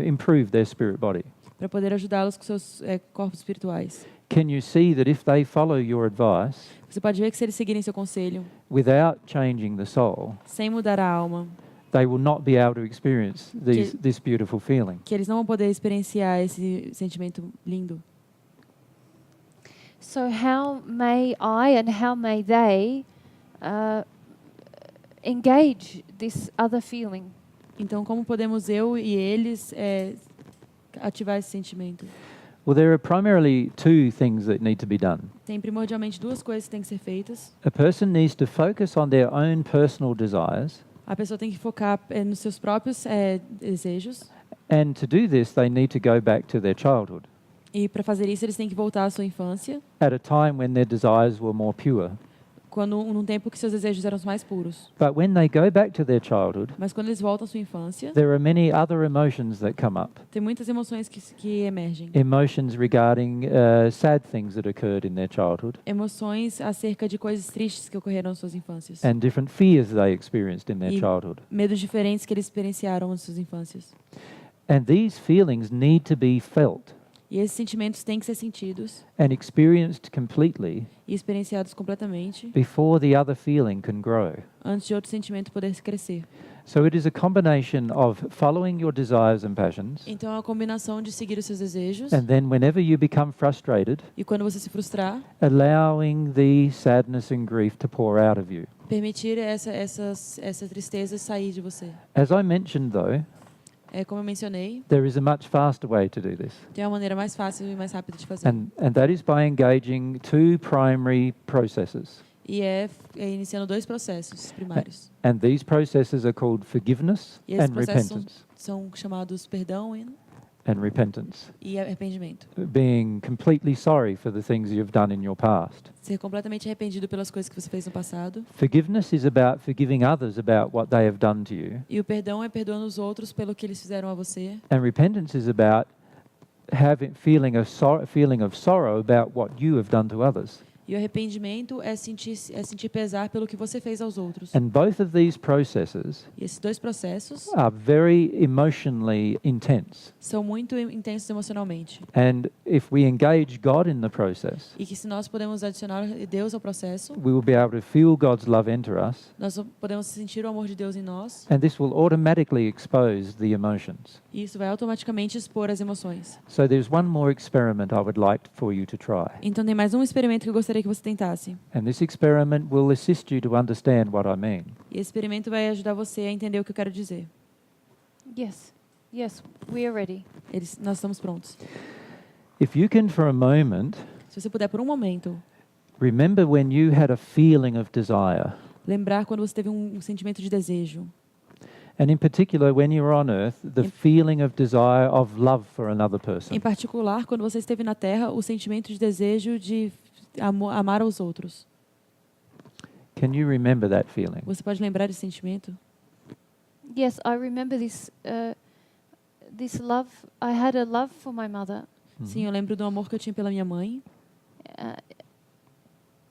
[SPEAKER 2] improve their spirit body.
[SPEAKER 3] para poder ajudá-los com seus corpos espirituais.
[SPEAKER 2] Can you see that if they follow your advice
[SPEAKER 3] Você pode ver que se eles seguirem seu conselho,
[SPEAKER 2] without changing the soul,
[SPEAKER 3] sem mudar a alma,
[SPEAKER 2] they will not be able to experience this beautiful feeling?
[SPEAKER 3] que eles não vão poder experienciar esse sentimento lindo.
[SPEAKER 4] So how may I and how may they engage this other feeling?
[SPEAKER 3] Então, como podemos eu e eles ativar esse sentimento?
[SPEAKER 2] Well, there are primarily two things that need to be done.
[SPEAKER 3] Tem primordialmente duas coisas que têm que ser feitas.
[SPEAKER 2] A person needs to focus on their own personal desires,
[SPEAKER 3] A pessoa tem que focar nos seus próprios desejos.
[SPEAKER 2] and to do this, they need to go back to their childhood,
[SPEAKER 3] E para fazer isso, eles têm que voltar à sua infância,
[SPEAKER 2] at a time when their desires were more pure.
[SPEAKER 3] num tempo que seus desejos eram os mais puros.
[SPEAKER 2] But when they go back to their childhood,
[SPEAKER 3] Mas quando eles voltam à sua infância,
[SPEAKER 2] there are many other emotions that come up.
[SPEAKER 3] tem muitas emoções que emergem.
[SPEAKER 2] Emotions regarding sad things that occurred in their childhood,
[SPEAKER 3] Emoções acerca de coisas tristes que ocorreram nas suas infâncias.
[SPEAKER 2] and different fears they experienced in their
[SPEAKER 3] E
[SPEAKER 2] childhood.
[SPEAKER 3] medos diferentes que eles experienciaram nas suas infâncias.
[SPEAKER 2] And these feelings need to be felt
[SPEAKER 3] E esses sentimentos têm que ser sentidos
[SPEAKER 2] and experienced completely
[SPEAKER 3] e experienciados completamente
[SPEAKER 2] before the other feeling can grow.
[SPEAKER 3] antes de outro sentimento poder crescer.
[SPEAKER 2] So it is a combination of following your desires and passions,
[SPEAKER 3] Então é uma combinação de seguir os seus desejos
[SPEAKER 2] and then whenever you become frustrated,
[SPEAKER 3] e quando você se frustrar,
[SPEAKER 2] allowing the sadness and grief to pour out of you.
[SPEAKER 3] permitir essa tristeza sair de você.
[SPEAKER 2] As I mentioned, though,
[SPEAKER 3] Como eu mencionei,
[SPEAKER 2] there is a much faster way to do this,
[SPEAKER 3] tem uma maneira mais fácil e mais rápida de fazer.
[SPEAKER 2] and that is by engaging two primary processes.
[SPEAKER 3] E iniciando dois processos primários.
[SPEAKER 2] And these processes are called forgiveness
[SPEAKER 3] E esses
[SPEAKER 2] and
[SPEAKER 3] processos
[SPEAKER 2] repentance.
[SPEAKER 3] são chamados perdão
[SPEAKER 2] and repentance.
[SPEAKER 3] e arrependimento.
[SPEAKER 2] Being completely sorry for the things you've done in your past.
[SPEAKER 3] Ser completamente arrependido pelas coisas que você fez no passado.
[SPEAKER 2] Forgiveness is about forgiving others about what they have done to you.
[SPEAKER 3] E o perdão é perdoando os outros pelo que eles fizeram a você.
[SPEAKER 2] And repentance is about feeling of sorrow about what you have done to others.
[SPEAKER 3] E o arrependimento é sentir pesar pelo que você fez aos outros.
[SPEAKER 2] And both of these processes
[SPEAKER 3] E esses dois processos
[SPEAKER 2] are very emotionally intense.
[SPEAKER 3] são muito intensos emocionalmente.
[SPEAKER 2] And if we engage God in the process,
[SPEAKER 3] E que se nós podemos adicionar Deus ao processo,
[SPEAKER 2] we will be able to feel God's love enter us,
[SPEAKER 3] nós podemos sentir o amor de Deus em nós.
[SPEAKER 2] and this will automatically expose the emotions.
[SPEAKER 3] E isso vai automaticamente expor as emoções.
[SPEAKER 2] So there's one more experiment I would like for you to try.
[SPEAKER 3] Então tem mais um experimento que eu gostaria que você tentasse.
[SPEAKER 2] And this experiment will assist you to understand what I mean.
[SPEAKER 3] E esse experimento vai ajudar você a entender o que eu quero dizer.
[SPEAKER 4] Yes. Yes, we are ready.
[SPEAKER 3] Nós estamos prontos.
[SPEAKER 2] If you can for a moment
[SPEAKER 3] Se você puder por um momento
[SPEAKER 2] remember when you had a feeling of desire,
[SPEAKER 3] lembrar quando você teve um sentimento de desejo.
[SPEAKER 2] and in particular when you were on earth, the feeling of desire of love for another person.
[SPEAKER 3] Em particular, quando você esteve na Terra, o sentimento de desejo de amar aos outros.
[SPEAKER 2] Can you remember that feeling?
[SPEAKER 3] Você pode lembrar desse sentimento?
[SPEAKER 4] Yes, I remember this love. I had a love for my mother.
[SPEAKER 3] Sim, eu lembro do amor que eu tinha pela minha mãe.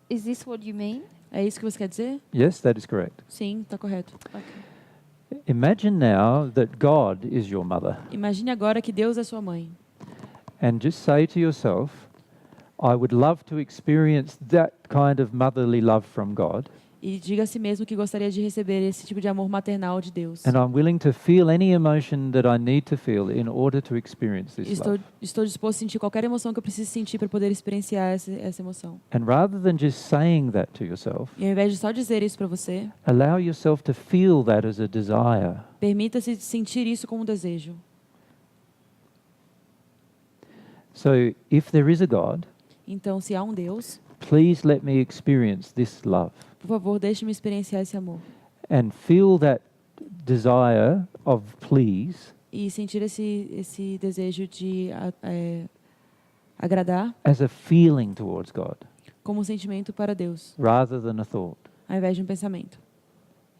[SPEAKER 4] Is this what you mean?
[SPEAKER 3] É isso que você quer dizer?
[SPEAKER 2] Yes, that is correct.
[SPEAKER 3] Sim, está correto.
[SPEAKER 4] Okay.
[SPEAKER 2] Imagine now that God is your mother,
[SPEAKER 3] Imagine agora que Deus é sua mãe.
[SPEAKER 2] and just say to yourself, I would love to experience that kind of motherly love from God,
[SPEAKER 3] E diga a si mesmo que gostaria de receber esse tipo de amor maternal de Deus.
[SPEAKER 2] and I'm willing to feel any emotion that I need to feel in order to experience this
[SPEAKER 3] Estou
[SPEAKER 2] love.
[SPEAKER 3] disposto a sentir qualquer emoção que eu preciso sentir para poder experienciar essa emoção.
[SPEAKER 2] And rather than just saying that to yourself,
[SPEAKER 3] E ao invés de só dizer isso para você,
[SPEAKER 2] allow yourself to feel that as a desire.
[SPEAKER 3] permita-se sentir isso como um desejo.
[SPEAKER 2] So if there is a God,
[SPEAKER 3] Então, se há um Deus,
[SPEAKER 2] please let me experience this love
[SPEAKER 3] por favor, deixe-me experienciar esse amor.
[SPEAKER 2] and feel that desire of please
[SPEAKER 3] E sentir esse desejo de agradar
[SPEAKER 2] as a feeling towards God
[SPEAKER 3] como um sentimento para Deus,
[SPEAKER 2] rather than a thought.
[SPEAKER 3] ao invés de um pensamento.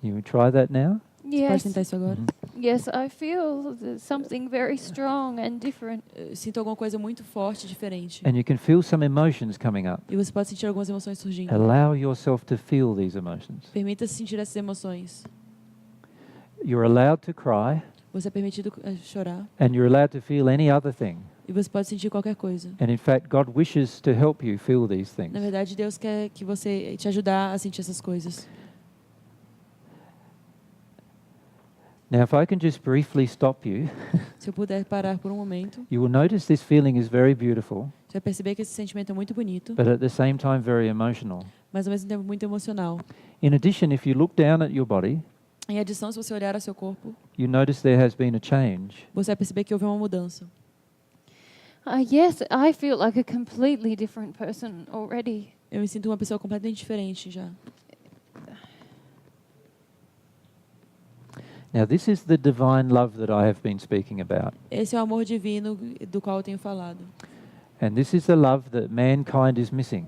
[SPEAKER 2] You would try that now?
[SPEAKER 3] Você pode
[SPEAKER 4] Yes.
[SPEAKER 3] tentar isso agora?
[SPEAKER 4] Yes, I feel something very strong and different.
[SPEAKER 3] Eu sinto alguma coisa muito forte, diferente.
[SPEAKER 2] And you can feel some emotions coming up.
[SPEAKER 3] E você pode sentir algumas emoções surgindo.
[SPEAKER 2] Allow yourself to feel these emotions.
[SPEAKER 3] Permita-se sentir essas emoções.
[SPEAKER 2] You're allowed to cry,
[SPEAKER 3] Você é permitido chorar.
[SPEAKER 2] and you're allowed to feel any other thing.
[SPEAKER 3] E você pode sentir qualquer coisa.
[SPEAKER 2] And in fact, God wishes to help you feel these things.
[SPEAKER 3] Na verdade, Deus quer que você te ajudar a sentir essas coisas.
[SPEAKER 2] Now, if I can just briefly stop you,
[SPEAKER 3] Se eu puder parar por um momento,
[SPEAKER 2] you will notice this feeling is very beautiful,
[SPEAKER 3] você vai perceber que esse sentimento é muito bonito,
[SPEAKER 2] but at the same time very emotional.
[SPEAKER 3] mas ao mesmo tempo muito emocional.
[SPEAKER 2] In addition, if you look down at your body,
[SPEAKER 3] Em adição, se você olhar ao seu corpo,
[SPEAKER 2] you notice there has been a change.
[SPEAKER 3] você vai perceber que houve uma mudança.
[SPEAKER 4] Yes, I feel like a completely different person already.
[SPEAKER 3] Eu me sinto uma pessoa completamente diferente já.
[SPEAKER 2] Now, this is the divine love that I have been speaking about.
[SPEAKER 3] Esse é o amor divino do qual eu tenho falado.
[SPEAKER 2] And this is the love that mankind is missing.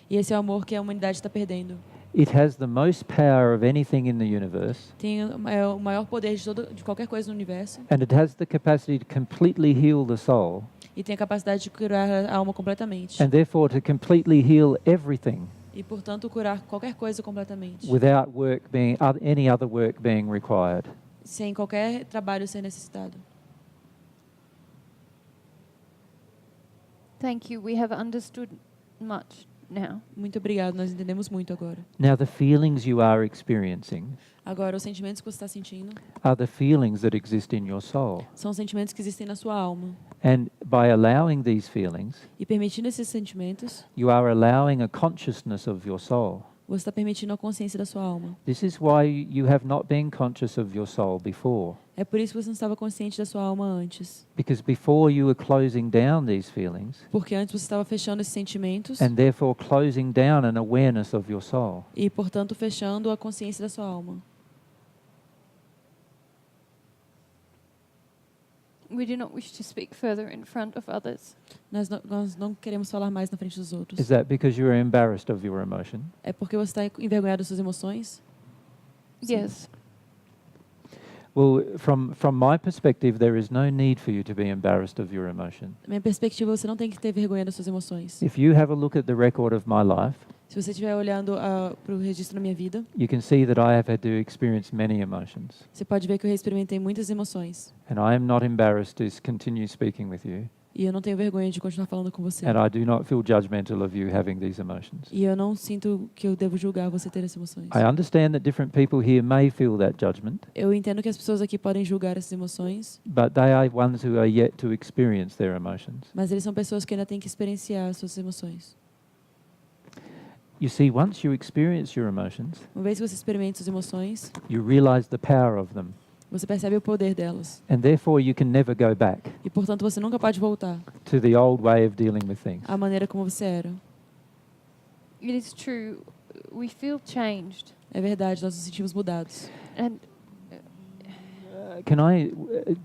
[SPEAKER 3] E esse é o amor que a humanidade está perdendo.
[SPEAKER 2] It has the most power of anything in the universe,
[SPEAKER 3] Tem o maior poder de qualquer coisa no universo.
[SPEAKER 2] and it has the capacity to completely heal the soul,
[SPEAKER 3] E tem a capacidade de curar a alma completamente.
[SPEAKER 2] and therefore to completely heal everything
[SPEAKER 3] E, portanto, curar qualquer coisa completamente.
[SPEAKER 2] without any other work being required.
[SPEAKER 3] Sem qualquer trabalho ser necessitado.
[SPEAKER 4] Thank you. We have understood much now.
[SPEAKER 3] Muito obrigado, nós entendemos muito agora.
[SPEAKER 2] Now, the feelings you are experiencing
[SPEAKER 3] Agora, os sentimentos que você está sentindo
[SPEAKER 2] are the feelings that exist in your soul.
[SPEAKER 3] são os sentimentos que existem na sua alma.
[SPEAKER 2] And by allowing these feelings,
[SPEAKER 3] E permitindo esses sentimentos,
[SPEAKER 2] you are allowing a consciousness of your soul.
[SPEAKER 3] você está permitindo a consciência da sua alma.
[SPEAKER 2] This is why you have not been conscious of your soul before.
[SPEAKER 3] É por isso que você não estava consciente da sua alma antes.
[SPEAKER 2] Because before you were closing down these feelings,
[SPEAKER 3] Porque antes você estava fechando esses sentimentos
[SPEAKER 2] and therefore closing down an awareness of your soul.
[SPEAKER 3] e, portanto, fechando a consciência da sua alma.
[SPEAKER 4] We do not wish to speak further in front of others.
[SPEAKER 3] Nós não queremos falar mais na frente dos outros.
[SPEAKER 2] Is that because you are embarrassed of your emotion?
[SPEAKER 3] É porque você está envergonhado das suas emoções?
[SPEAKER 4] Yes.
[SPEAKER 2] Well, from my perspective, there is no need for you to be embarrassed of your emotion.
[SPEAKER 3] Da minha perspectiva, você não tem que ter vergonha das suas emoções.
[SPEAKER 2] If you have a look at the record of my life,
[SPEAKER 3] Se você estiver olhando para o registro da minha vida,
[SPEAKER 2] you can see that I have had to experience many emotions.
[SPEAKER 3] você pode ver que eu experimentei muitas emoções.
[SPEAKER 2] And I am not embarrassed to continue speaking with you.
[SPEAKER 3] E eu não tenho vergonha de continuar falando com você.
[SPEAKER 2] And I do not feel judgmental of you having these emotions.
[SPEAKER 3] E eu não sinto que eu devo julgar você ter essas emoções.
[SPEAKER 2] I understand that different people here may feel that judgment,
[SPEAKER 3] Eu entendo que as pessoas aqui podem julgar essas emoções,
[SPEAKER 2] but they are ones who are yet to experience their emotions.
[SPEAKER 3] mas eles são pessoas que ainda têm que experienciar as suas emoções.
[SPEAKER 2] You see, once you experience your emotions,
[SPEAKER 3] Uma vez que você experimenta suas emoções,
[SPEAKER 2] you realize the power of them.
[SPEAKER 3] você percebe o poder delas.
[SPEAKER 2] And therefore you can never go back
[SPEAKER 3] E, portanto, você nunca pode voltar
[SPEAKER 2] to the old way of dealing with things.
[SPEAKER 3] à maneira como você era.
[SPEAKER 4] It is true. We feel changed.
[SPEAKER 3] É verdade, nós nos sentimos mudados.
[SPEAKER 4] And
[SPEAKER 2] Can I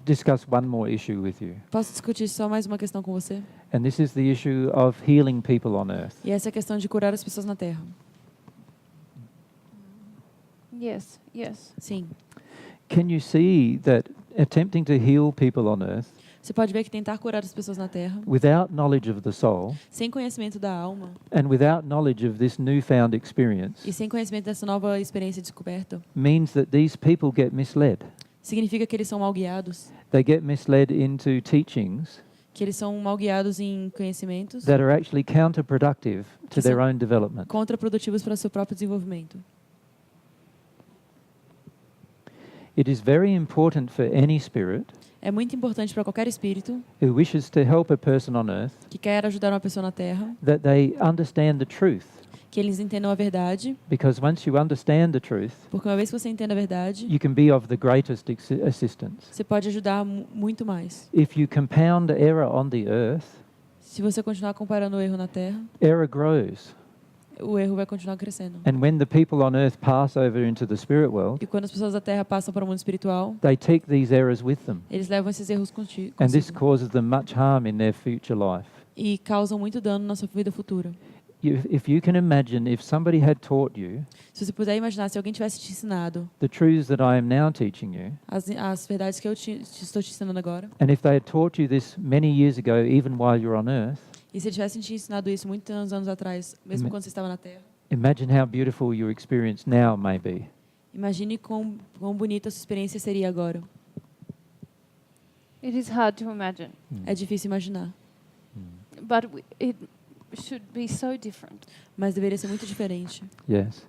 [SPEAKER 2] discuss one more issue with you?
[SPEAKER 3] Posso discutir só mais uma questão com você?
[SPEAKER 2] And this is the issue of healing people on earth.
[SPEAKER 3] E essa é a questão de curar as pessoas na Terra.
[SPEAKER 4] yes, yes.
[SPEAKER 3] Sim.
[SPEAKER 2] Can you see that attempting to heal people on earth
[SPEAKER 3] Você pode ver que tentar curar as pessoas na Terra,
[SPEAKER 2] without knowledge of the soul
[SPEAKER 3] sem conhecimento da alma
[SPEAKER 2] and without knowledge of this newfound experience
[SPEAKER 3] e sem conhecimento dessa nova experiência descoberta,
[SPEAKER 2] means that these people get misled.
[SPEAKER 3] significa que eles são mal guiados,
[SPEAKER 2] They get misled into teachings
[SPEAKER 3] que eles são mal guiados em conhecimentos
[SPEAKER 2] that are actually counterproductive to
[SPEAKER 3] Que
[SPEAKER 2] their
[SPEAKER 3] são
[SPEAKER 2] own development.
[SPEAKER 3] contraprodutivos para o seu próprio desenvolvimento.
[SPEAKER 2] It is very important for any spirit
[SPEAKER 3] É muito importante para qualquer espírito
[SPEAKER 2] who wishes to help a person on earth
[SPEAKER 3] que quer ajudar uma pessoa na Terra,
[SPEAKER 2] that they understand the truth.
[SPEAKER 3] que eles entendam a verdade,
[SPEAKER 2] Because once you understand the truth,
[SPEAKER 3] porque uma vez que você entende a verdade,
[SPEAKER 2] you can be of the greatest assistance.
[SPEAKER 3] você pode ajudar muito mais.
[SPEAKER 2] If you compound error on the earth,
[SPEAKER 3] Se você continuar comparando o erro na Terra,
[SPEAKER 2] error grows.
[SPEAKER 3] o erro vai continuar crescendo.
[SPEAKER 2] And when the people on earth pass over into the spirit world,
[SPEAKER 3] E quando as pessoas da Terra passam para o mundo espiritual,
[SPEAKER 2] they take these errors with them.
[SPEAKER 3] eles levam esses erros
[SPEAKER 2] And this
[SPEAKER 3] consigo
[SPEAKER 2] causes them much harm in their future life.
[SPEAKER 3] e causam muito dano na sua vida futura.
[SPEAKER 2] If you can imagine if somebody had taught you
[SPEAKER 3] Se você puder imaginar, se alguém tivesse te ensinado
[SPEAKER 2] the truths that I am now teaching you,
[SPEAKER 3] as verdades que eu estou te ensinando agora,
[SPEAKER 2] and if they had taught you this many years ago, even while you're on earth,
[SPEAKER 3] e se eles tivessem te ensinado isso muitos anos atrás, mesmo quando você estava na Terra,
[SPEAKER 2] imagine how beautiful your experience now may be.
[SPEAKER 3] imagine quão bonita a sua experiência seria agora.
[SPEAKER 4] It is hard to imagine,
[SPEAKER 3] É difícil imaginar,
[SPEAKER 4] but it should be so different.
[SPEAKER 3] mas deveria ser muito diferente.
[SPEAKER 2] Yes.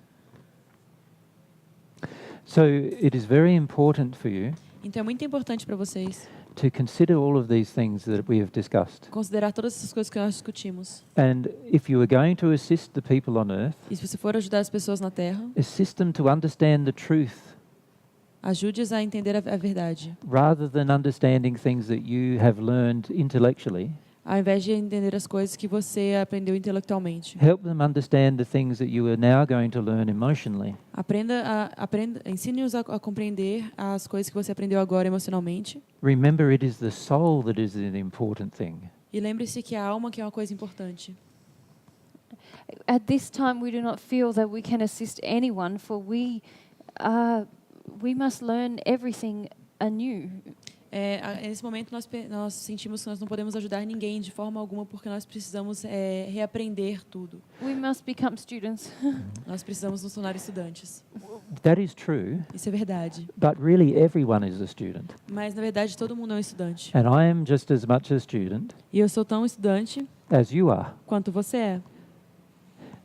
[SPEAKER 2] So it is very important for you
[SPEAKER 3] Então é muito importante para vocês
[SPEAKER 2] to consider all of these things that we have discussed.
[SPEAKER 3] considerar todas essas coisas que nós discutimos.
[SPEAKER 2] And if you are going to assist the people on earth,
[SPEAKER 3] E se você for ajudar as pessoas na Terra,
[SPEAKER 2] assist them to understand the truth
[SPEAKER 3] ajude-as a entender a verdade.
[SPEAKER 2] rather than understanding things that you have learned intellectually.
[SPEAKER 3] Ao invés de entender as coisas que você aprendeu intelectualmente.
[SPEAKER 2] Help them understand the things that you are now going to learn emotionally.
[SPEAKER 3] Ensine-os a compreender as coisas que você aprendeu agora emocionalmente.
[SPEAKER 2] Remember, it is the soul that is an important thing.
[SPEAKER 3] E lembre-se que a alma que é uma coisa importante.
[SPEAKER 4] At this time, we do not feel that we can assist anyone, for we must learn everything anew.
[SPEAKER 3] Nesse momento nós sentimos que nós não podemos ajudar ninguém de forma alguma porque nós precisamos reaprender tudo.
[SPEAKER 4] We must become students.
[SPEAKER 3] Nós precisamos nos tornar estudantes.
[SPEAKER 2] That is true,
[SPEAKER 3] Isso é verdade.
[SPEAKER 2] but really everyone is a student.
[SPEAKER 3] Mas na verdade todo mundo é um estudante.
[SPEAKER 2] And I am just as much a student
[SPEAKER 3] E eu sou tão estudante
[SPEAKER 2] as you are.
[SPEAKER 3] quanto você é.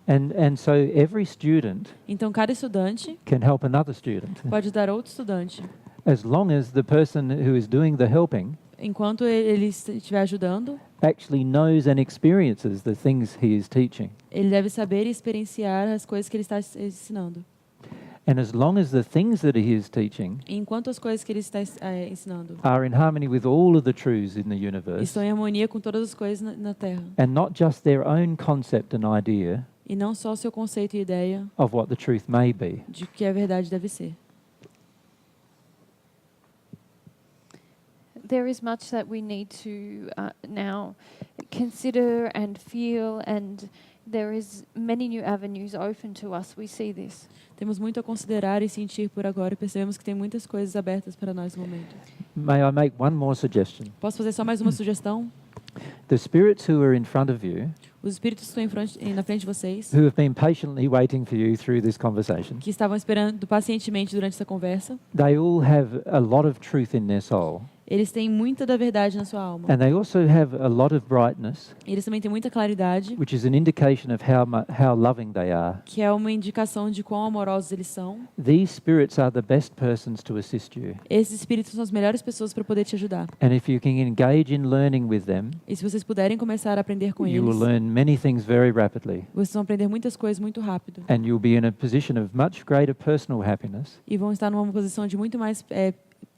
[SPEAKER 2] And so every student
[SPEAKER 3] Então cada estudante
[SPEAKER 2] can help another student,
[SPEAKER 3] pode ajudar outro estudante.
[SPEAKER 2] as long as the person who is doing the helping
[SPEAKER 3] Enquanto ele estiver ajudando,
[SPEAKER 2] actually knows and experiences the things he is teaching.
[SPEAKER 3] ele deve saber e experienciar as coisas que ele está ensinando.
[SPEAKER 2] And as long as the things that he is teaching
[SPEAKER 3] E enquanto as coisas que ele está ensinando
[SPEAKER 2] are in harmony with all of the truths in the universe,
[SPEAKER 3] estão em harmonia com todas as coisas na Terra,
[SPEAKER 2] and not just their own concept and idea
[SPEAKER 3] e não só o seu conceito e ideia
[SPEAKER 2] of what the truth may be,
[SPEAKER 3] de que a verdade deve ser.
[SPEAKER 4] there is much that we need to now consider and feel, and there is many new avenues open to us. We see this.
[SPEAKER 3] Temos muito a considerar e sentir por agora e percebemos que tem muitas coisas abertas para nós no momento.
[SPEAKER 2] May I make one more suggestion?
[SPEAKER 3] Posso fazer só mais uma sugestão?
[SPEAKER 2] The spirits who are in front of you,
[SPEAKER 3] Os espíritos que estão na frente de vocês,
[SPEAKER 2] who have been patiently waiting for you through this conversation,
[SPEAKER 3] que estavam esperando pacientemente durante essa conversa,
[SPEAKER 2] they all have a lot of truth in their soul.
[SPEAKER 3] eles têm muita da verdade na sua alma.
[SPEAKER 2] And they also have a lot of brightness,
[SPEAKER 3] Eles também têm muita claridade,
[SPEAKER 2] which is an indication of how loving they are.
[SPEAKER 3] que é uma indicação de quão amorosos eles são.
[SPEAKER 2] These spirits are the best persons to assist you.
[SPEAKER 3] Esses espíritos são as melhores pessoas para poder te ajudar.
[SPEAKER 2] And if you can engage in learning with them,
[SPEAKER 3] E se vocês puderem começar a aprender com
[SPEAKER 2] you will
[SPEAKER 3] eles,
[SPEAKER 2] learn many things very rapidly.
[SPEAKER 3] vocês vão aprender muitas coisas muito rápido.
[SPEAKER 2] And you'll be in a position of much greater personal happiness,
[SPEAKER 3] E vão estar numa posição de muito mais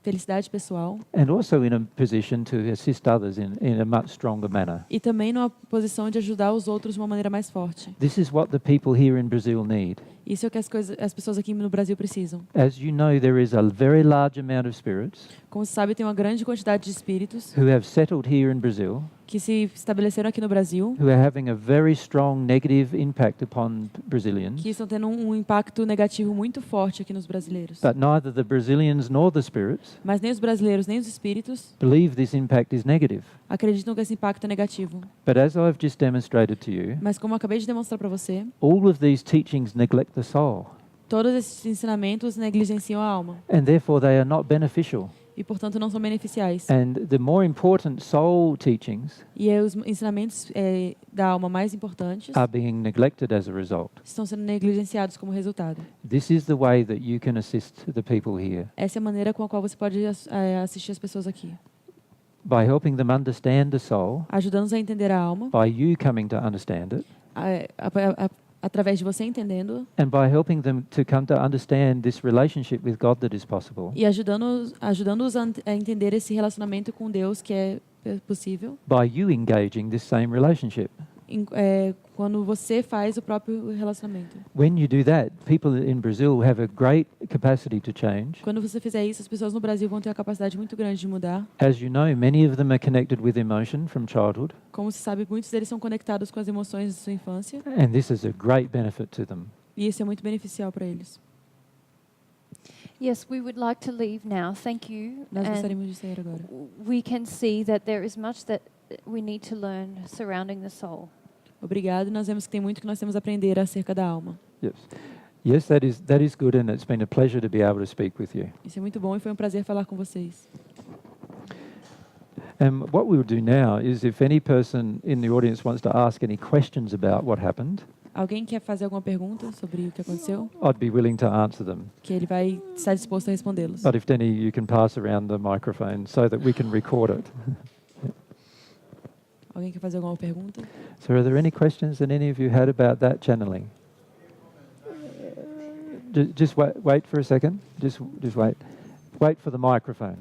[SPEAKER 3] felicidade pessoal.
[SPEAKER 2] and also in a position to assist others in a much stronger manner.
[SPEAKER 3] E também numa posição de ajudar os outros de uma maneira mais forte.
[SPEAKER 2] This is what the people here in Brazil need.
[SPEAKER 3] Isso é o que as pessoas aqui no Brasil precisam.
[SPEAKER 2] As you know, there is a very large amount of spirits
[SPEAKER 3] Como se sabe, tem uma grande quantidade de espíritos
[SPEAKER 2] who have settled here in Brazil,
[SPEAKER 3] que se estabeleceram aqui no Brasil,
[SPEAKER 2] who are having a very strong negative impact upon Brazilians.
[SPEAKER 3] que estão tendo um impacto negativo muito forte aqui nos brasileiros.
[SPEAKER 2] But neither the Brazilians nor the spirits
[SPEAKER 3] Mas nem os brasileiros, nem os espíritos
[SPEAKER 2] believe this impact is negative.
[SPEAKER 3] acreditam que esse impacto é negativo.
[SPEAKER 2] But as I've just demonstrated to you,
[SPEAKER 3] Mas como eu acabei de demonstrar para você,
[SPEAKER 2] all of these teachings neglect the soul,
[SPEAKER 3] todos esses ensinamentos negligenciam a alma
[SPEAKER 2] and therefore they are not beneficial.
[SPEAKER 3] e, portanto, não são beneficiais.
[SPEAKER 2] And the more important soul teachings
[SPEAKER 3] E os ensinamentos da alma mais importantes
[SPEAKER 2] are being neglected as a result.
[SPEAKER 3] estão sendo negligenciados como resultado.
[SPEAKER 2] This is the way that you can assist the people here,
[SPEAKER 3] Essa é a maneira com a qual você pode assistir as pessoas aqui,
[SPEAKER 2] by helping them understand the soul,
[SPEAKER 3] ajudando-os a entender a alma,
[SPEAKER 2] by you coming to understand it,
[SPEAKER 3] através de você entendendo
[SPEAKER 2] and by helping them to come to understand this relationship with God that is possible,
[SPEAKER 3] e ajudando-os a entender esse relacionamento com Deus que é possível,
[SPEAKER 2] by you engaging this same relationship.
[SPEAKER 3] quando você faz o próprio relacionamento.
[SPEAKER 2] When you do that, people in Brazil have a great capacity to change.
[SPEAKER 3] Quando você fizer isso, as pessoas no Brasil vão ter uma capacidade muito grande de mudar.
[SPEAKER 2] As you know, many of them are connected with emotion from childhood,
[SPEAKER 3] Como se sabe, muitos deles são conectados com as emoções de sua infância,
[SPEAKER 2] and this is a great benefit to them.
[SPEAKER 3] e isso é muito beneficial para eles.
[SPEAKER 4] Yes, we would like to leave now. Thank you.
[SPEAKER 3] Nós
[SPEAKER 4] And
[SPEAKER 3] gostaríamos de sair agora.
[SPEAKER 4] we can see that there is much that we need to learn surrounding the soul.
[SPEAKER 3] Obrigado. Nós vemos que tem muito que nós temos a aprender acerca da alma.
[SPEAKER 2] Yes. Yes, that is good, and it's been a pleasure to be able to speak with you.
[SPEAKER 3] Isso é muito bom e foi um prazer falar com vocês.
[SPEAKER 2] And what we'll do now is, if any person in the audience wants to ask any questions about what happened,
[SPEAKER 3] Alguém quer fazer alguma pergunta sobre o que aconteceu?
[SPEAKER 2] I'd be willing to answer them.
[SPEAKER 3] Que ele vai estar disposto a respondê-los.
[SPEAKER 2] But if any, you can pass around the microphone so that we can record it.
[SPEAKER 3] Alguém quer fazer alguma pergunta?
[SPEAKER 2] So are there any questions that any of you had about that channeling? Just wait for a second. Just wait. Wait for the microphone.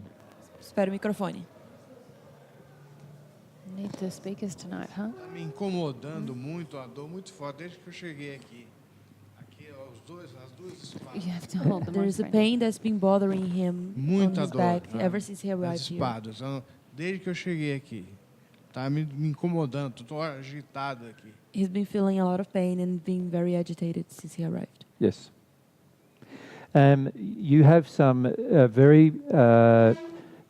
[SPEAKER 3] Espera o microfone.
[SPEAKER 4] Need the speakers tonight, huh?
[SPEAKER 5] Tá me incomodando muito, uma dor muito forte desde que eu cheguei aqui. Aqui, ó, as duas espadas.
[SPEAKER 4] You have to hold the
[SPEAKER 3] There's a
[SPEAKER 4] microphone.
[SPEAKER 3] pain that's been bothering him on
[SPEAKER 5] Muita
[SPEAKER 3] his
[SPEAKER 5] dor.
[SPEAKER 3] back
[SPEAKER 5] né?
[SPEAKER 3] ever since he
[SPEAKER 5] As
[SPEAKER 3] arrived here.
[SPEAKER 5] espadas. Desde que eu cheguei aqui. Tá me incomodando, tô agitado aqui.
[SPEAKER 3] He's been feeling a lot of pain and being very agitated since he arrived.
[SPEAKER 2] Yes.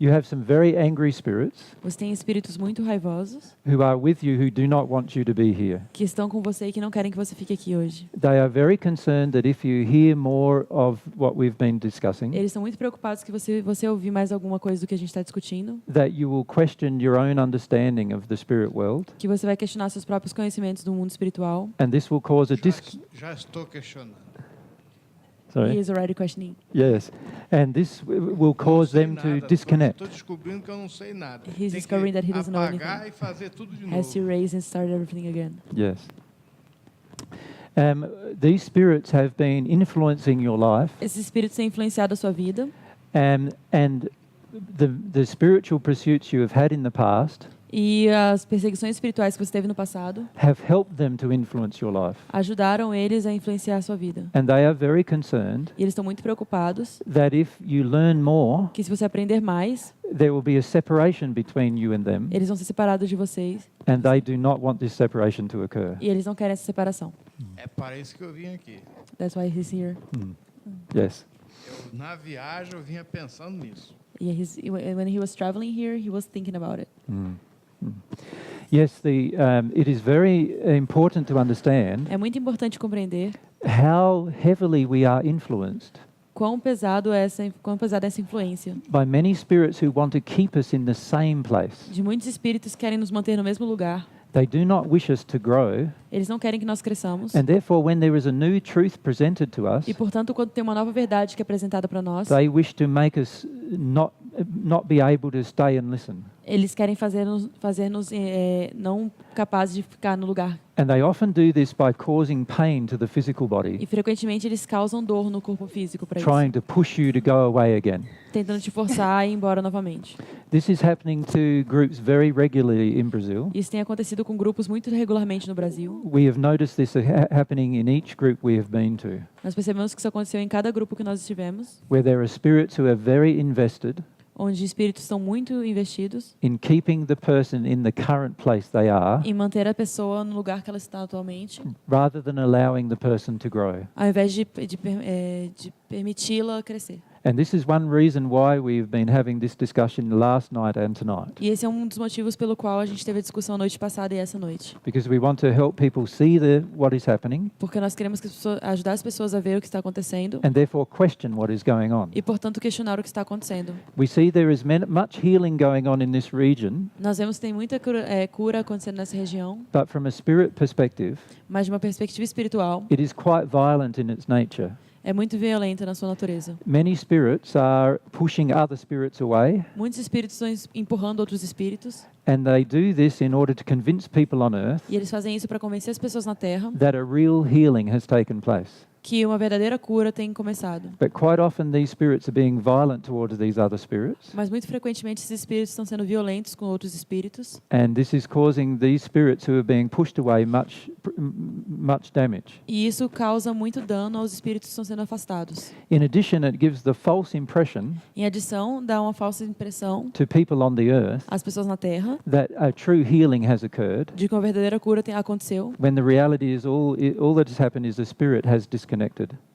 [SPEAKER 2] You have some very angry spirits
[SPEAKER 3] Você tem espíritos muito raivosos
[SPEAKER 2] who are with you who do not want you to be here.
[SPEAKER 3] que estão com você e que não querem que você fique aqui hoje.
[SPEAKER 2] They are very concerned that if you hear more of what we've been discussing,
[SPEAKER 3] Eles estão muito preocupados que você ouvir mais alguma coisa do que a gente está discutindo,
[SPEAKER 2] that you will question your own understanding of the spirit world,
[SPEAKER 3] que você vai questionar seus próprios conhecimentos do mundo espiritual.
[SPEAKER 2] and this will cause a
[SPEAKER 5] Já estou questionando.
[SPEAKER 3] He
[SPEAKER 2] Sorry.
[SPEAKER 3] is already questioning.
[SPEAKER 2] Yes, and this will cause them to disconnect.
[SPEAKER 5] Estou descobrindo que eu não sei nada.
[SPEAKER 3] He's
[SPEAKER 5] Tem
[SPEAKER 3] discovering
[SPEAKER 5] que
[SPEAKER 3] that he doesn't know
[SPEAKER 5] apagar
[SPEAKER 3] anything.
[SPEAKER 5] e fazer tudo de
[SPEAKER 3] Has to
[SPEAKER 5] novo.
[SPEAKER 3] raise and start everything again.
[SPEAKER 2] Yes. These spirits have been influencing your life,
[SPEAKER 3] Esses espíritos têm influenciado a sua vida
[SPEAKER 2] and the spiritual pursuits you have had in the past
[SPEAKER 3] E as perseguições espirituais que você teve no passado
[SPEAKER 2] have helped them to influence your life.
[SPEAKER 3] ajudaram eles a influenciar a sua vida.
[SPEAKER 2] And they are very concerned
[SPEAKER 3] E eles estão muito preocupados
[SPEAKER 2] that if you learn more,
[SPEAKER 3] que se você aprender mais,
[SPEAKER 2] there will be a separation between you and them,
[SPEAKER 3] eles vão ser separados de vocês.
[SPEAKER 2] and they do not want this separation to occur.
[SPEAKER 3] E eles não querem essa separação.
[SPEAKER 5] É para isso que eu vim aqui.
[SPEAKER 3] That's why he's here.
[SPEAKER 2] Yes.
[SPEAKER 5] Na viagem eu vinha pensando nisso.
[SPEAKER 3] Yeah, when he was traveling here, he was thinking about it.
[SPEAKER 2] Yes, it is very important to understand
[SPEAKER 3] É muito importante compreender
[SPEAKER 2] how heavily we are influenced
[SPEAKER 3] quão pesada é essa influência
[SPEAKER 2] by many spirits who want to keep us in the same place.
[SPEAKER 3] de muitos espíritos que querem nos manter no mesmo lugar.
[SPEAKER 2] They do not wish us to grow,
[SPEAKER 3] Eles não querem que nós cresçamos.
[SPEAKER 2] and therefore when there is a new truth presented to us,
[SPEAKER 3] E, portanto, quando tem uma nova verdade que é apresentada para nós,
[SPEAKER 2] they wish to make us not be able to stay and listen.
[SPEAKER 3] eles querem fazer-nos não capazes de ficar no lugar.
[SPEAKER 2] And they often do this by causing pain to the physical
[SPEAKER 3] E
[SPEAKER 2] body,
[SPEAKER 3] frequentemente eles causam dor no corpo físico para
[SPEAKER 2] trying
[SPEAKER 3] isso,
[SPEAKER 2] to push you to go away again.
[SPEAKER 3] tentando te forçar a ir embora novamente.
[SPEAKER 2] This is happening to groups very regularly in Brazil.
[SPEAKER 3] Isso tem acontecido com grupos muito regularmente no Brasil.
[SPEAKER 2] We have noticed this happening in each group we have been to,
[SPEAKER 3] Nós percebemos que isso aconteceu em cada grupo que nós estivemos,
[SPEAKER 2] where there are spirits who are very invested
[SPEAKER 3] onde espíritos estão muito investidos
[SPEAKER 2] in keeping the person in the current place they are,
[SPEAKER 3] em manter a pessoa no lugar que ela está atualmente,
[SPEAKER 2] rather than allowing the person to grow.
[SPEAKER 3] ao invés de permiti-la crescer.
[SPEAKER 2] And this is one reason why we've been having this discussion last night and tonight,
[SPEAKER 3] E esse é um dos motivos pelo qual a gente teve a discussão a noite passada e essa noite.
[SPEAKER 2] because we want to help people see what is happening
[SPEAKER 3] Porque nós queremos que ajudar as pessoas a ver o que está acontecendo
[SPEAKER 2] and therefore question what is going on.
[SPEAKER 3] e, portanto, questionar o que está acontecendo.
[SPEAKER 2] We see there is much healing going on in this region,
[SPEAKER 3] Nós vemos que tem muita cura acontecendo nessa região,
[SPEAKER 2] but from a spirit perspective,
[SPEAKER 3] mas de uma perspectiva espiritual,
[SPEAKER 2] it is quite violent in its nature.
[SPEAKER 3] é muito violenta na sua natureza.
[SPEAKER 2] Many spirits are pushing other spirits away,
[SPEAKER 3] Muitos espíritos estão empurrando outros espíritos,
[SPEAKER 2] and they do this in order to convince people on earth
[SPEAKER 3] e eles fazem isso para convencer as pessoas na Terra
[SPEAKER 2] that a real healing has taken place.
[SPEAKER 3] que uma verdadeira cura tem começado.
[SPEAKER 2] But quite often these spirits are being violent towards these other spirits,
[SPEAKER 3] Mas muito frequentemente esses espíritos estão sendo violentos com outros espíritos,
[SPEAKER 2] and this is causing these spirits who are being pushed away much damage.
[SPEAKER 3] e isso causa muito dano aos espíritos que estão sendo afastados.
[SPEAKER 2] In addition, it gives the false impression
[SPEAKER 3] Em adição, dá uma falsa impressão
[SPEAKER 2] to people on the earth
[SPEAKER 3] às pessoas na Terra
[SPEAKER 2] that a true healing has occurred,
[SPEAKER 3] de que uma verdadeira cura aconteceu,
[SPEAKER 2] when the reality is all that has happened is the spirit has disconnected.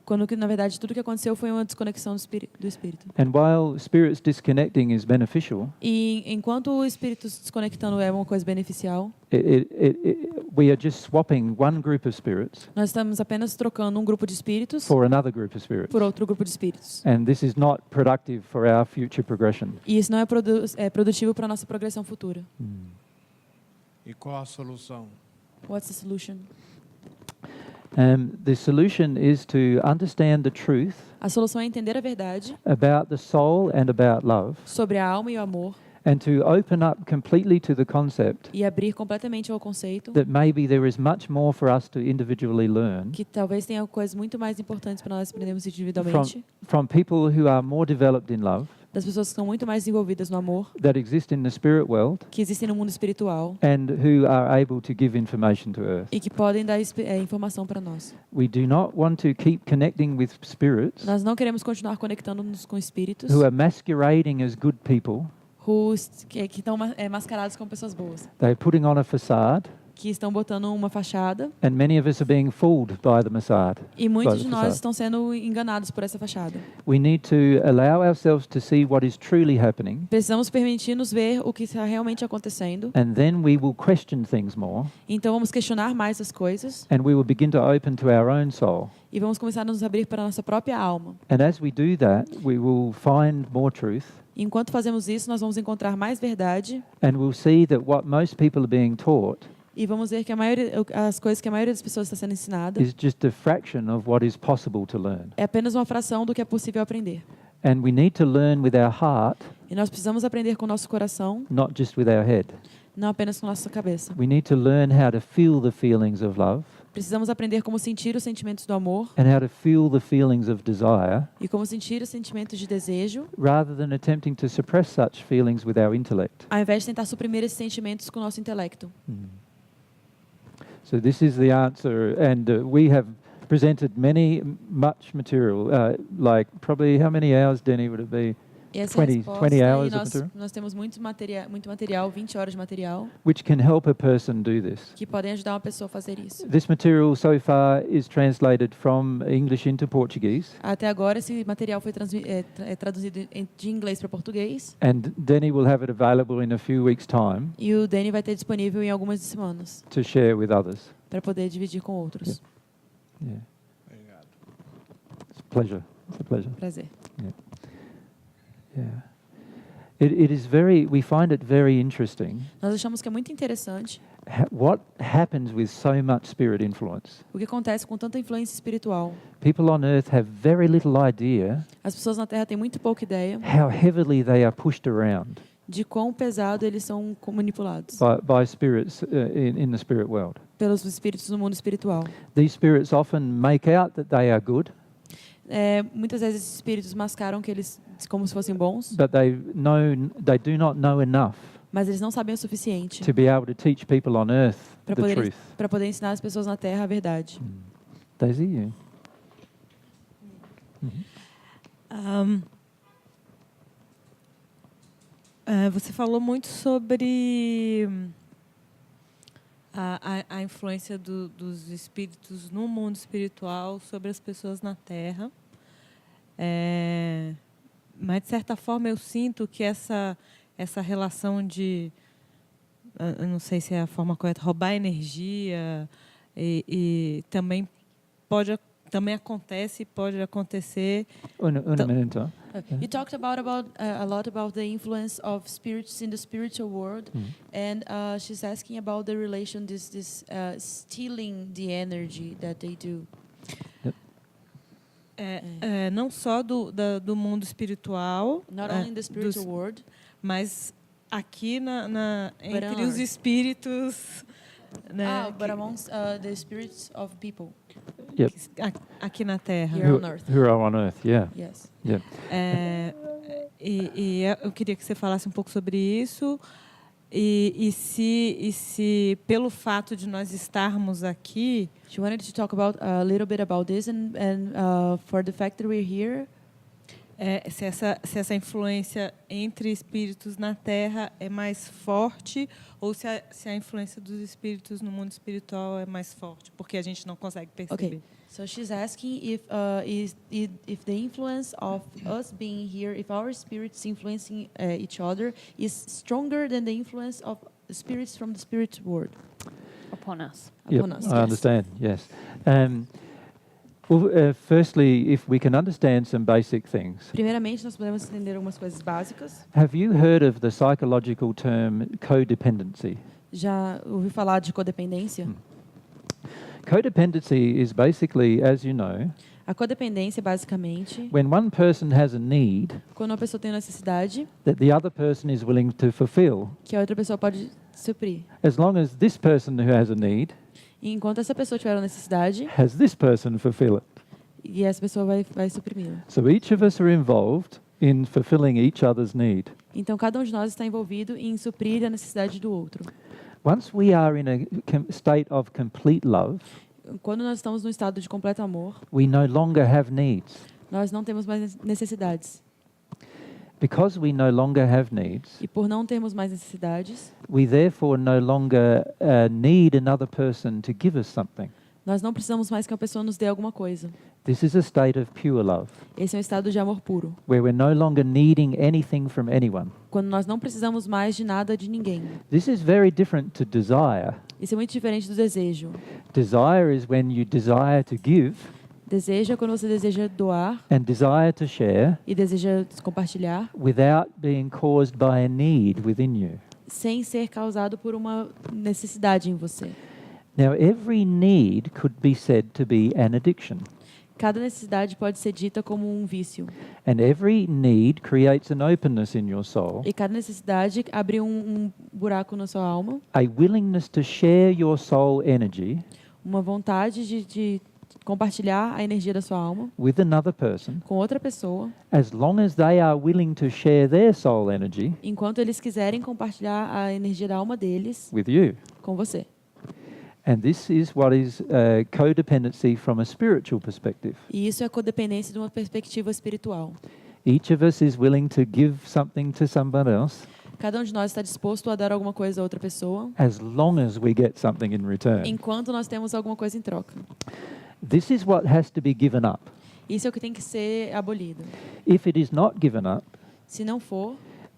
[SPEAKER 3] quando que na verdade tudo que aconteceu foi uma desconexão do espírito.
[SPEAKER 2] And while spirits disconnecting is beneficial,
[SPEAKER 3] E enquanto o espírito se desconectando é uma coisa beneficial,
[SPEAKER 2] we are just swapping one group of spirits
[SPEAKER 3] nós estamos apenas trocando um grupo de espíritos
[SPEAKER 2] for another group of spirits.
[SPEAKER 3] por outro grupo de espíritos.
[SPEAKER 2] And this is not productive for our future progression.
[SPEAKER 3] E isso não é produtivo para a nossa progressão futura.
[SPEAKER 5] E qual a solução?
[SPEAKER 3] What's the solution?
[SPEAKER 2] The solution is to understand the truth
[SPEAKER 3] A solução é entender a verdade
[SPEAKER 2] about the soul and about love,
[SPEAKER 3] sobre a alma e o amor
[SPEAKER 2] and to open up completely to the concept
[SPEAKER 3] e abrir completamente ao conceito
[SPEAKER 2] that maybe there is much more for us to individually learn
[SPEAKER 3] que talvez tenha coisas muito mais importantes para nós aprendermos individualmente,
[SPEAKER 2] from people who are more developed in love,
[SPEAKER 3] das pessoas que estão muito mais envolvidas no amor,
[SPEAKER 2] that exist in the spirit world,
[SPEAKER 3] que existem no mundo espiritual
[SPEAKER 2] and who are able to give information to earth.
[SPEAKER 3] e que podem dar informação para nós.
[SPEAKER 2] We do not want to keep connecting with spirits
[SPEAKER 3] Nós não queremos continuar conectando-nos com espíritos
[SPEAKER 2] who are masquerading as good people.
[SPEAKER 3] que estão mascarados como pessoas boas,
[SPEAKER 2] They're putting on a facade,
[SPEAKER 3] que estão botando uma fachada,
[SPEAKER 2] and many of us are being fooled by the facade.
[SPEAKER 3] e muitos
[SPEAKER 2] by
[SPEAKER 3] de
[SPEAKER 2] the
[SPEAKER 3] nós
[SPEAKER 2] facade.
[SPEAKER 3] estão sendo enganados por essa fachada.
[SPEAKER 2] We need to allow ourselves to see what is truly happening,
[SPEAKER 3] Precisamos permitir-nos ver o que está realmente acontecendo,
[SPEAKER 2] and then we will question things more,
[SPEAKER 3] então vamos questionar mais as coisas
[SPEAKER 2] and we will begin to open to our own soul.
[SPEAKER 3] e vamos começar a nos abrir para a nossa própria alma.
[SPEAKER 2] And as we do that, we will find more truth,
[SPEAKER 3] Enquanto fazemos isso, nós vamos encontrar mais verdade
[SPEAKER 2] and we'll see that what most people are being taught
[SPEAKER 3] e vamos ver que as coisas que a maioria das pessoas está sendo ensinada
[SPEAKER 2] is just a fraction of what is possible to learn.
[SPEAKER 3] é apenas uma fração do que é possível aprender.
[SPEAKER 2] And we need to learn with our heart,
[SPEAKER 3] E nós precisamos aprender com o nosso coração,
[SPEAKER 2] not just with our head.
[SPEAKER 3] não apenas com a nossa cabeça.
[SPEAKER 2] We need to learn how to feel the feelings of love,
[SPEAKER 3] Precisamos aprender como sentir os sentimentos do amor
[SPEAKER 2] and how to feel the feelings of desire
[SPEAKER 3] e como sentir os sentimentos de desejo,
[SPEAKER 2] rather than attempting to suppress such feelings with our intellect.
[SPEAKER 3] ao invés de tentar suprimir esses sentimentos com o nosso intelecto.
[SPEAKER 2] So this is the answer, and we have presented much material, like probably how many hours, Denny, would it be?
[SPEAKER 3] E essa é a
[SPEAKER 2] 20
[SPEAKER 3] resposta,
[SPEAKER 2] hours
[SPEAKER 3] e
[SPEAKER 2] of material?
[SPEAKER 3] nós temos muito material, 20 horas de material,
[SPEAKER 2] Which can help a person do this.
[SPEAKER 3] que podem ajudar uma pessoa a fazer isso.
[SPEAKER 2] This material so far is translated from English into Portuguese,
[SPEAKER 3] Até agora, esse material foi traduzido de inglês para português,
[SPEAKER 2] and Denny will have it available in a few weeks' time
[SPEAKER 3] e o Danny vai ter disponível em algumas semanas,
[SPEAKER 2] to share with others.
[SPEAKER 3] para poder dividir com outros.
[SPEAKER 2] Yeah,
[SPEAKER 5] Obrigado.
[SPEAKER 2] it's a pleasure. It's a pleasure.
[SPEAKER 3] Prazer.
[SPEAKER 2] Yeah. We find it very interesting
[SPEAKER 3] Nós achamos que é muito interessante
[SPEAKER 2] what happens with so much spirit influence.
[SPEAKER 3] o que acontece com tanta influência espiritual.
[SPEAKER 2] People on earth have very little idea
[SPEAKER 3] As pessoas na Terra têm muito pouca ideia
[SPEAKER 2] how heavily they are pushed around
[SPEAKER 3] de quão pesado eles são manipulados
[SPEAKER 2] by spirits in the spirit world.
[SPEAKER 3] pelos espíritos do mundo espiritual.
[SPEAKER 2] These spirits often make out that they are good,
[SPEAKER 3] Muitas vezes esses espíritos mascaram que eles como se fossem bons,
[SPEAKER 2] but they do not know enough
[SPEAKER 3] mas eles não sabem o suficiente
[SPEAKER 2] to be able to teach people on earth the truth.
[SPEAKER 3] para poder ensinar as pessoas na Terra a verdade.
[SPEAKER 2] Daisy, you?
[SPEAKER 6] Você falou muito sobre a influência dos espíritos no mundo espiritual sobre as pessoas na Terra. Mas, de certa forma, eu sinto que essa relação de, eu não sei se é a forma correta, roubar energia e também acontece e pode acontecer.
[SPEAKER 2] Una minuto.
[SPEAKER 3] You talked about a lot about the influence of spirits in the spiritual world, and she's asking about the relation this stealing the energy that they do.
[SPEAKER 6] Não só do mundo espiritual,
[SPEAKER 3] Not only in the spiritual world,
[SPEAKER 6] mas aqui entre
[SPEAKER 3] on
[SPEAKER 6] os
[SPEAKER 3] earth.
[SPEAKER 6] espíritos, né,
[SPEAKER 3] but amongst the spirits of people
[SPEAKER 2] Yep.
[SPEAKER 6] aqui na Terra.
[SPEAKER 3] here on earth.
[SPEAKER 2] Who are on earth? Yeah.
[SPEAKER 3] Yes.
[SPEAKER 2] Yeah.
[SPEAKER 6] E eu queria que você falasse um pouco sobre isso e se pelo fato de nós estarmos aqui,
[SPEAKER 3] She wanted to talk about a little bit about this, and for the fact that we're here,
[SPEAKER 6] se essa influência entre espíritos na Terra é mais forte ou se a influência dos espíritos no mundo espiritual é mais forte, porque a gente não consegue perceber.
[SPEAKER 3] Okay, so she's asking if the influence of us being here, if our spirits influencing each other, is stronger than the influence of the spirits from the spirit world
[SPEAKER 4] upon us.
[SPEAKER 3] upon
[SPEAKER 2] Yep,
[SPEAKER 3] us.
[SPEAKER 2] I
[SPEAKER 3] Yes.
[SPEAKER 2] understand. Yes. Firstly, if we can understand some basic things.
[SPEAKER 3] Primeiramente, nós podemos entender algumas coisas básicas.
[SPEAKER 2] Have you heard of the psychological term codependency?
[SPEAKER 3] Já ouvi falar de codependência?
[SPEAKER 2] Codependency is basically, as you know,
[SPEAKER 3] A codependência, basicamente,
[SPEAKER 2] when one person has a need
[SPEAKER 3] quando uma pessoa tem necessidade
[SPEAKER 2] that the other person is willing to fulfill,
[SPEAKER 3] que a outra pessoa pode suprir.
[SPEAKER 2] as long as this person who has a need
[SPEAKER 3] E enquanto essa pessoa tiver uma necessidade,
[SPEAKER 2] has this person fulfill it.
[SPEAKER 3] e essa pessoa vai suprimi-la.
[SPEAKER 2] So each of us are involved in fulfilling each other's need.
[SPEAKER 3] Então, cada um de nós está envolvido em suprir a necessidade do outro.
[SPEAKER 2] Once we are in a state of complete love,
[SPEAKER 3] Quando nós estamos no estado de completo amor,
[SPEAKER 2] we no longer have needs.
[SPEAKER 3] nós não temos mais necessidades.
[SPEAKER 2] Because we no longer have needs,
[SPEAKER 3] E por não termos mais necessidades,
[SPEAKER 2] we therefore no longer need another person to give us something.
[SPEAKER 3] nós não precisamos mais que uma pessoa nos dê alguma coisa.
[SPEAKER 2] This is a state of pure love,
[SPEAKER 3] Esse é um estado de amor puro,
[SPEAKER 2] where we're no longer needing anything from anyone.
[SPEAKER 3] quando nós não precisamos mais de nada de ninguém.
[SPEAKER 2] This is very different to desire.
[SPEAKER 3] Isso é muito diferente do desejo.
[SPEAKER 2] Desire is when you desire to give
[SPEAKER 3] Desejo é quando você deseja doar
[SPEAKER 2] and desire to share
[SPEAKER 3] e deseja compartilhar
[SPEAKER 2] without being caused by a need within you.
[SPEAKER 3] sem ser causado por uma necessidade em você.
[SPEAKER 2] Now, every need could be said to be an addiction,
[SPEAKER 3] Cada necessidade pode ser dita como um vício.
[SPEAKER 2] and every need creates an openness in your soul,
[SPEAKER 3] E cada necessidade abre um buraco na sua alma,
[SPEAKER 2] a willingness to share your soul energy
[SPEAKER 3] uma vontade de compartilhar a energia da sua alma
[SPEAKER 2] with another person,
[SPEAKER 3] com outra pessoa,
[SPEAKER 2] as long as they are willing to share their soul energy
[SPEAKER 3] enquanto eles quiserem compartilhar a energia da alma deles
[SPEAKER 2] with you.
[SPEAKER 3] com você.
[SPEAKER 2] And this is what is codependency from a spiritual perspective.
[SPEAKER 3] E isso é codependência de uma perspectiva espiritual.
[SPEAKER 2] Each of us is willing to give something to somebody else
[SPEAKER 3] Cada um de nós está disposto a dar alguma coisa a outra pessoa,
[SPEAKER 2] as long as we get something in return.
[SPEAKER 3] enquanto nós temos alguma coisa em troca.
[SPEAKER 2] This is what has to be given up.
[SPEAKER 3] Isso é o que tem que ser abolido.
[SPEAKER 2] If it is not given up,
[SPEAKER 3] Se não for,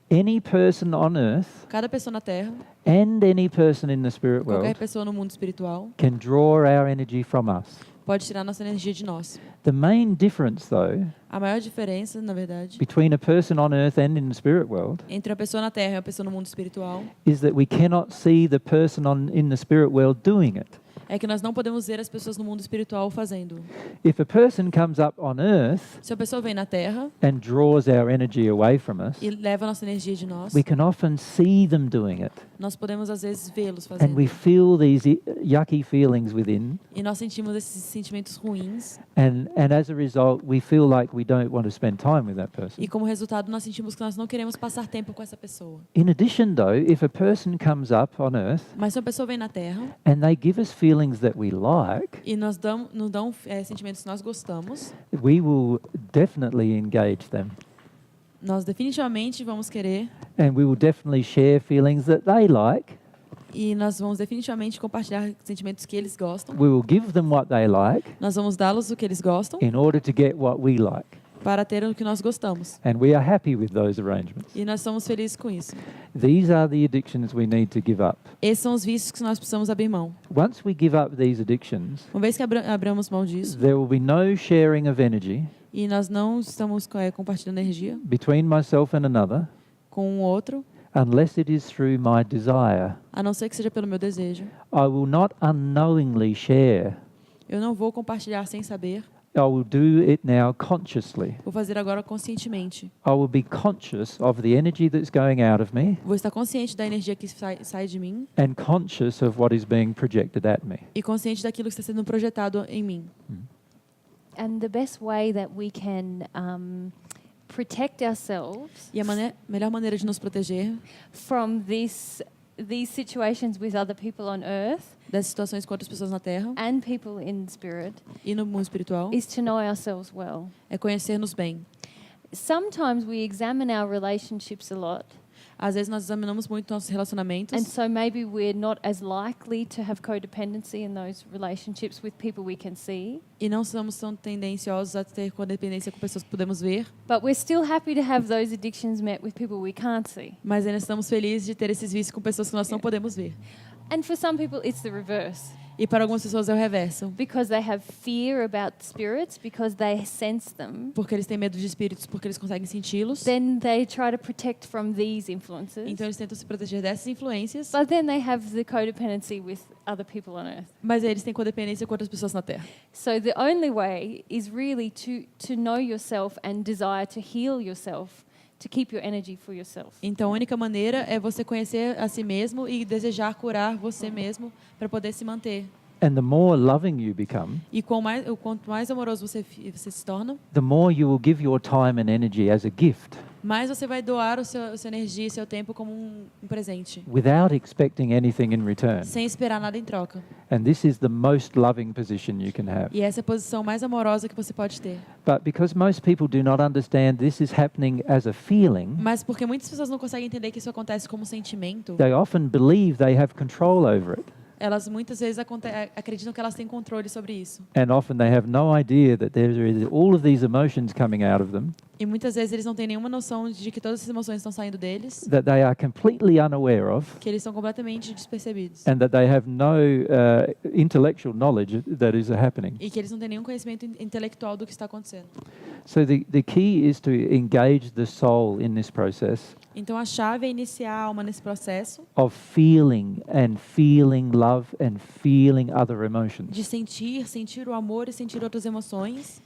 [SPEAKER 2] any person on earth
[SPEAKER 3] cada pessoa na Terra,
[SPEAKER 2] and any person in the spirit
[SPEAKER 3] qualquer
[SPEAKER 2] world
[SPEAKER 3] pessoa no mundo espiritual,
[SPEAKER 2] can draw our energy from us.
[SPEAKER 3] pode tirar nossa energia de nós.
[SPEAKER 2] The main difference, though,
[SPEAKER 3] A maior diferença, na verdade,
[SPEAKER 2] between a person on earth and in the spirit world
[SPEAKER 3] entre a pessoa na Terra e a pessoa no mundo espiritual
[SPEAKER 2] is that we cannot see the person in the spirit world doing it.
[SPEAKER 3] é que nós não podemos ver as pessoas no mundo espiritual fazendo.
[SPEAKER 2] If a person comes up on earth
[SPEAKER 3] Se a pessoa vem na Terra
[SPEAKER 2] and draws our energy away from us,
[SPEAKER 3] e leva a nossa energia de nós,
[SPEAKER 2] we can often see them doing it.
[SPEAKER 3] nós podemos às vezes vê-los
[SPEAKER 2] And
[SPEAKER 3] fazendo.
[SPEAKER 2] we feel these yucky feelings within.
[SPEAKER 3] E nós sentimos esses sentimentos ruins.
[SPEAKER 2] And as a result, we feel like we don't want to spend time with that person.
[SPEAKER 3] E como resultado, nós sentimos que nós não queremos passar tempo com essa pessoa.
[SPEAKER 2] In addition, though, if a person comes up on earth
[SPEAKER 3] Mas se uma pessoa vem na Terra
[SPEAKER 2] and they give us feelings that we like,
[SPEAKER 3] e nos dão sentimentos que nós gostamos,
[SPEAKER 2] we will definitely engage them.
[SPEAKER 3] nós definitivamente vamos querer
[SPEAKER 2] And we will definitely share feelings that they like.
[SPEAKER 3] e nós vamos definitivamente compartilhar sentimentos que eles gostam.
[SPEAKER 2] We will give them what they like
[SPEAKER 3] Nós vamos dá-los o que eles gostam
[SPEAKER 2] in order to get what we like.
[SPEAKER 3] para ter o que nós gostamos.
[SPEAKER 2] And we are happy with those arrangements.
[SPEAKER 3] E nós somos felizes com isso.
[SPEAKER 2] These are the addictions we need to give up.
[SPEAKER 3] Esses são os vícios que nós precisamos abrir mão.
[SPEAKER 2] Once we give up these addictions,
[SPEAKER 3] Uma vez que abramos mão disso
[SPEAKER 2] there will be no sharing of energy
[SPEAKER 3] e nós não estamos compartilhando energia
[SPEAKER 2] between myself and another
[SPEAKER 3] com um outro,
[SPEAKER 2] unless it is through my desire.
[SPEAKER 3] a não ser que seja pelo meu desejo.
[SPEAKER 2] I will not unknowingly share.
[SPEAKER 3] Eu não vou compartilhar sem saber.
[SPEAKER 2] I will do it now consciously.
[SPEAKER 3] Vou fazer agora conscientemente.
[SPEAKER 2] I will be conscious of the energy that's going out of me
[SPEAKER 3] Vou estar consciente da energia que sai de mim
[SPEAKER 2] and conscious of what is being projected at me.
[SPEAKER 3] e consciente daquilo que está sendo projetado em mim.
[SPEAKER 4] And the best way that we can protect ourselves
[SPEAKER 3] E a melhor maneira de nos proteger
[SPEAKER 4] from these situations with other people on earth
[SPEAKER 3] dessas situações com outras pessoas na Terra
[SPEAKER 4] and people in spirit
[SPEAKER 3] e no mundo espiritual
[SPEAKER 4] is to know ourselves well.
[SPEAKER 3] é conhecer-nos bem.
[SPEAKER 4] Sometimes we examine our relationships a lot,
[SPEAKER 3] Às vezes nós examinamos muito nossos relacionamentos
[SPEAKER 4] and so maybe we're not as likely to have codependency in those relationships with people we can see.
[SPEAKER 3] e não somos tão tendenciosos a ter codependência com pessoas que podemos ver,
[SPEAKER 4] But we're still happy to have those addictions met with people we can't see.
[SPEAKER 3] mas ainda estamos felizes de ter esses vícios com pessoas que nós não podemos ver.
[SPEAKER 4] And for some people, it's the reverse.
[SPEAKER 3] E para algumas pessoas é o reverso,
[SPEAKER 4] Because they have fear about spirits, because they sense them,
[SPEAKER 3] porque eles têm medo de espíritos, porque eles conseguem senti-los.
[SPEAKER 4] then they try to protect from these influences.
[SPEAKER 3] Então eles tentam se proteger dessas influências,
[SPEAKER 4] But then they have the codependency with other people on earth.
[SPEAKER 3] mas eles têm codependência com outras pessoas na Terra.
[SPEAKER 4] So the only way is really to know yourself and desire to heal yourself, to keep your energy for yourself.
[SPEAKER 3] Então a única maneira é você conhecer a si mesmo e desejar curar você mesmo para poder se manter.
[SPEAKER 2] And the more loving you become,
[SPEAKER 3] E quanto mais amoroso você se torna,
[SPEAKER 2] the more you will give your time and energy as a gift
[SPEAKER 3] mais você vai doar a sua energia e seu tempo como um presente,
[SPEAKER 2] without expecting anything in return.
[SPEAKER 3] sem esperar nada em troca.
[SPEAKER 2] And this is the most loving position you can have.
[SPEAKER 3] E essa é a posição mais amorosa que você pode ter.
[SPEAKER 2] But because most people do not understand this is happening as a feeling,
[SPEAKER 3] Mas porque muitas pessoas não conseguem entender que isso acontece como sentimento,
[SPEAKER 2] they often believe they have control over it.
[SPEAKER 3] elas muitas vezes acreditam que elas têm controle sobre isso.
[SPEAKER 2] And often they have no idea that there is all of these emotions coming out of them
[SPEAKER 3] E muitas vezes eles não têm nenhuma noção de que todas essas emoções estão saindo deles,
[SPEAKER 2] that they are completely unaware of,
[SPEAKER 3] que eles são completamente despercebidos.
[SPEAKER 2] and that they have no intellectual knowledge that is happening.
[SPEAKER 3] E que eles não têm nenhum conhecimento intelectual do que está acontecendo.
[SPEAKER 2] So the key is to engage the soul in this process
[SPEAKER 3] Então a chave é iniciar a alma nesse processo
[SPEAKER 2] of feeling love and feeling other emotions.
[SPEAKER 3] de sentir o amor e sentir outras emoções.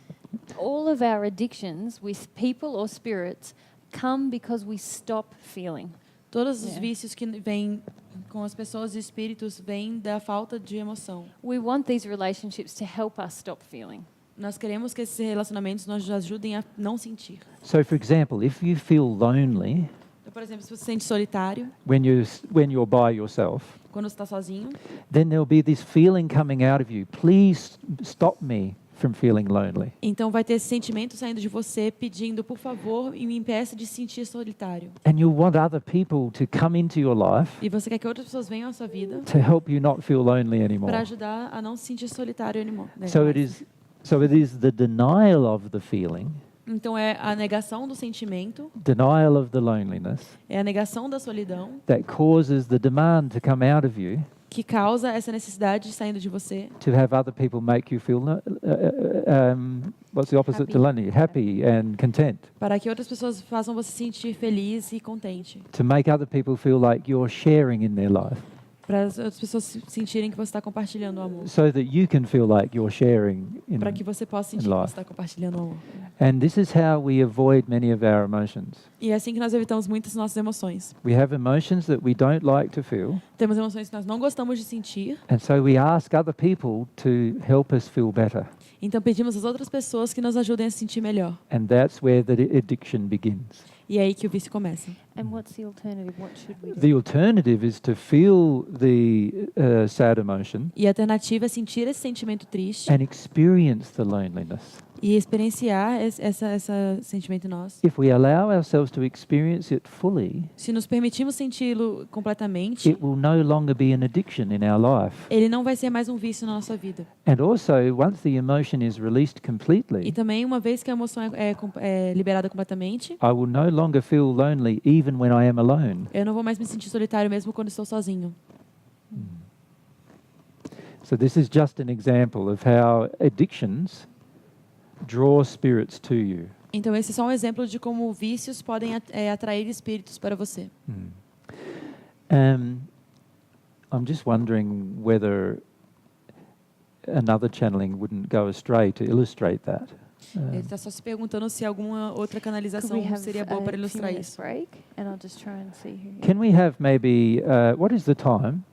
[SPEAKER 4] All of our addictions with people or spirits come because we stop feeling.
[SPEAKER 3] Todos os
[SPEAKER 4] Yeah.
[SPEAKER 3] vícios que vêm com as pessoas e espíritos vem da falta de emoção.
[SPEAKER 4] We want these relationships to help us stop feeling.
[SPEAKER 3] Nós queremos que esses relacionamentos nos ajudem a não sentir.
[SPEAKER 2] So, for example, if you feel lonely
[SPEAKER 3] Então, por exemplo, se você se sente solitário
[SPEAKER 2] when you're by yourself,
[SPEAKER 3] quando você está sozinho,
[SPEAKER 2] then there'll be this feeling coming out of you. Please stop me from feeling lonely.
[SPEAKER 3] então vai ter esse sentimento saindo de você pedindo, por favor, e me impeça de sentir solitário.
[SPEAKER 2] And you'll want other people to come into your life
[SPEAKER 3] E você quer que outras pessoas venham à sua vida
[SPEAKER 2] to help you not feel lonely anymore.
[SPEAKER 3] para ajudar a não se sentir solitário anymore.
[SPEAKER 2] So it is the denial of the feeling,
[SPEAKER 3] Então é a negação do sentimento,
[SPEAKER 2] denial of the loneliness,
[SPEAKER 3] é a negação da solidão
[SPEAKER 2] that causes the demand to come out of you
[SPEAKER 3] que causa essa necessidade saindo de você
[SPEAKER 2] to have other people make you feel, what's the opposite to
[SPEAKER 4] Happy.
[SPEAKER 2] lonely? Happy and content.
[SPEAKER 3] para que outras pessoas façam você se sentir feliz e contente.
[SPEAKER 2] To make other people feel like you're sharing in their life,
[SPEAKER 3] Para as outras pessoas sentirem que você está compartilhando o amor.
[SPEAKER 2] so that you can feel like you're sharing in.
[SPEAKER 3] Para que você possa sentir que
[SPEAKER 2] life.
[SPEAKER 3] você está compartilhando o amor.
[SPEAKER 2] And this is how we avoid many of our emotions.
[SPEAKER 3] E é assim que nós evitamos muitas nossas emoções.
[SPEAKER 2] We have emotions that we don't like to feel,
[SPEAKER 3] Temos emoções que nós não gostamos de sentir,
[SPEAKER 2] and so we ask other people to help us feel better.
[SPEAKER 3] então pedimos às outras pessoas que nos ajudem a se sentir melhor.
[SPEAKER 2] And that's where the addiction begins.
[SPEAKER 3] E é aí que o vício começa.
[SPEAKER 4] And what's the alternative? What should we do?
[SPEAKER 2] The alternative is to feel the sad emotion
[SPEAKER 3] E a alternativa é sentir esse sentimento triste
[SPEAKER 2] and experience the loneliness.
[SPEAKER 3] e experienciar esse sentimento em nós.
[SPEAKER 2] If we allow ourselves to experience it fully,
[SPEAKER 3] Se nos permitirmos senti-lo completamente,
[SPEAKER 2] it will no longer be an addiction in our life.
[SPEAKER 3] ele não vai ser mais um vício na nossa vida.
[SPEAKER 2] And also, once the emotion is released
[SPEAKER 3] E
[SPEAKER 2] completely,
[SPEAKER 3] também, uma vez que a emoção é liberada completamente,
[SPEAKER 2] I will no longer feel lonely even when I am alone.
[SPEAKER 3] eu não vou mais me sentir solitário mesmo quando estou sozinho.
[SPEAKER 2] So this is just an example of how addictions draw spirits to you.
[SPEAKER 3] Então, esse é só um exemplo de como vícios podem atrair espíritos para você.
[SPEAKER 2] I'm just wondering whether another channeling wouldn't go astray to illustrate that.
[SPEAKER 3] Ele está só se perguntando se alguma outra
[SPEAKER 4] Could
[SPEAKER 3] canalização
[SPEAKER 4] we have
[SPEAKER 3] seria boa para
[SPEAKER 4] a few
[SPEAKER 3] ilustrar
[SPEAKER 4] minutes
[SPEAKER 3] isso.
[SPEAKER 4] break? And I'll just try and see who.
[SPEAKER 2] Can we have maybe, what is the time?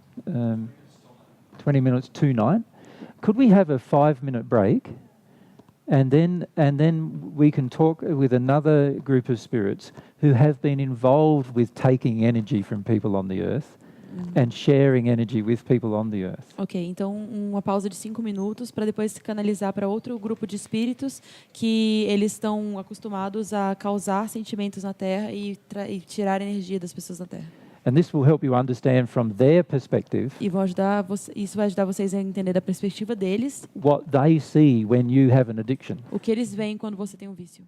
[SPEAKER 2] 20 minutes to 9. Could we have a 5-minute break? And then we can talk with another group of spirits who have been involved with taking energy from people on the earth and sharing energy with people on the earth.
[SPEAKER 3] Ok, então uma pausa de 5 minutos para depois se canalizar para outro grupo de espíritos que eles estão acostumados a causar sentimentos na Terra e tirar energia das pessoas na Terra.
[SPEAKER 2] And this will help you understand from their perspective
[SPEAKER 3] E isso vai ajudar vocês a entender da perspectiva deles
[SPEAKER 2] what they see when you have an addiction.
[SPEAKER 3] o que eles veem quando você tem um vício.